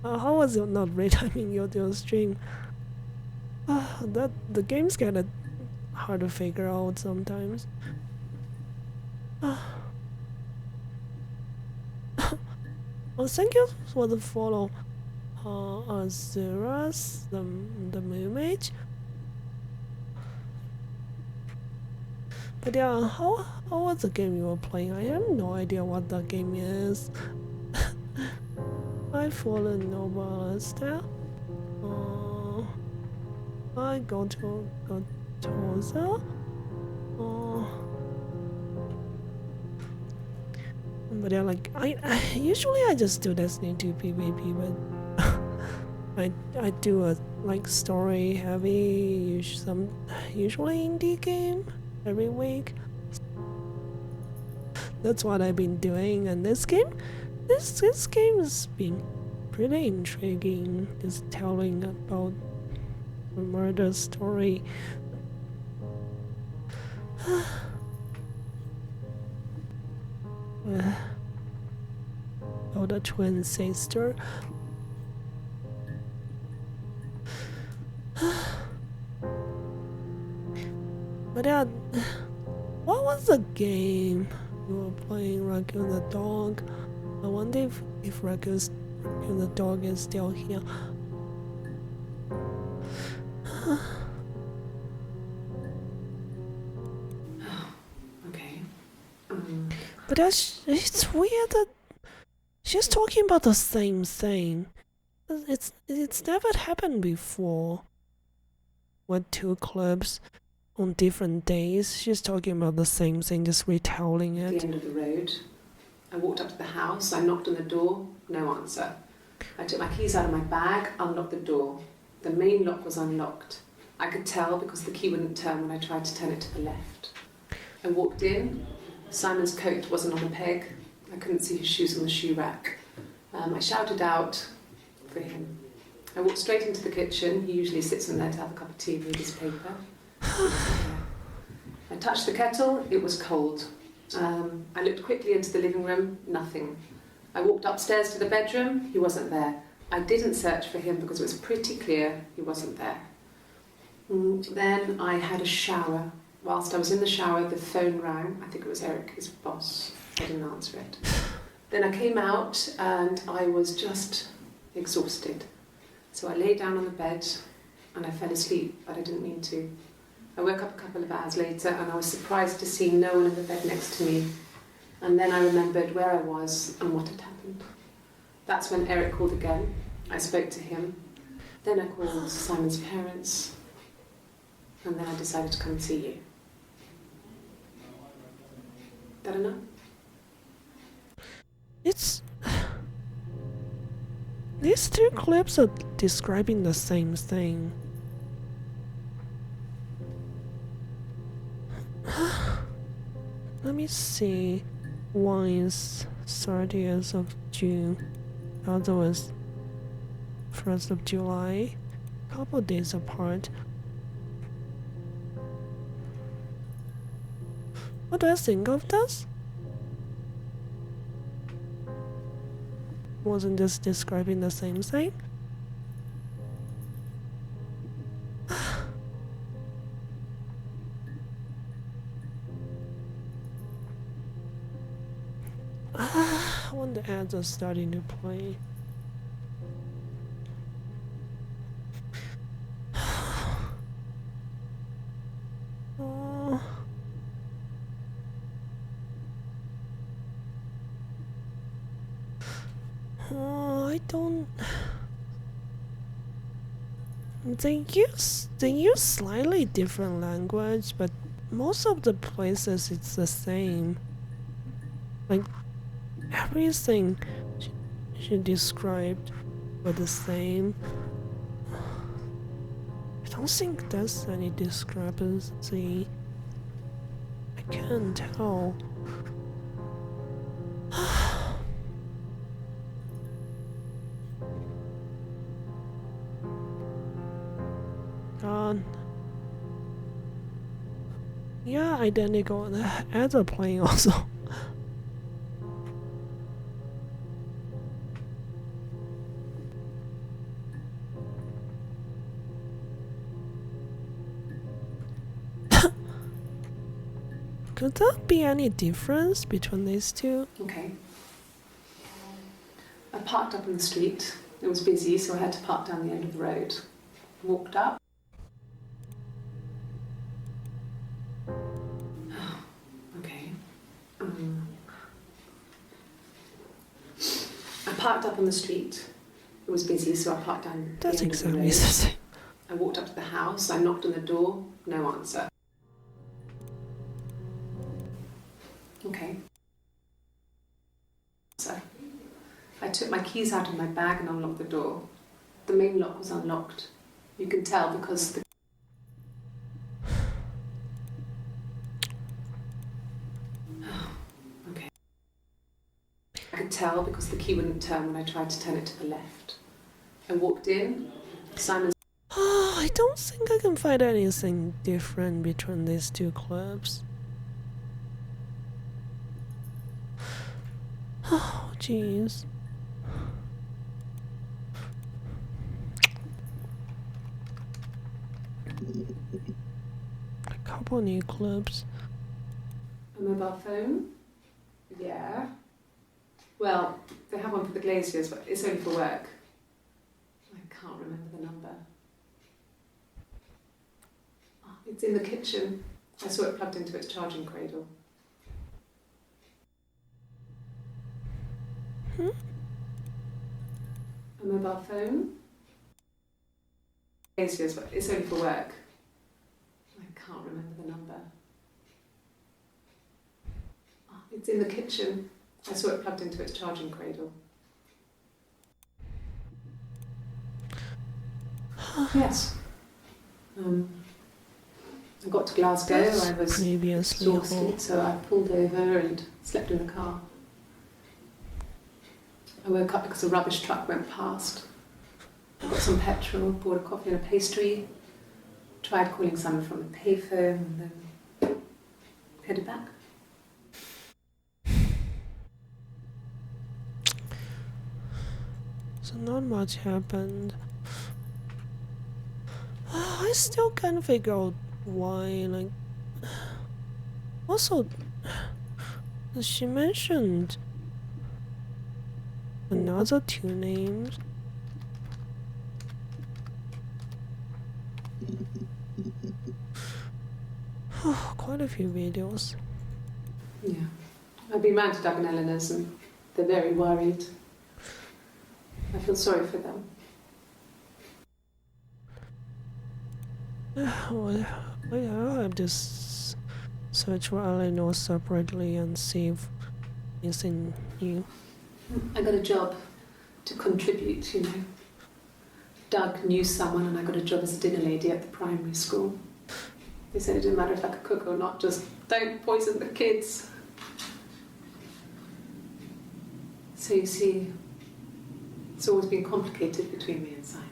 How was it not retiming your stream? That the game's kinda hard to figure out sometimes. Well, thank you for the follow. Azuras, the mermaid. But yeah, how was the game you were playing? I have no idea what that game is. I follow Nova there. I go to Gotoza. But yeah, like I usually I just do Destiny 2 PvP, but I do a like story heavy, usually indie game every week. That's what I've been doing, and this game has been pretty intriguing. Just telling about a murder story. Oh, the twin sister. But yeah, what was the game you were playing? Raccoon the dog. I wonder if Raccoon the dog is still here. Okay. But it's weird that she's talking about the same thing. It's never happened before. With two clubs on different days, she's talking about the same thing, just retelling At the it. end of the road, I walked up to the house, I knocked on the door, no answer. I took my keys out of my bag, unlocked the door. The main lock was unlocked. I could tell because the key wouldn't turn when I tried to turn it to the left. I walked in, Simon's coat wasn't on a peg. I couldn't see his shoes on the shoe rack. I shouted out for him. I walked straight into the kitchen. He usually sits in there to have a cup of tea and read his paper. I touched the kettle, it was cold. I looked quickly into the living room, nothing. I walked upstairs to the bedroom, he wasn't there. I didn't search for him because it was pretty clear he wasn't there. Then I had a shower. Whilst I was in the shower, the phone rang. I think it was Eric, his boss. I didn't answer it. Then I came out and I was just exhausted. So I lay down on the bed and I fell asleep, but I didn't mean to. I woke up a couple of hours later and I was surprised to see no one in the bed next to me. And then I remembered where I was and what had happened. That's when Eric called again. I spoke to him. Then I called Simon's parents. And then I decided to come and see you. That enough? It's these two clips are describing the same thing. Let me see. One is 30th of June. The other was 1st of July. Couple days apart. What do I think of this? Wasn't this describing the same thing? When the ads are starting to play. I don't. They use slightly different language, but most of the places it's the same. Like everything she described were the same. I don't think there's any discrepancy. I can't tell. God. Yeah, identical. The ads are playing also. Could there be any difference between these two? Okay. I parked up in the street. It was busy, so I had to park down the end of the road. Walked up. Okay. I parked up on the street. It was busy, so I parked down That's the end of the exactly road. the same. I walked up to the house. I knocked on the door. No answer. Okay. So I took my keys out of my bag and unlocked the door. The main lock was unlocked. You can tell because the okay. I could tell because the key wouldn't turn when I tried to turn it to the left. I walked in. Simon's I don't think I can find anything different between these two clubs. Oh, jeez. A couple new clubs. a mobile phone. Yeah. Well, they have one for the glaziers, but it's only for work. I can't remember the number. Oh, it's in the kitchen. I saw it plugged into its charging cradle. A mobile phone. Glaziers, but it's only for work. I can't remember the number. Oh, it's in the kitchen. I saw it plugged into its charging cradle. Yes. I got to Glasgow. That's I was previously exhausted, home. so I pulled over and slept in the car. I woke up because a rubbish truck went past. I got some petrol, bought a coffee and a pastry, tried calling someone from the payphone, and then headed back. So not much happened. I still can't figure out why, like... Also, she mentioned another two names. Quite a few videos. Yeah. I've been round to Doug and Eleanor's and they're very worried. I feel sorry for them. Well, I'll have to search for Eleanor separately and see if anything new. I got a job to contribute, you know. Doug knew someone and I got a job as a dinner lady at the primary school. They said it didn't matter if I could cook or not, just don't poison the kids. So you see, it's always been complicated between me and Simon.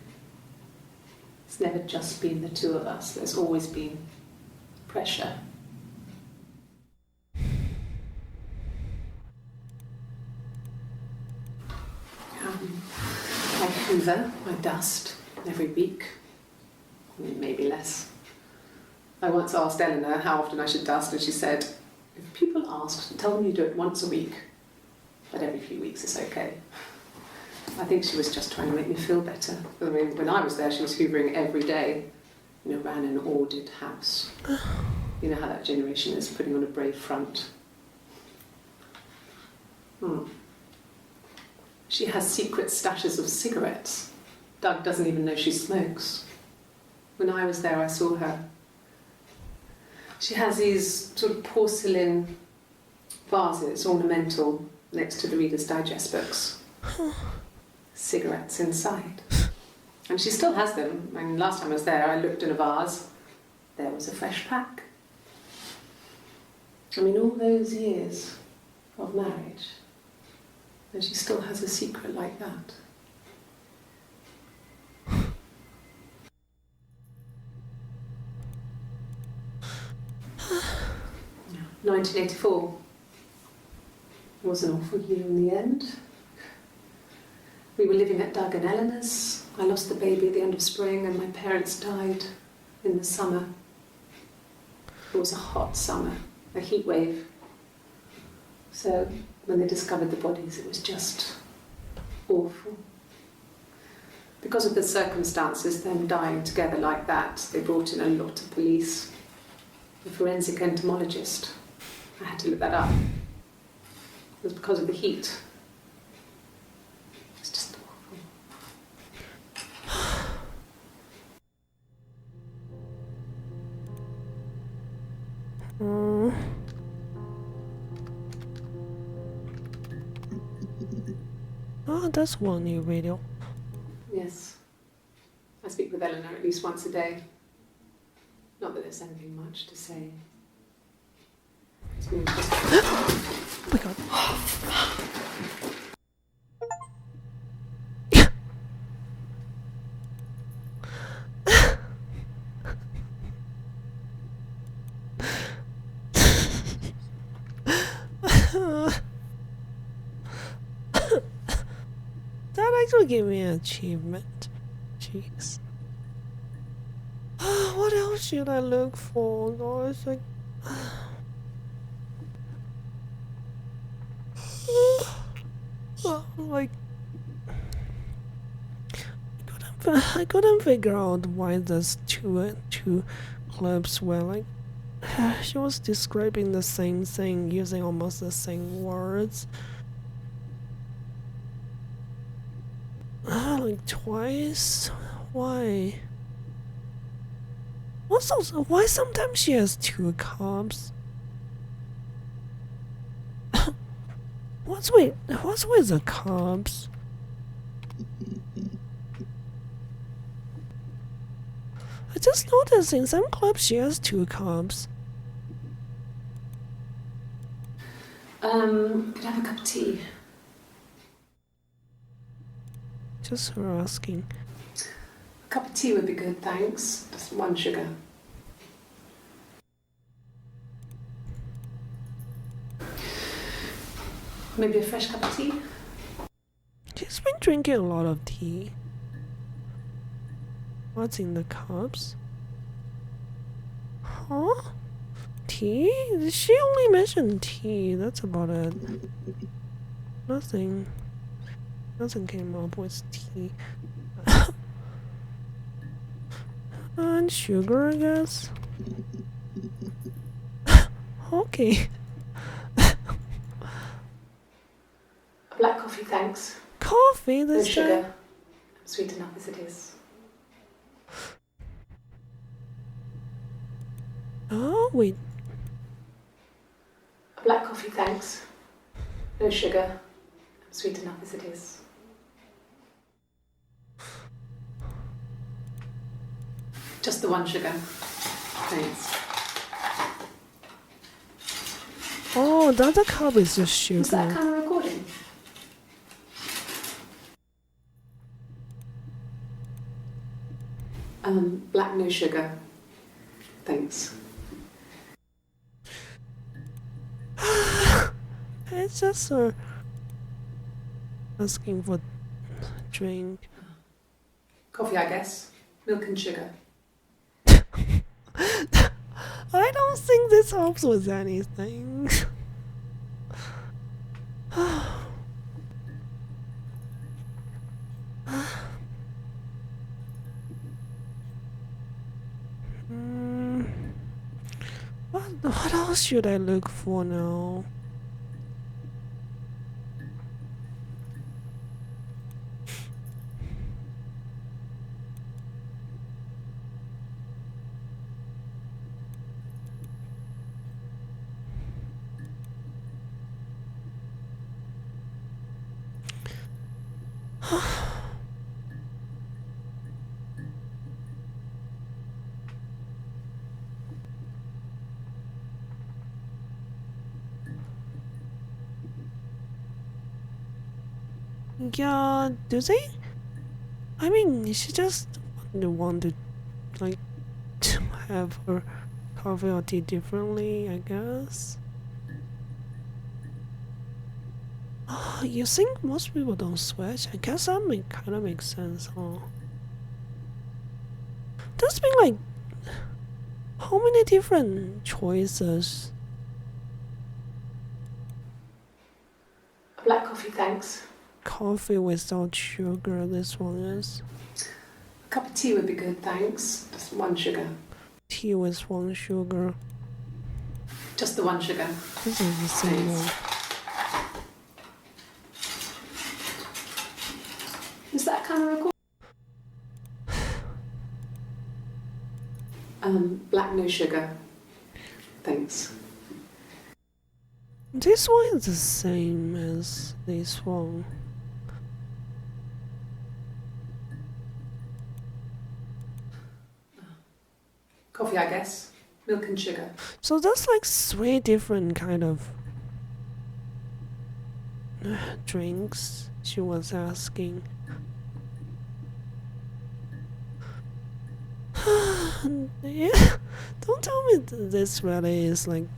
It's never just been the two of us, there's always been pressure. I hoover, I dust every week, maybe less. I once asked Eleanor how often I should dust, and she said, if people ask, tell them you do it once a week, but every few weeks is okay. I think she was just trying to make me feel better. I mean, when I was there, she was hoovering every day, you know, ran an ordered house. You know how that generation is, putting on a brave front. She has secret stashes of cigarettes. Doug doesn't even know she smokes. When I was there, I saw her. She has these sort of porcelain vases, ornamental, next to the Reader's Digest books. Cigarettes inside. And she still has them. I mean, last time I was there, I looked in a vase. There was a fresh pack. I mean, all those years of marriage, and she still has a secret like that. 1984 was an awful year in the end. We were living at Doug and Eleanor's. I lost the baby at the end of spring and my parents died in the summer. It was a hot summer a heat wave. So when they discovered the bodies, it was just awful. Because of the circumstances, them dying together like that, they brought in a lot of police. A forensic entomologist. I had to look that up. It was because of the heat. It's just awful. Oh, that's one new video. Yes. I speak with Eleanor at least once a day. Not that there's anything much to say. It's been just... Oh my god. That actually gave me an achievement. Jeez. What else should I look for? Gosh, like... like... I couldn't figure out why there's two clips where like she was describing the same thing using almost the same words. Like twice? Why? Also, why sometimes she has two cups? What's with the cups? I just noticed in some clubs she has two cups. Could I have a cup of tea? Just her asking. A cup of tea would be good, thanks. Just one sugar. Maybe a fresh cup of tea? She's been drinking a lot of tea. What's in the cups? Huh? Tea? She only mentioned tea. That's about it. Nothing came up with tea. And sugar, I guess. Okay. A black coffee, thanks. Coffee No this sugar. time? Sweet enough as it is. Oh, wait. A black coffee, thanks. No sugar. Sweet enough as it is. Just the one sugar. Thanks. Oh, the other cup is just sugar. Is that kind of recording? Black no sugar. Thanks. It's just asking for drink. Coffee, I guess. Milk and sugar. I don't think this helps with anything. What else should I look for now? Yeah, do they? I mean, she just want to like to have her coffee or tea differently, I guess. You think most people don't switch? I guess that kind of makes sense, huh? There's been like how many different choices Black coffee, thanks. Coffee without sugar, this one is. A cup of tea would be good, thanks. Just 1 sugar. Tea with 1 sugar. Just the 1 sugar. This is the same one. Is that kind of record? Black no sugar. Thanks. This one is the same as this one. Coffee, I guess. Milk and sugar. So that's like 3 different kind of drinks she was asking. Yeah, don't tell me this really is like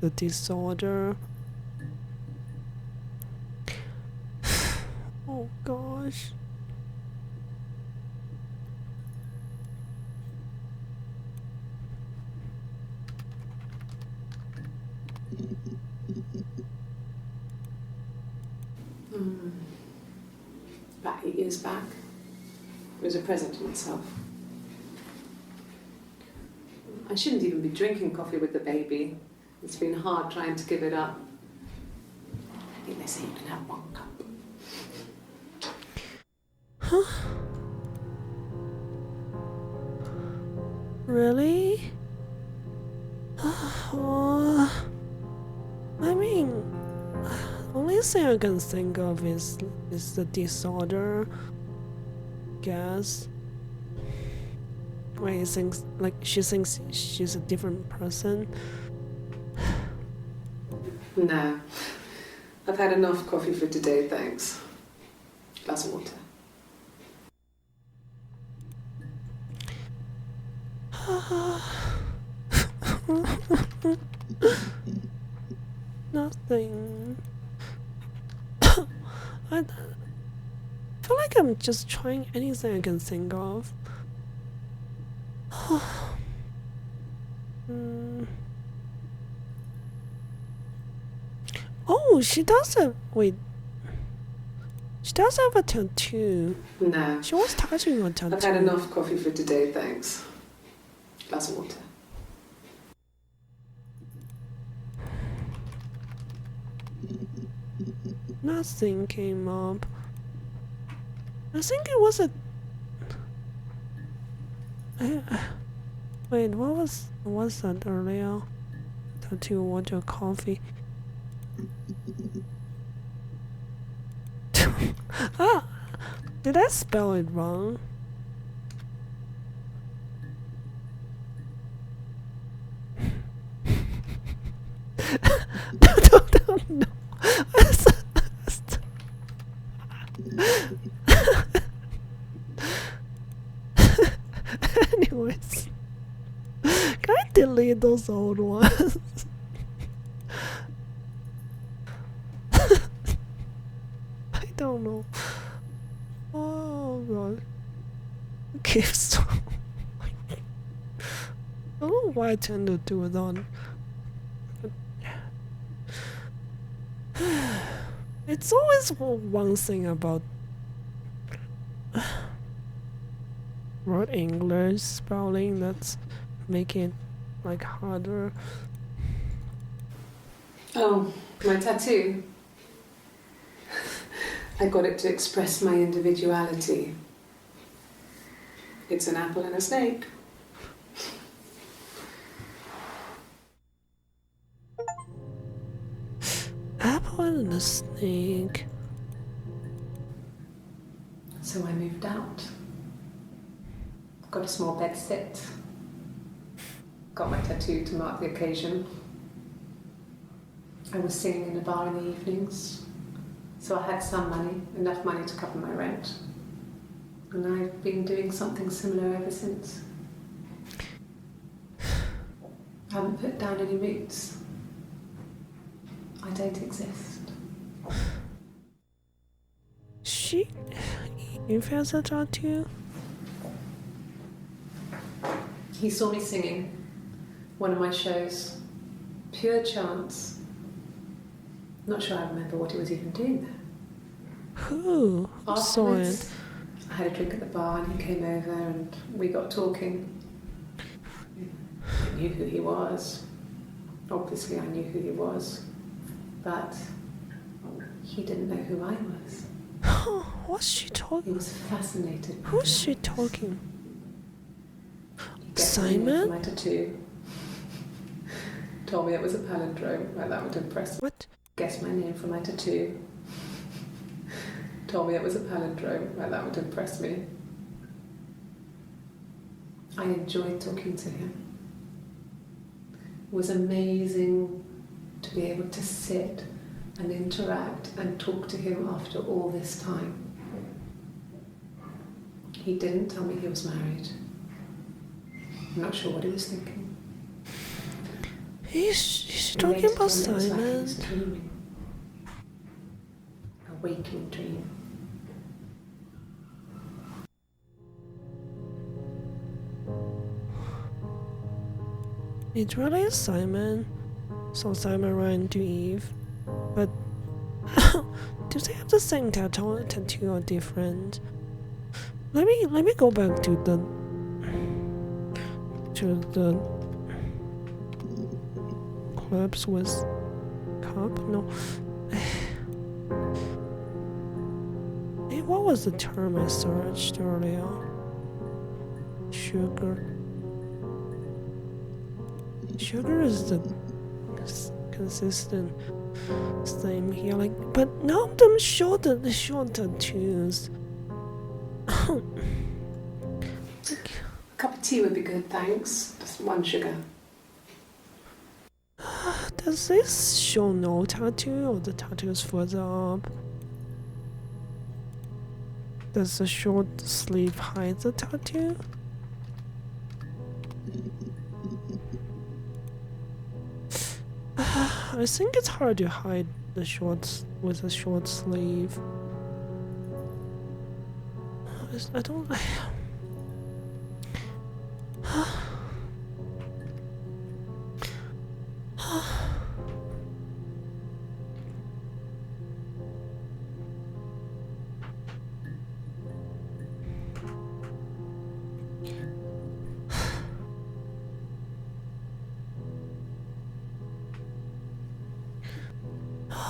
the disorder. Oh gosh. About 8 years back. It was a present to myself. I shouldn't even be drinking coffee with the baby. It's been hard trying to give it up. I think they say you can have 1 cup. Really? I mean, only thing I can think of is the disorder. Guess. Wait, she thinks she's a different person. No. I've had enough coffee for today, thanks. Glass of water. Nothing. I feel like I'm just trying anything I can think of. Oh, she does have. Wait. She does have a tattoo. No. She was touching her tattoo. I've had enough coffee for today, thanks. Glass of water. Nothing came up. I think it was a. Wait, what was that earlier? Tattoo, water, coffee. Ah, did I spell it wrong? No. Anyways, can I delete those old ones? I don't know. Oh god. Okay, so I don't know why I tend to do it on. It's always one thing about word English spelling that's make it like harder. Oh, my tattoo. I got it to express my individuality. It's an apple and a snake. Apple and a snake. So I moved out. Got a small bed set. Got my tattoo to mark the occasion. I was singing in a bar in the evenings. So I had some money, enough money to cover my rent. And I've been doing something similar ever since. I haven't put down any roots. I don't exist. She has a tattoo? He saw me singing one of my shows. Pure chance. Not sure I remember what he was even doing there. Who saw it? Afterwards, I had a drink at the bar and he came over and we got talking. I knew who he was. Obviously, I knew who he was. But he didn't know who I was. What's she He talking? was fascinated by Who's me. she talking? He guessed my name for Simon? my tattoo. Told me it was a palindrome. Well, that would impress me. What? Guessed my name for my tattoo. Told me it was a palindrome. Well, that would impress me. I enjoyed talking to him. It was amazing to be able to sit and interact and talk to him after all this time. He didn't tell me he was married. I'm not sure what he was thinking. Is she He talking later about told me it was like he Simon? was dreaming. A waking dream. It really is Simon. So Simon ran to Eve. But do they have the same tattoo or different? Let me go back to the clubs with cup. No. Hey, what was the term I searched earlier? Sugar. Sugar is the consistent same here, like, but none of them show the short tattoos. A cup of tea would be good, thanks. Just one sugar. Does this show no tattoo or the tattoos further up? Does the short sleeve hide the tattoo? I think it's hard to hide the shorts with a short sleeve. I don't.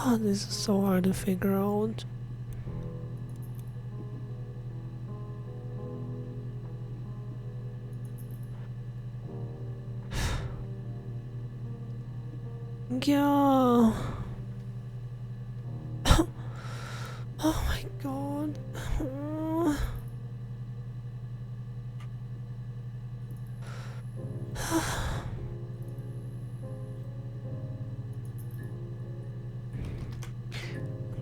Oh, this is so hard to figure out. Yeah. Oh my god.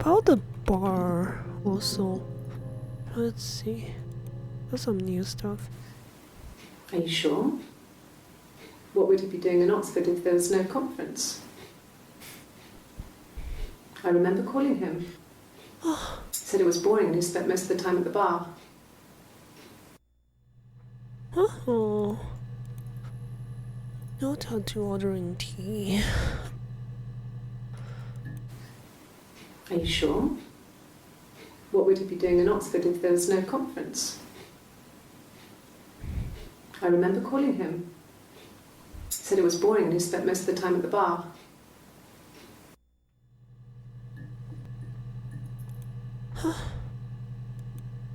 About the bar also. Let's see. There's some new stuff. Are you sure? What would he be doing in Oxford if there was no conference? I remember calling him. He said it was boring and he spent most of the time at the bar. Oh. No tattoo ordering tea. Are you sure? What would he be doing in Oxford if there was no conference? I remember calling him. He said it was boring and he spent most of the time at the bar.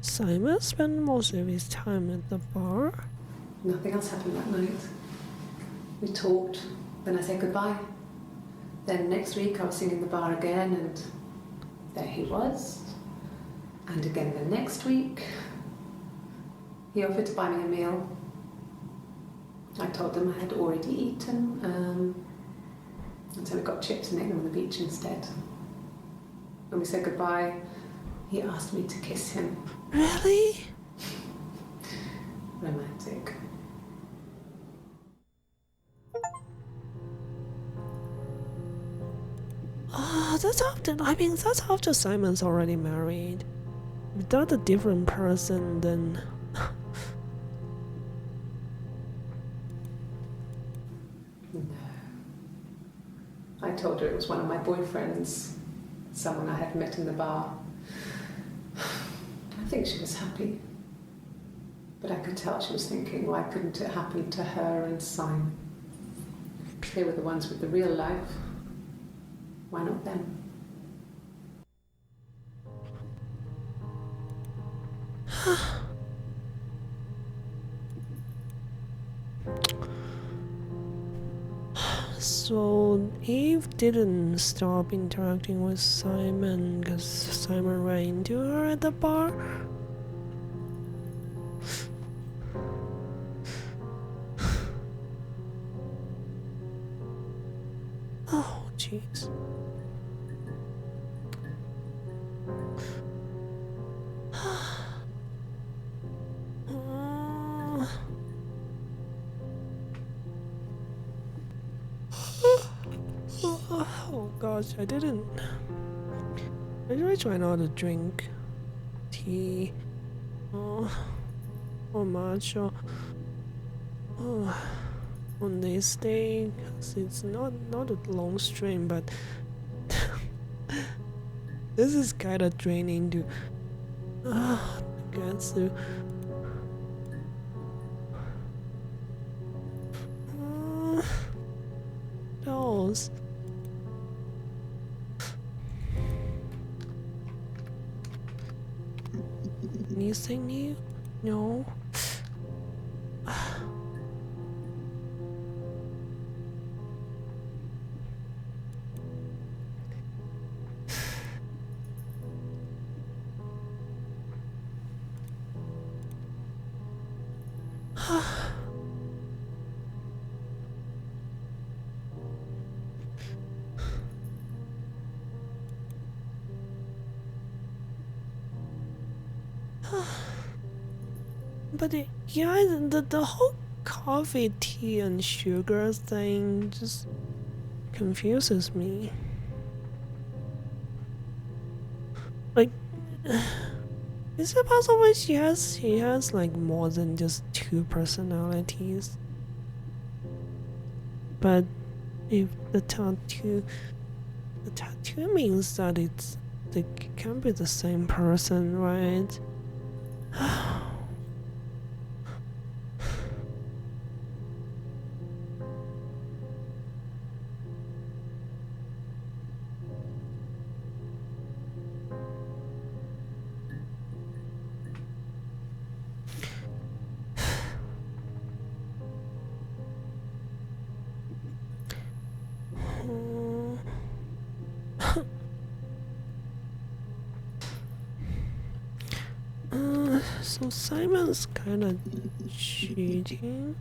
Simon spent most of his time at the bar. Nothing else happened that night. We talked, then I said goodbye. Then next week I was singing in the bar again and there he was. And again the next week. He offered to buy me a meal. I told him I had already eaten, and so we got chips and ate them on the beach instead. When we said goodbye, he asked me to kiss him. Really? Romantic. That's after. I mean, that's after Simon's already married. If that's a different person, then. No. I told her it was one of my boyfriends. someone I had met in the bar. I think she was happy, but I could tell she was thinking, why couldn't it happen to her and Simon? They were the ones with the real life. Why not them? So Eve didn't stop interacting with Simon because Simon ran into her at the bar. Oh, jeez. Oh gosh, I didn't. I usually try not to drink tea or matcha on this day because it's not a long stream, but this is kind of draining to get through. Dolls. Anything new? No. But yeah, the whole coffee, tea, and sugar thing just confuses me. Like, is it possible she has like more than just two personalities? But if the tattoo means that they can be the same person, right? So Simon's kind of cheating.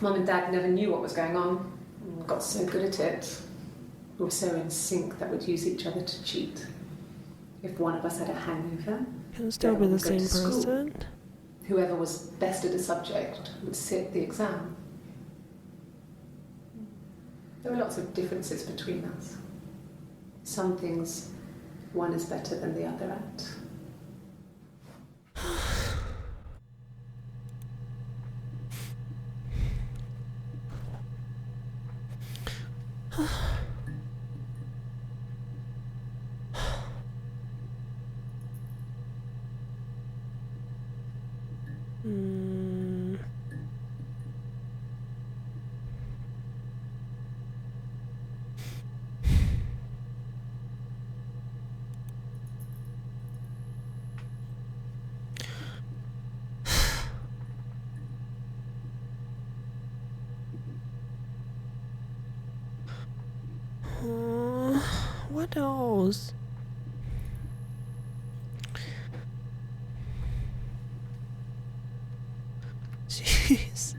Mum and Dad never knew what was going on. Got so good at it. We were so in sync that we'd use each other to cheat. If one of us had a hangover, Can still be the same person. Whoever was best at a subject would sit the exam. There were lots of differences between us. Some things one is better than the other at. What else? Jeez.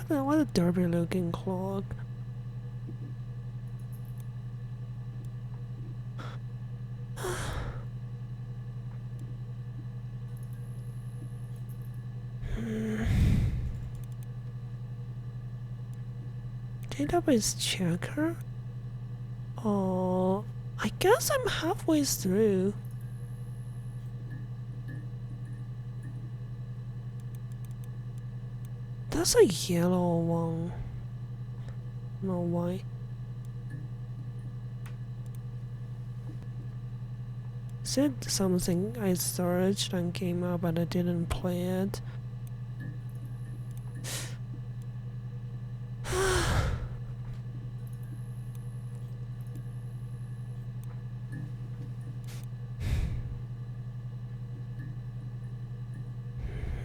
What a derpy looking clock. Database checker? Oh, I guess I'm halfway through. That's a yellow one. No, why? Is it something I searched and came up but I didn't play it?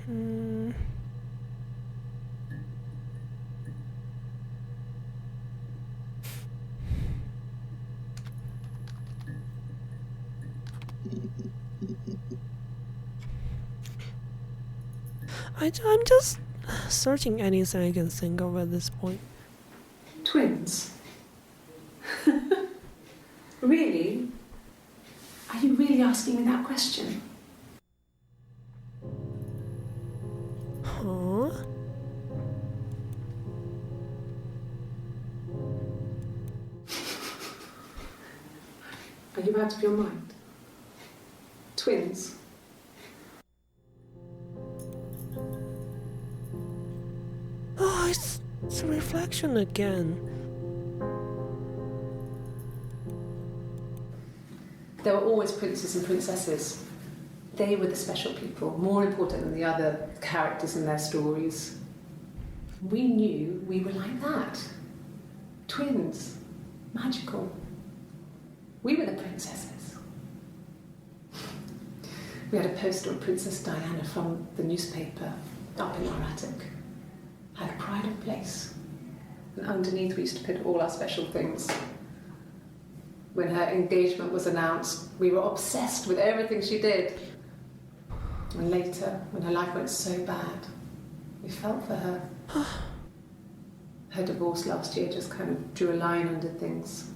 Hmm. I'm just searching anything I can think of at this point. Twins? Really? Are you really asking me that question? Huh? Are you out of your mind? Twins? Oh, it's a reflection again. There were always princes and princesses. They were the special people, more important than the other characters in their stories. We knew we were like that. Twins. Magical. We were the princesses. We had a poster of Princess Diana from the newspaper up in our attic. Had a pride of place. And underneath we used to put all our special things. When her engagement was announced, we were obsessed with everything she did. And later, when her life went so bad, we felt for her. Her divorce last year just kind of drew a line under things.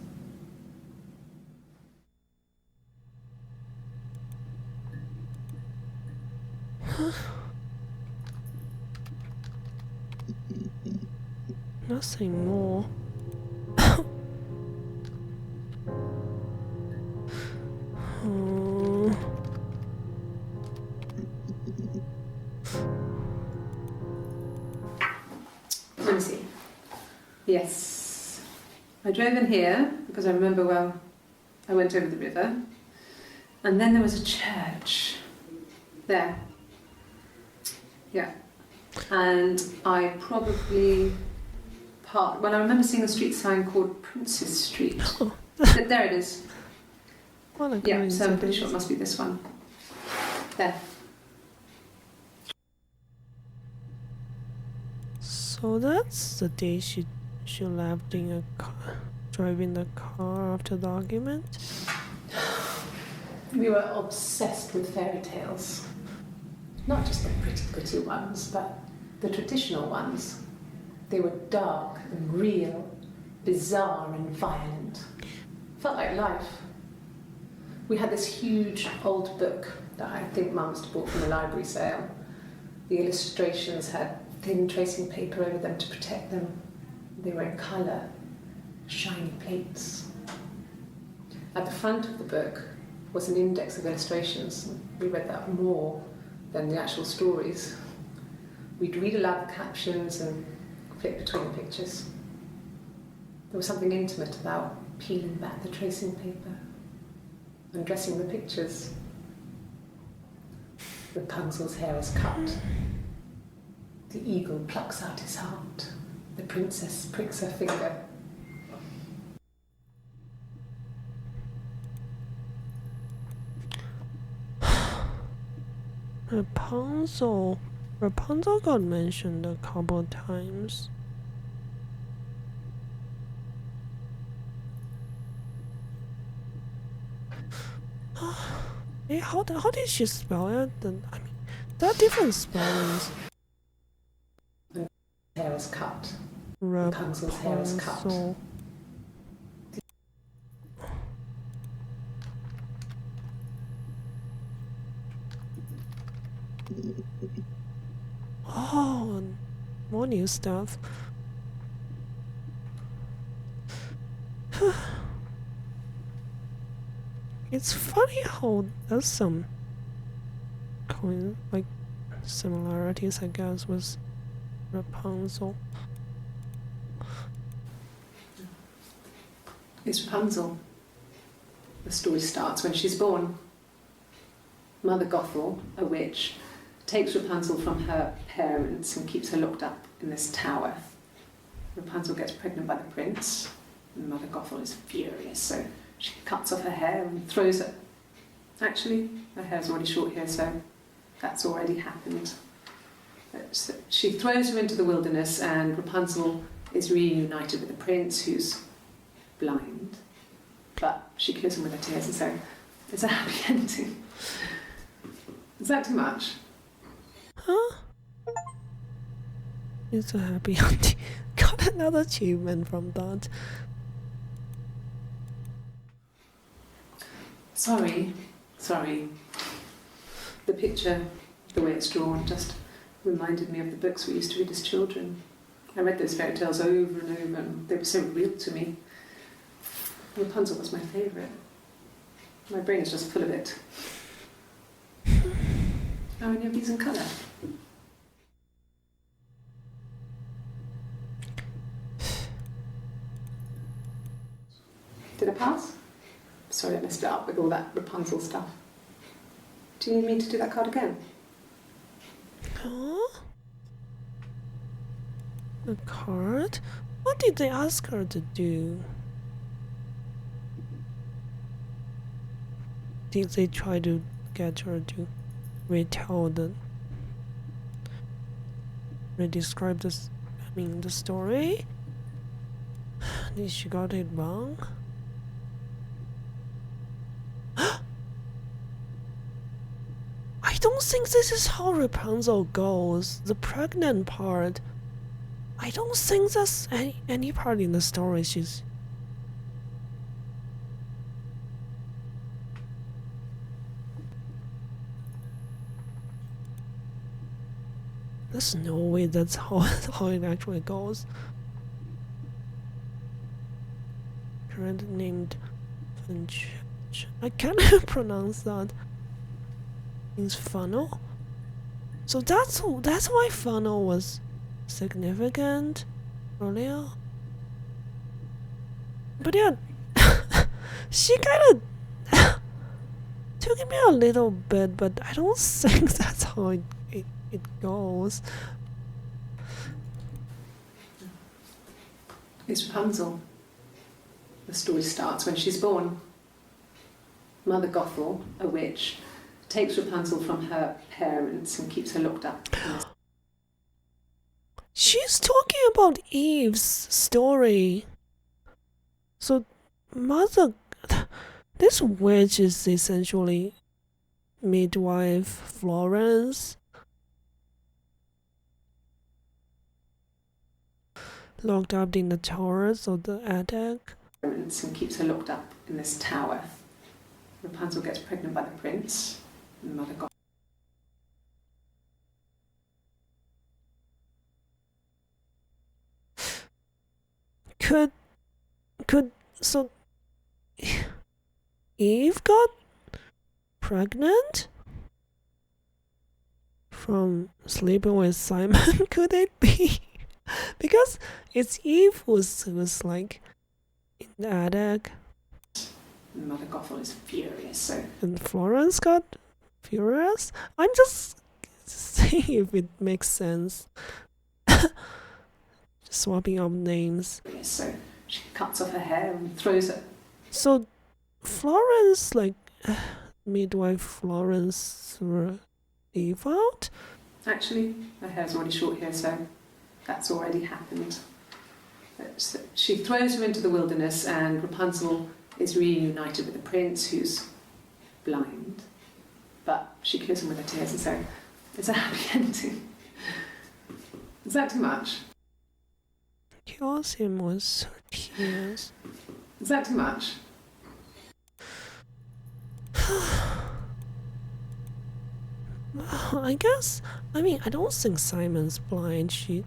Nothing more. Hmm. Let me see. Yes. I drove in here because I remember, well, I went over the river. And then there was a church. There. Yeah. And I probably parked. Well, I remember seeing a street sign called Princess Street. But there it is. What a Yeah, so I'm pretty coincidence. sure it must be this one. There. So that's the day she left in a car, driving the car after the argument. We were obsessed with fairy tales. Not just the pretty ones, but the traditional ones. They were dark and real, bizarre and violent. Felt like life. We had this huge old book that I think Mum must have bought from a library sale. The illustrations had thin tracing paper over them to protect them. They were in colour, shiny plates. At the front of the book was an index of illustrations. We read that more than the actual stories. We'd read aloud the captions and flip between the pictures. There was something intimate about peeling back the tracing paper, undressing the pictures. Rapunzel's hair is cut. The eagle plucks out his heart. The princess pricks her finger. Rapunzel. Rapunzel got mentioned a couple of times. Hey, how did she spell it? I mean, there are different spellings. Hair is cut. Rapunzel's hair is cut. Rapunzel. Oh, more new stuff. It's funny how there's some like similarities, I guess, with Rapunzel. It's Rapunzel. The story starts when she's born. Mother Gothel, a witch, takes Rapunzel from her parents and keeps her locked up in this tower. Rapunzel gets pregnant by the prince, and Mother Gothel is furious, so she cuts off her hair and throws it. Actually, her hair's already short here, so that's already happened. So she throws her into the wilderness, and Rapunzel is reunited with the prince, who's blind, but she kills him with her tears, and so it's a happy ending. Is that too much? Huh? It's a happy ending. Got another achievement from that. Sorry. The picture, the way it's drawn, just reminded me of the books we used to read as children. I read those fairy tales over and over, and they were so real to me. Rapunzel was my favourite. My brain is just full of it. Are any of these in colour? Did I pass? Sorry, I messed it up with all that Rapunzel stuff. Do you need me to do that card again? Huh? A card? What did they ask her to do? Did they try to get her to redescribe this, the story? Did she got it wrong? I don't think this is how Rapunzel goes. The pregnant part. I don't think that's any part in the story she's... There's no way that's how it actually goes. Current named... I can't pronounce that. Means funnel. So that's why funnel was significant earlier. But yeah, she kind of took me a little bit, but I don't think that's how it goes. It's Rapunzel. The story starts when she's born. Mother Gothel, a witch, takes Rapunzel from her parents and keeps her locked up. She's talking about Eve's story. So, this witch is essentially midwife Florence. Locked up in the towers of the attic. And keeps her locked up in this tower. Rapunzel gets pregnant by the prince, and Mother Gothel. So Eve got pregnant from sleeping with Simon? Could it be? Because it's Eve who's like in the attic. Mother Gothel is furious, so... And Florence got furious? I'm just saying if it makes sense. Just swapping up names. So she cuts off her hair and throws it. So Florence, midwife Florence, threw Eve out? Actually, her hair's already short here, so that's already happened. So she throws her into the wilderness, and Rapunzel is reunited with the prince, who's blind, but she kills him with her tears, and so it's a happy ending. Is that too much? Kills him with her tears. Is that too much? I guess. I don't think Simon's blind. He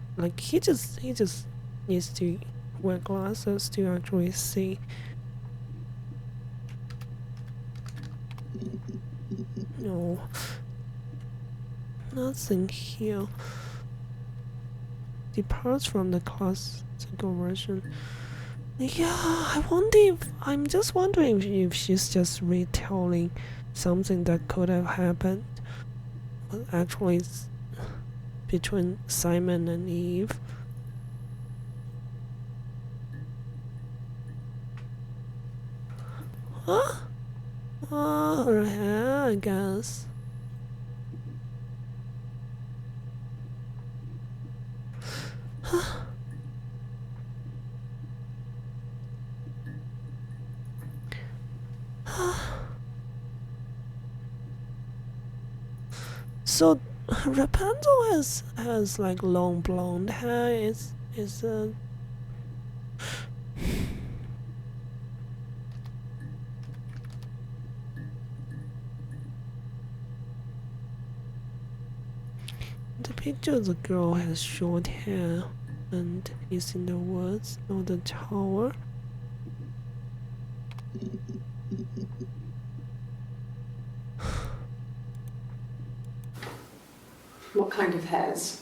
just needs to wear glasses to actually see. No. Nothing here. Departs from the classical version. Yeah, I'm just wondering if she's just retelling something that could have happened, but actually it's between Simon and Eve. Huh? Her hair, I guess. So Rapunzel has like long blonde hair. Is the picture of the girl has short hair and is in the woods or the tower. What kind of hairs?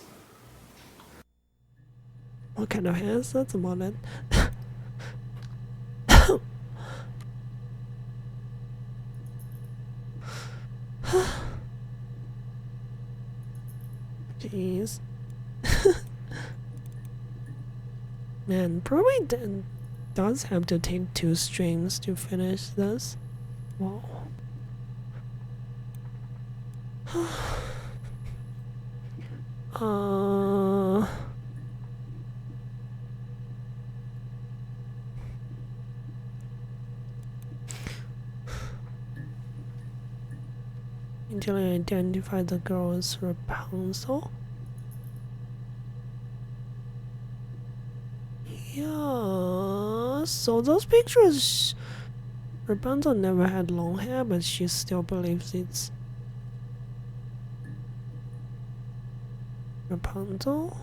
What kind of hairs? That's about it. Jeez. Man, probably does have to take 2 streams to finish this. Wow. Until I identify the girl as Rapunzel. Yeah, so those pictures, Rapunzel never had long hair, but she still believes it's Rapunzel.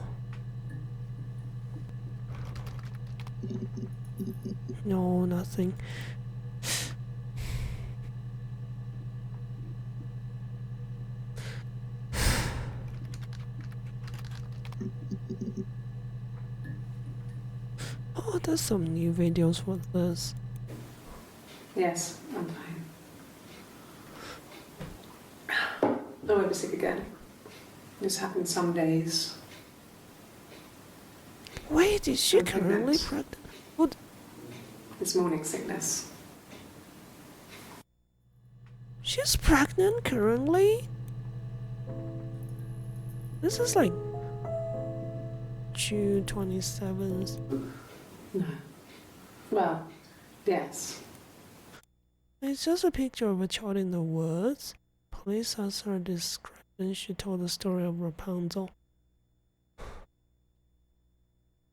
No, nothing. Oh, there's some new videos for this. Yes, I'm fine. I won't be sick again. This happens some days. Wait, is she I'm currently pregnant. pregnant? What? It's morning sickness. She's pregnant currently? This is like June 27th. No. Well, yes. It's just a picture of a child in the woods. Police asked her description. She told the story of Rapunzel.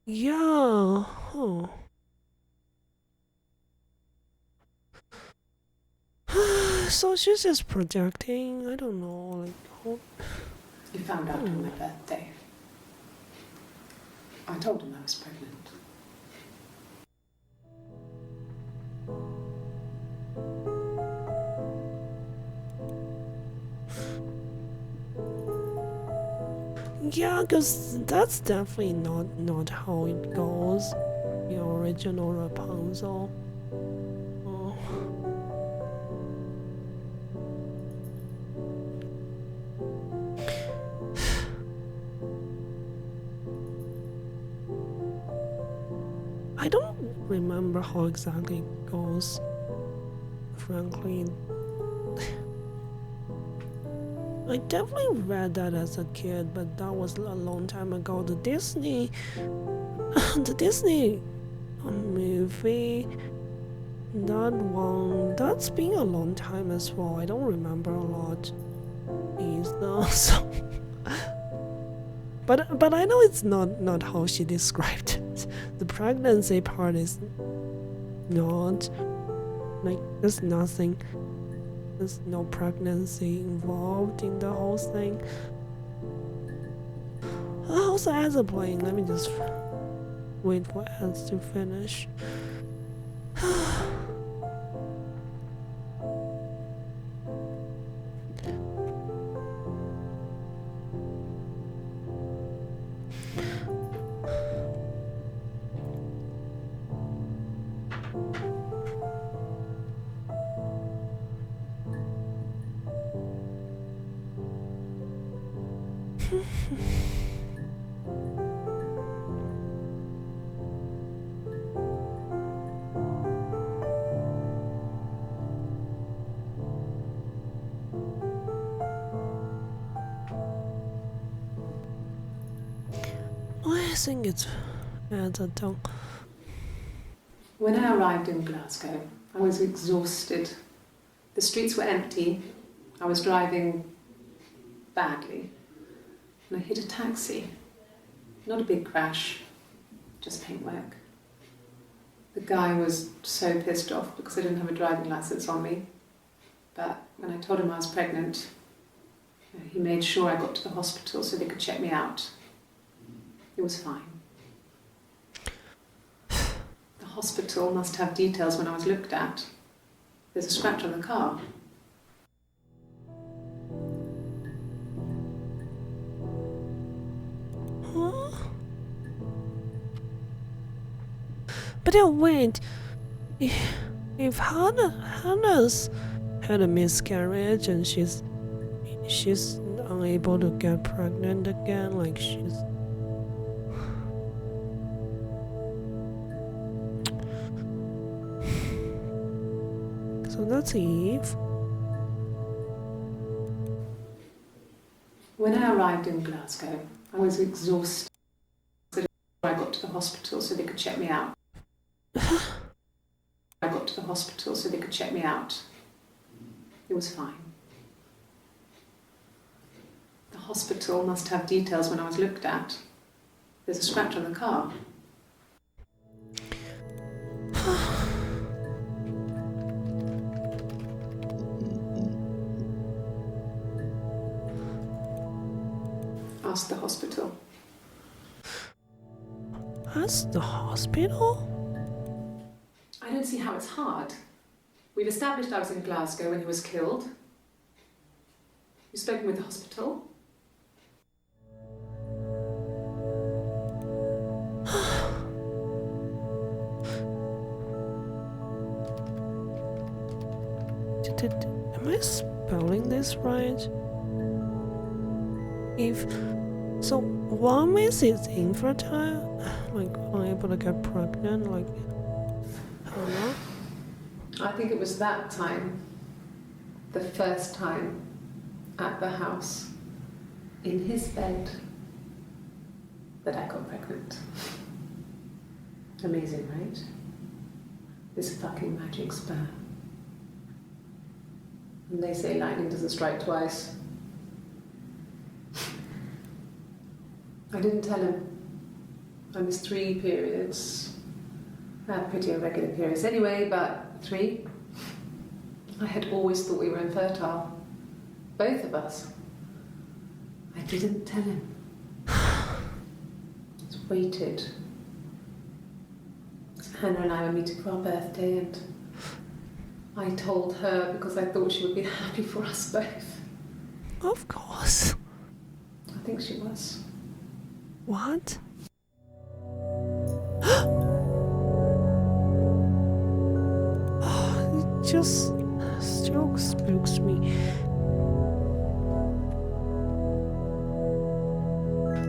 Yeah, huh. So she's just projecting. I don't know, like. You found out on my birthday. I told him I was pregnant. Yeah, because that's definitely not how it goes. The original Rapunzel. Oh. I don't remember how exactly it goes. Frankly, I definitely read that as a kid, but that was a long time ago. The Disney movie, that's been a long time as well. I don't remember a lot either. So, but I know it's not how she described it. The pregnancy part is not like there's nothing. There's no pregnancy involved in the whole thing. How's the answer playing? Let me just. wait for ads to finish. I think it's ads are done. When I arrived in Glasgow, I was exhausted. The streets were empty. I was driving badly. And I hit a taxi. Not a big crash, just paintwork. The guy was so pissed off because I didn't have a driving license on me. But when I told him I was pregnant, he made sure I got to the hospital so they could check me out. It was fine. The hospital must have details when I was looked at. There's a scratch on the car. Huh? But wait, if Hannah's had a miscarriage and she's unable to get pregnant again, like she's so that's Eve. When I arrived in Glasgow, I was exhausted. I got to the hospital so they could check me out. I got to the hospital so they could check me out. It was fine. The hospital must have details when I was looked at. There's a scratch on the car. Ask the hospital. That's the hospital? I don't see how it's hard. We've established I was in Glasgow when he was killed. You've spoken with the hospital? Am I spelling this right? If so, one is infertile, like unable to get pregnant, like Hannah. I think it was that time, the first time, at the house, in his bed, that I got pregnant. Amazing, right? This fucking magic sperm. And they say lightning doesn't strike twice. I didn't tell him. I missed 3 periods. I had pretty irregular periods anyway, but 3. I had always thought we were infertile. Both of us. I didn't tell him. Just waited. Hannah and I were meeting for our birthday, and I told her because I thought she would be happy for us both. Of course. I think she was. What? It just still spooks me.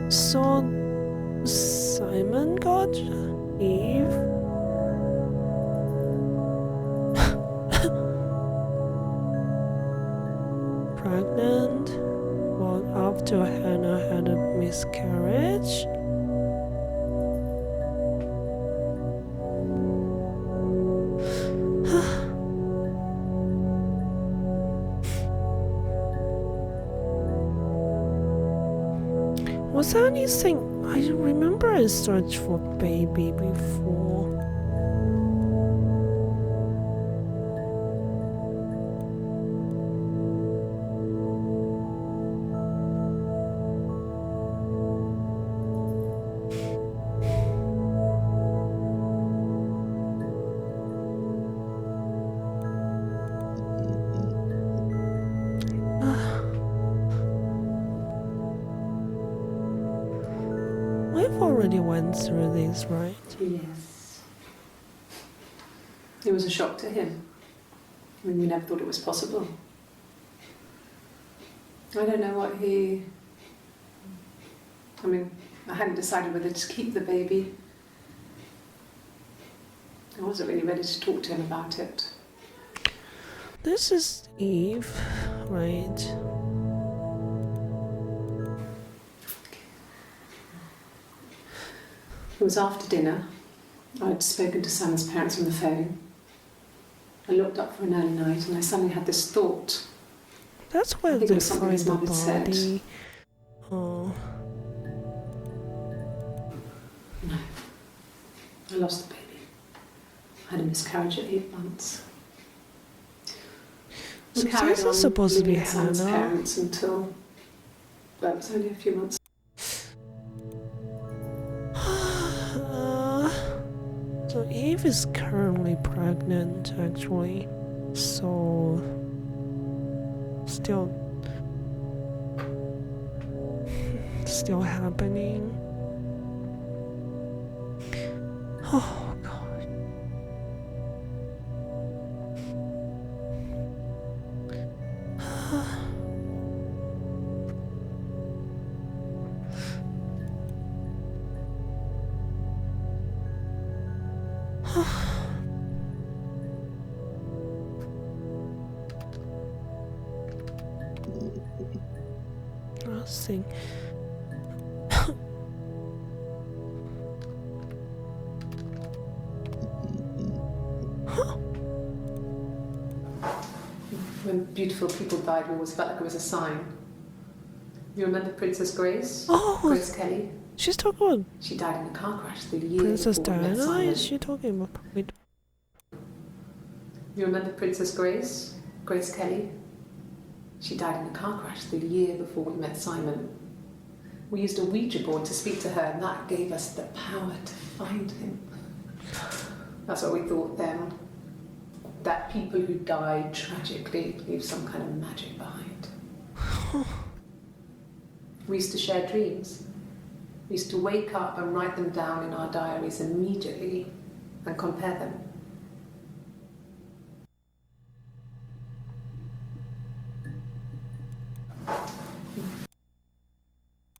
So Simon got Eve. Pregnant, well, after Hannah had a miscarriage. Was there anything? I remember I searched for baby before. went through this, right? Yes. It was a shock to him. I mean, we never thought it was possible. I don't know what he... I mean, I hadn't decided whether to keep the baby. I wasn't really ready to talk to him about it. This is Eve, right? It was after dinner. I'd spoken to Sam's parents on the phone. I looked up for an early night and I suddenly had this thought. That's where I think it they was something find his the mum had said. body. Oh, No. I lost the baby. I had a miscarriage at 8 months. We so carried this on is supposed to be living with Sam's Hannah. parents until... Well, it was only a few months. So Eve is currently pregnant, actually. So still happening. Oh god. Last thing. When beautiful people died, we always felt like it was a sign. You remember Princess Grace? Oh, Grace Kelly? she's talking about She died in a car crash the year Princess before we met Diana. Simon. Is she talking about? Wait, You remember Princess Grace? Grace Kelly? She died in a car crash the year before we met Simon. We used a Ouija board to speak to her, and that gave us the power to find him. That's what we thought then. That people who died tragically leave some kind of magic behind. We used to share dreams. We used to wake up and write them down in our diaries immediately and compare them.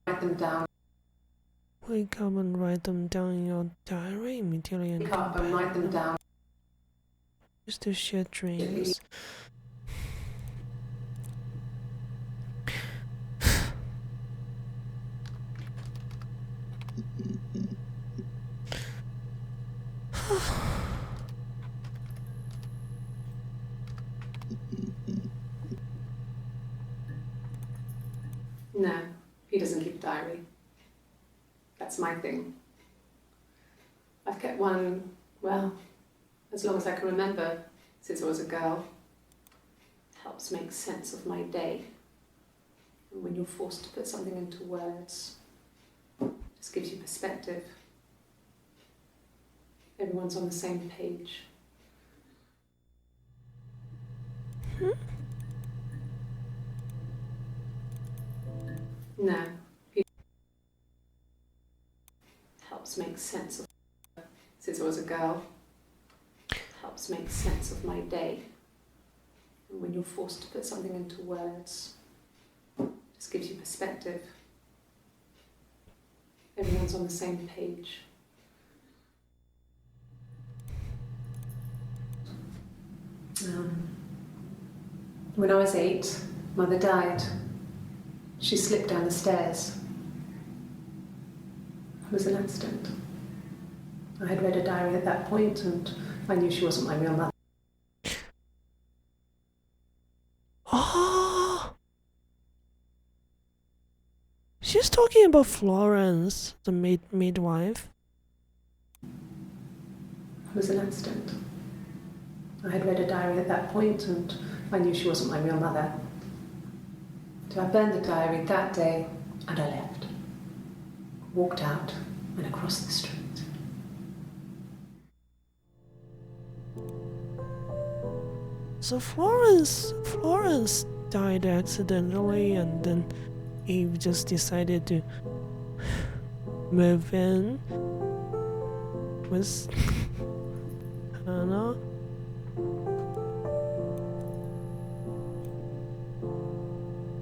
Write them down. wake up and write them down in your diary immediately and Wake up and compare write them down. Used to share dreams. No, he doesn't keep a diary. That's my thing. I've kept one, well, as long as I can remember, since I was a girl. It helps make sense of my day. And when you're forced to put something into words, it just gives you perspective. Everyone's on the same page. No, it helps make sense of, since I was a girl, it helps make sense of my day. And when you're forced to put something into words, it just gives you perspective. Everyone's on the same page. When I was 8, Mother died. She slipped down the stairs. It was an accident. I had read a diary at that point and I knew she wasn't my real mother. Oh, she's talking about Florence, the midwife. It was an accident. I had read a diary at that point and I knew she wasn't my real mother. So I burned the diary that day and I left. Walked out and across the street. So Florence died accidentally, and then Eve just decided to move in with Hannah.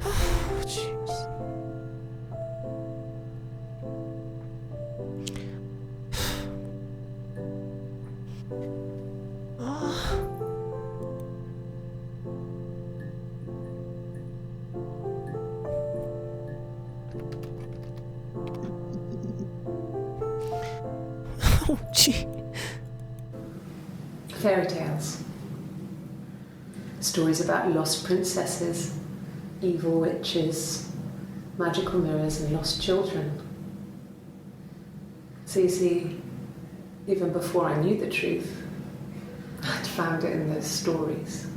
Oh, jeez. Oh, gee. Fairy tales. Stories about lost princesses, evil witches, magical mirrors, and lost children. So you see, even before I knew the truth, I'd found it in those stories.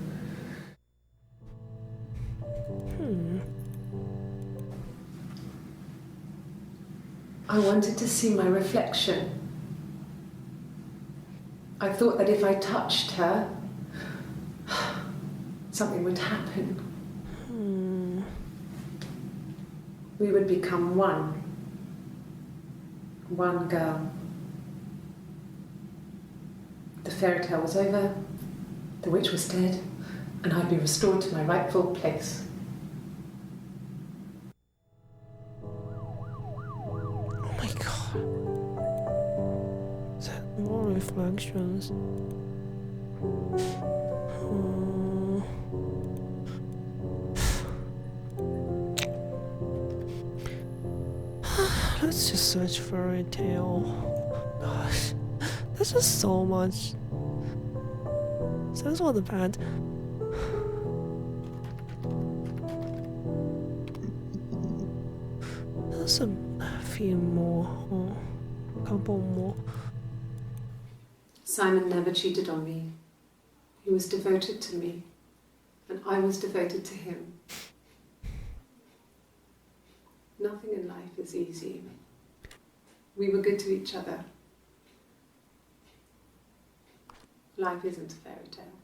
I wanted to see my reflection. I thought that if I touched her, something would happen. We would become one. One girl. The fairy tale was over, the witch was dead, and I'd be restored to my rightful place. Oh my god. Is that more reflections? Let's just search fairy tale. Gosh, there's just so much. Sounds all the bad. There's a few more, a couple more. Simon never cheated on me. He was devoted to me, and I was devoted to him. Nothing in life is easy. We were good to each other. Life isn't a fairy tale.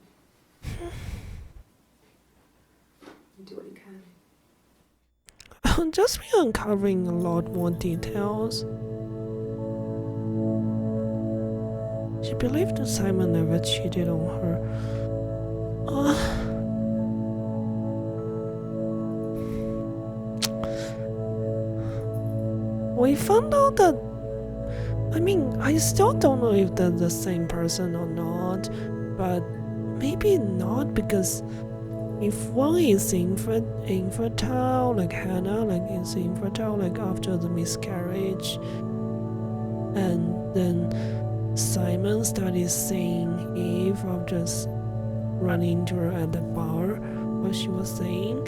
You do what you can. I'll just be uncovering a lot more details. She believed that Simon never cheated on her. We found out that, I still don't know if they're the same person or not, but maybe not, because if one is infertile, like Hannah, is infertile, after the miscarriage, and then Simon started seeing Eve of just running into her at the bar, what she was saying,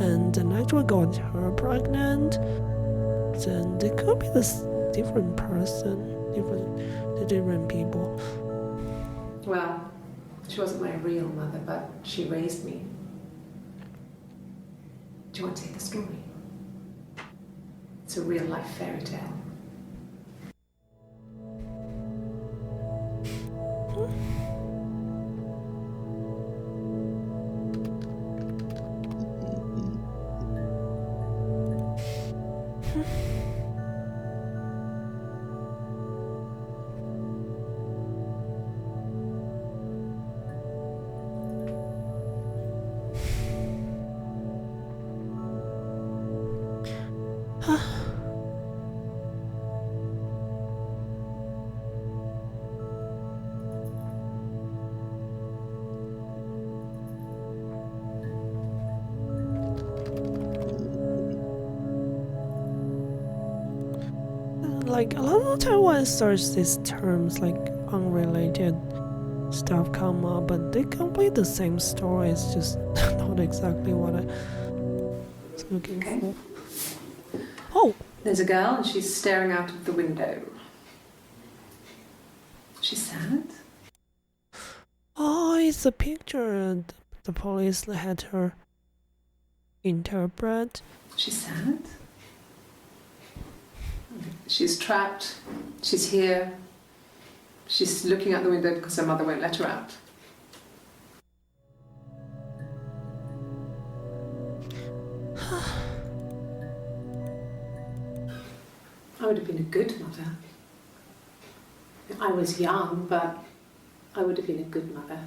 and then actually got her pregnant. Then they could be this different person, different people. Well, she wasn't my real mother, but she raised me. Do you want to hear the story? It's a real life fairy tale. A lot of the time when I search these terms, unrelated stuff come up, but they complete the same story. It's just not exactly what I was looking for. Oh! There's a girl and she's staring out of the window. She's sad. Oh, it's a picture the police had her interpret. She's sad. She's trapped. She's here. She's looking out the window because her mother won't let her out. I would have been a good mother. I was young, but I would have been a good mother.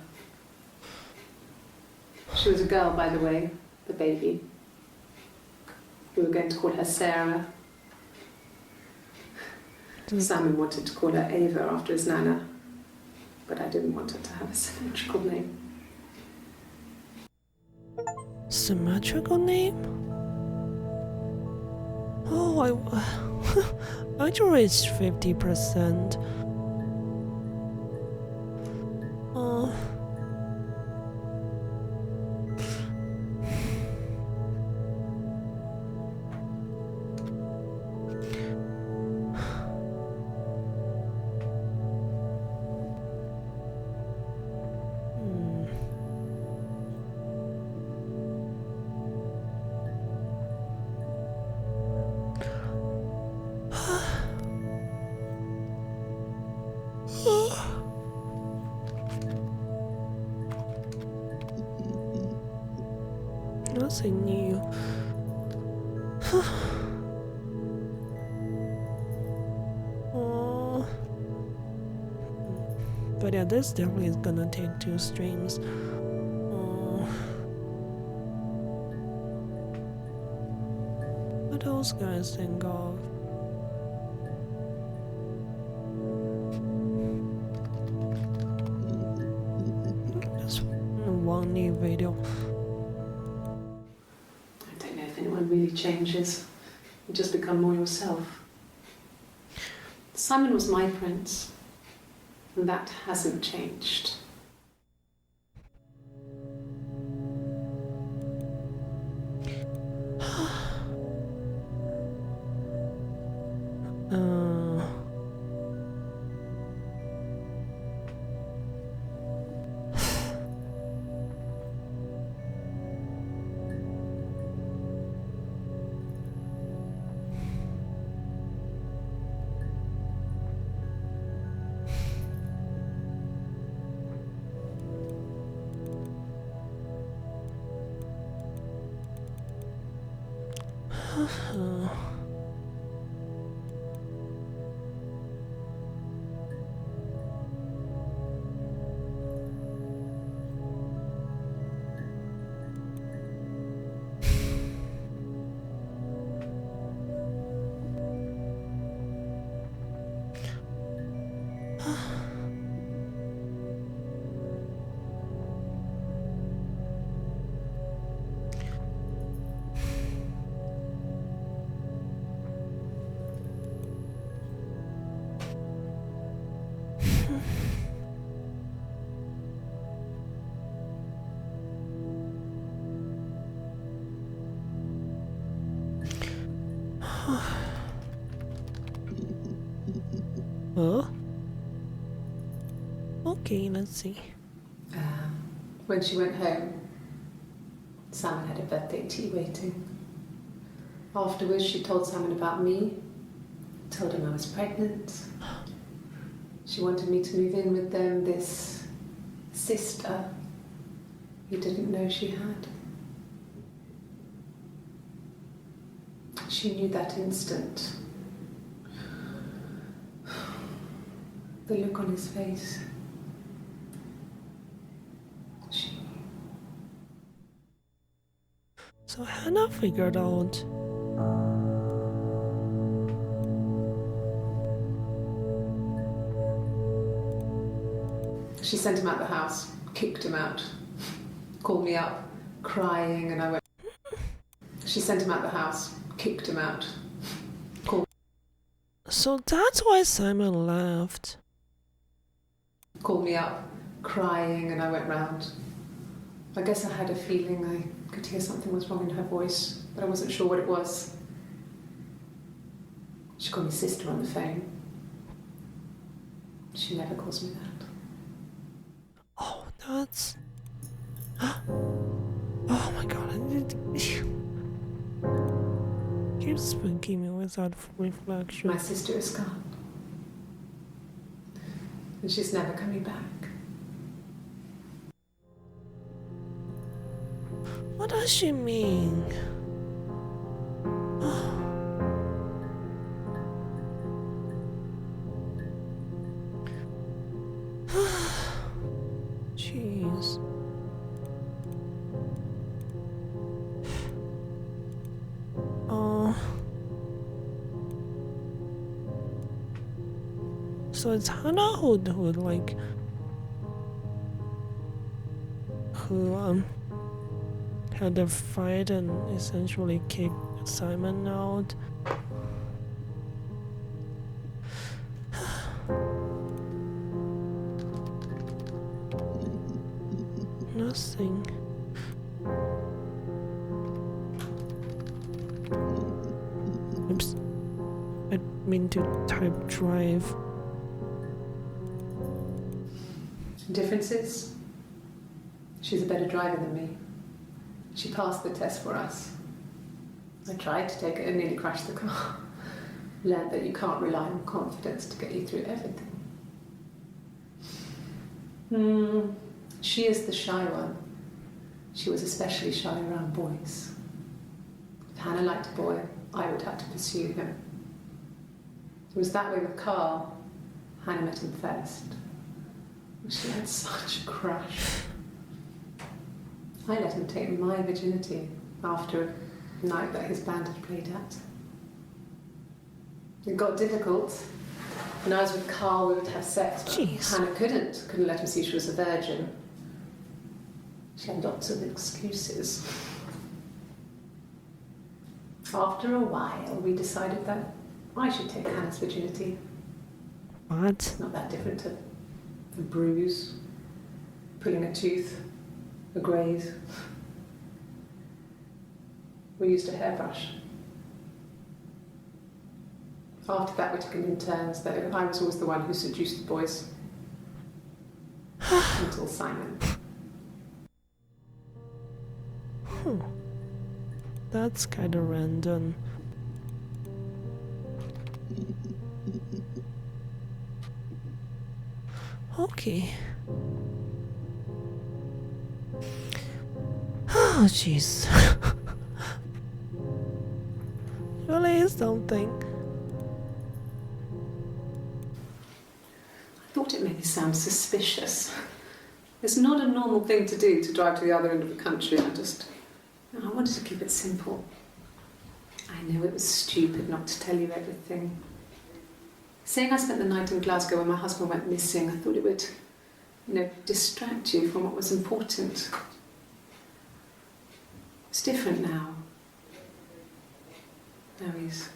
She was a girl, by the way, the baby. We were going to call her Sarah. Simon wanted to call her Ava after his nana, but I didn't want her to have a symmetrical name. Symmetrical name? Oh, I actually reached 50%. Oh. Nothing new. Oh. But yeah, this definitely is gonna take 2 streams. Oh. What else guys think of? Just one new video. I don't know if anyone really changes. You just become more yourself. Simon was my prince, and that hasn't changed. Huh? Okay, let's see. When she went home, Simon had a birthday tea waiting. Afterwards, she told Simon about me, told him I was pregnant. She wanted me to move in with them, this sister he didn't know she had. She knew that instant. The look on his face. She knew. So Hannah figured out. She sent him out the house, kicked him out, called me up, crying, and I went. She sent him out the house, kicked him out. So that's why Simon left. Called me up, crying, and I went round. I guess I had a feeling I could hear something was wrong in her voice, but I wasn't sure what it was. She called me sister on the phone. She never calls me that. Oh, that's... Oh my god, keeps spooking me with that reflection. My sister is gone. And she's never coming back. What does she mean? So it's Hannah who had a fight and essentially kicked Simon out. Nothing. Oops. I mean to type drive. Differences? She's a better driver than me. She passed the test for us. I tried to take it and nearly crashed the car. Learned that you can't rely on confidence to get you through everything. She is the shy one. She was especially shy around boys. If Hannah liked a boy, I would have to pursue him. It was that way with Carl. Hannah met him first. She had such a crush. I let him take my virginity after a night that his band had played at. It got difficult. When I was with Carl, we would have sex, but Jeez. Hannah couldn't let him see she was a virgin. She had lots of excuses. After a while, we decided that I should take Hannah's virginity. What? It's not that different to a bruise, pulling a tooth, a graze. We used a hairbrush. After that, we took it in turns, though. I was always the one who seduced the boys. Until Simon. That's kind of random. Okay. Oh, jeez. Really is something. I thought it made me sound suspicious. It's not a normal thing to do, to drive to the other end of the country. I wanted to keep it simple. I know it was stupid not to tell you everything. Saying I spent the night in Glasgow when my husband went missing, I thought it would, distract you from what was important. It's different now. Now he's...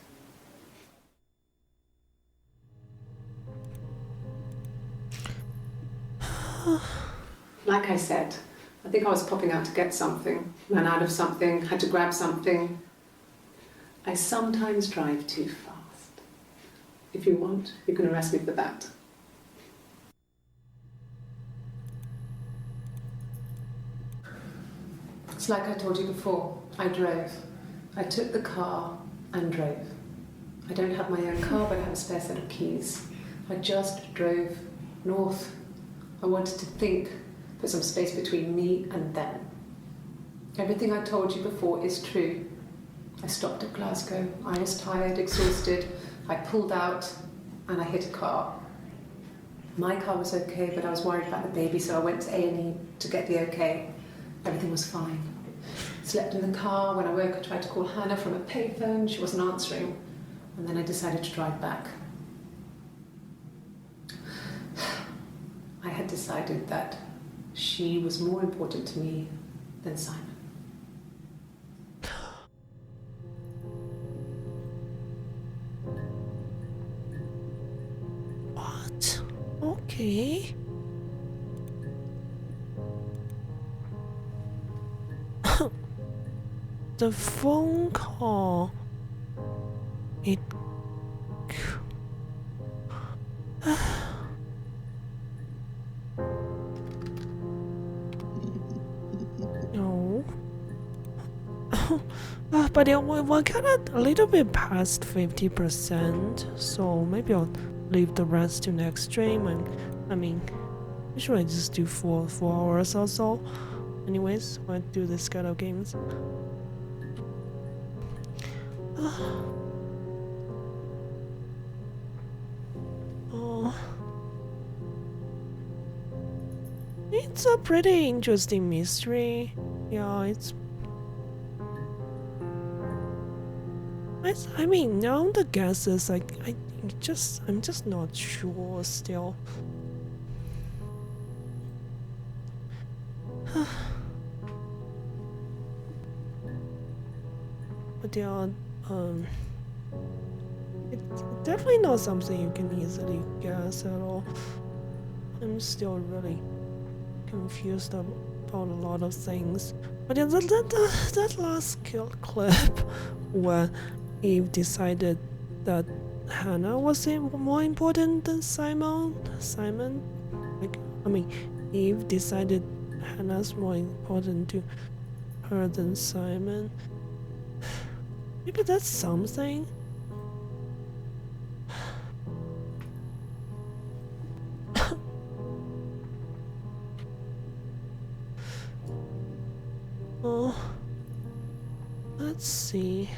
Like I said, I think I was popping out to get something, ran out of something, had to grab something. I sometimes drive too fast. If you want, you can arrest me for that. It's like I told you before, I drove. I took the car and drove. I don't have my own car, but I have a spare set of keys. I just drove north. I wanted to think, put some space between me and them. Everything I told you before is true. I stopped at Glasgow. I was tired, exhausted. I pulled out and I hit a car. My car was okay, but I was worried about the baby, so I went to A&E to get the okay. Everything was fine. Slept in the car. When I woke, I tried to call Hannah from a payphone. She wasn't answering. And then I decided to drive back. I had decided that she was more important to me than Simon. What? Okay. The phone call. It. No. But we're kind of a little bit past 50%, so maybe I'll leave the rest to next stream. And I mean, usually I just do 4 hours or so. Anyways, when I do this kind of games. Oh, it's a pretty interesting mystery. Yeah, I mean, now the guesses, I I'm just not sure still. But yeah, it's definitely not something you can easily guess at all. I'm still really confused about a lot of things. But yeah, that last clip where Eve decided that Hannah was more important than Simon, like, I mean, Eve decided Hannah's more important to her than Simon. Maybe that's something. Oh, let's see.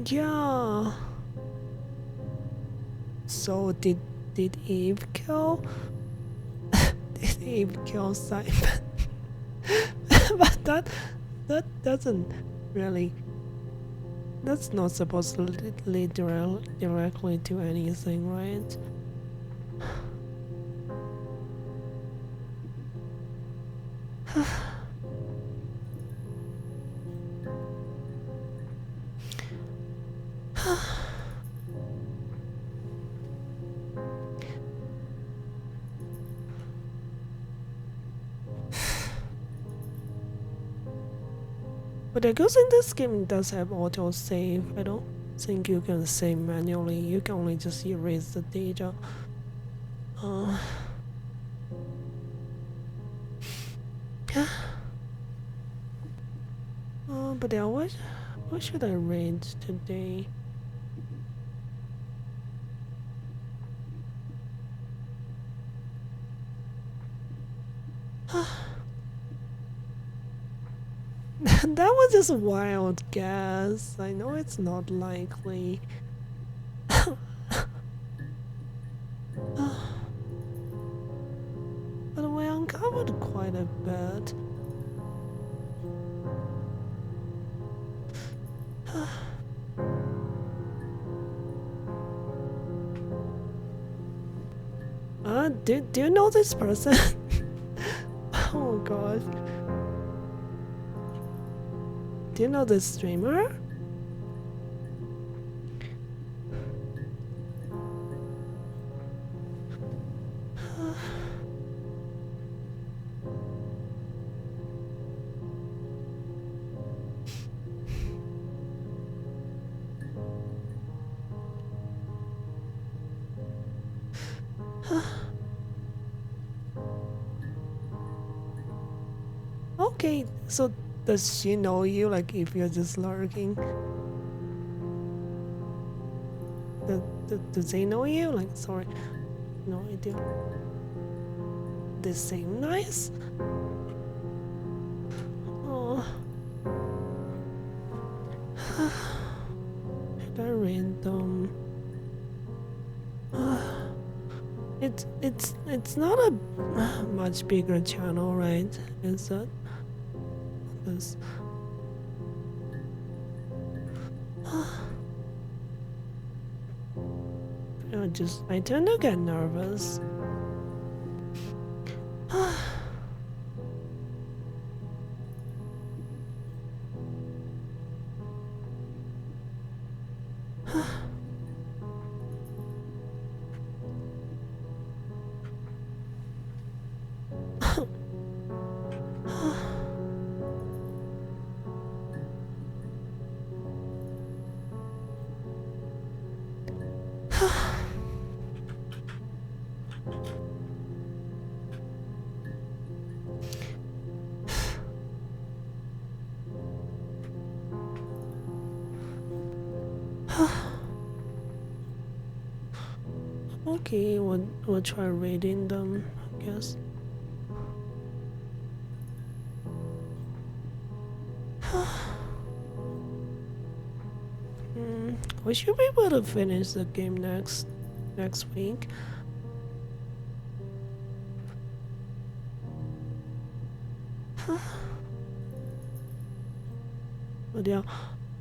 Yeah. So did Eve kill? Did Eve kill Simon? But that doesn't really. That's not supposed to lead directly to anything, right? But I guess in this game it does have auto save. I don't think you can save manually. You can only just erase the data. But yeah, what should I read today? That was just a wild guess. I know it's not likely. But we uncovered quite a bit. Do you know this person? Oh god. Do you know this streamer? Okay, so does she know you, like, if you're just lurking? Do they know you? Like, sorry, no idea. They seem nice? Oh. Should I read them? It's not a much bigger channel, right? Is that? This. I tend to get nervous. Okay, we'll try reading them, I guess. We should be able to finish the game next week. But yeah,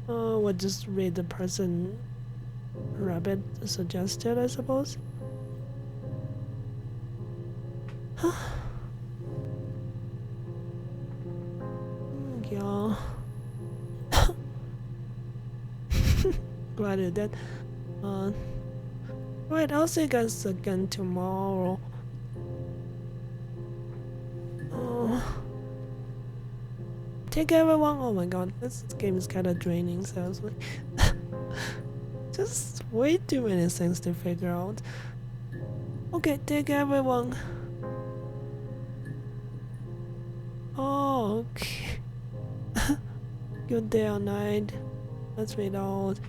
we'll just read the person rabbit suggested, I suppose. Yeah. Glad you did. Right, I'll see you guys again tomorrow. Take care, everyone. Oh my god, this game is kind of draining, seriously. Just way too many things to figure out. Okay, take care, everyone. Oh, okay. Good day or night. Let's read out.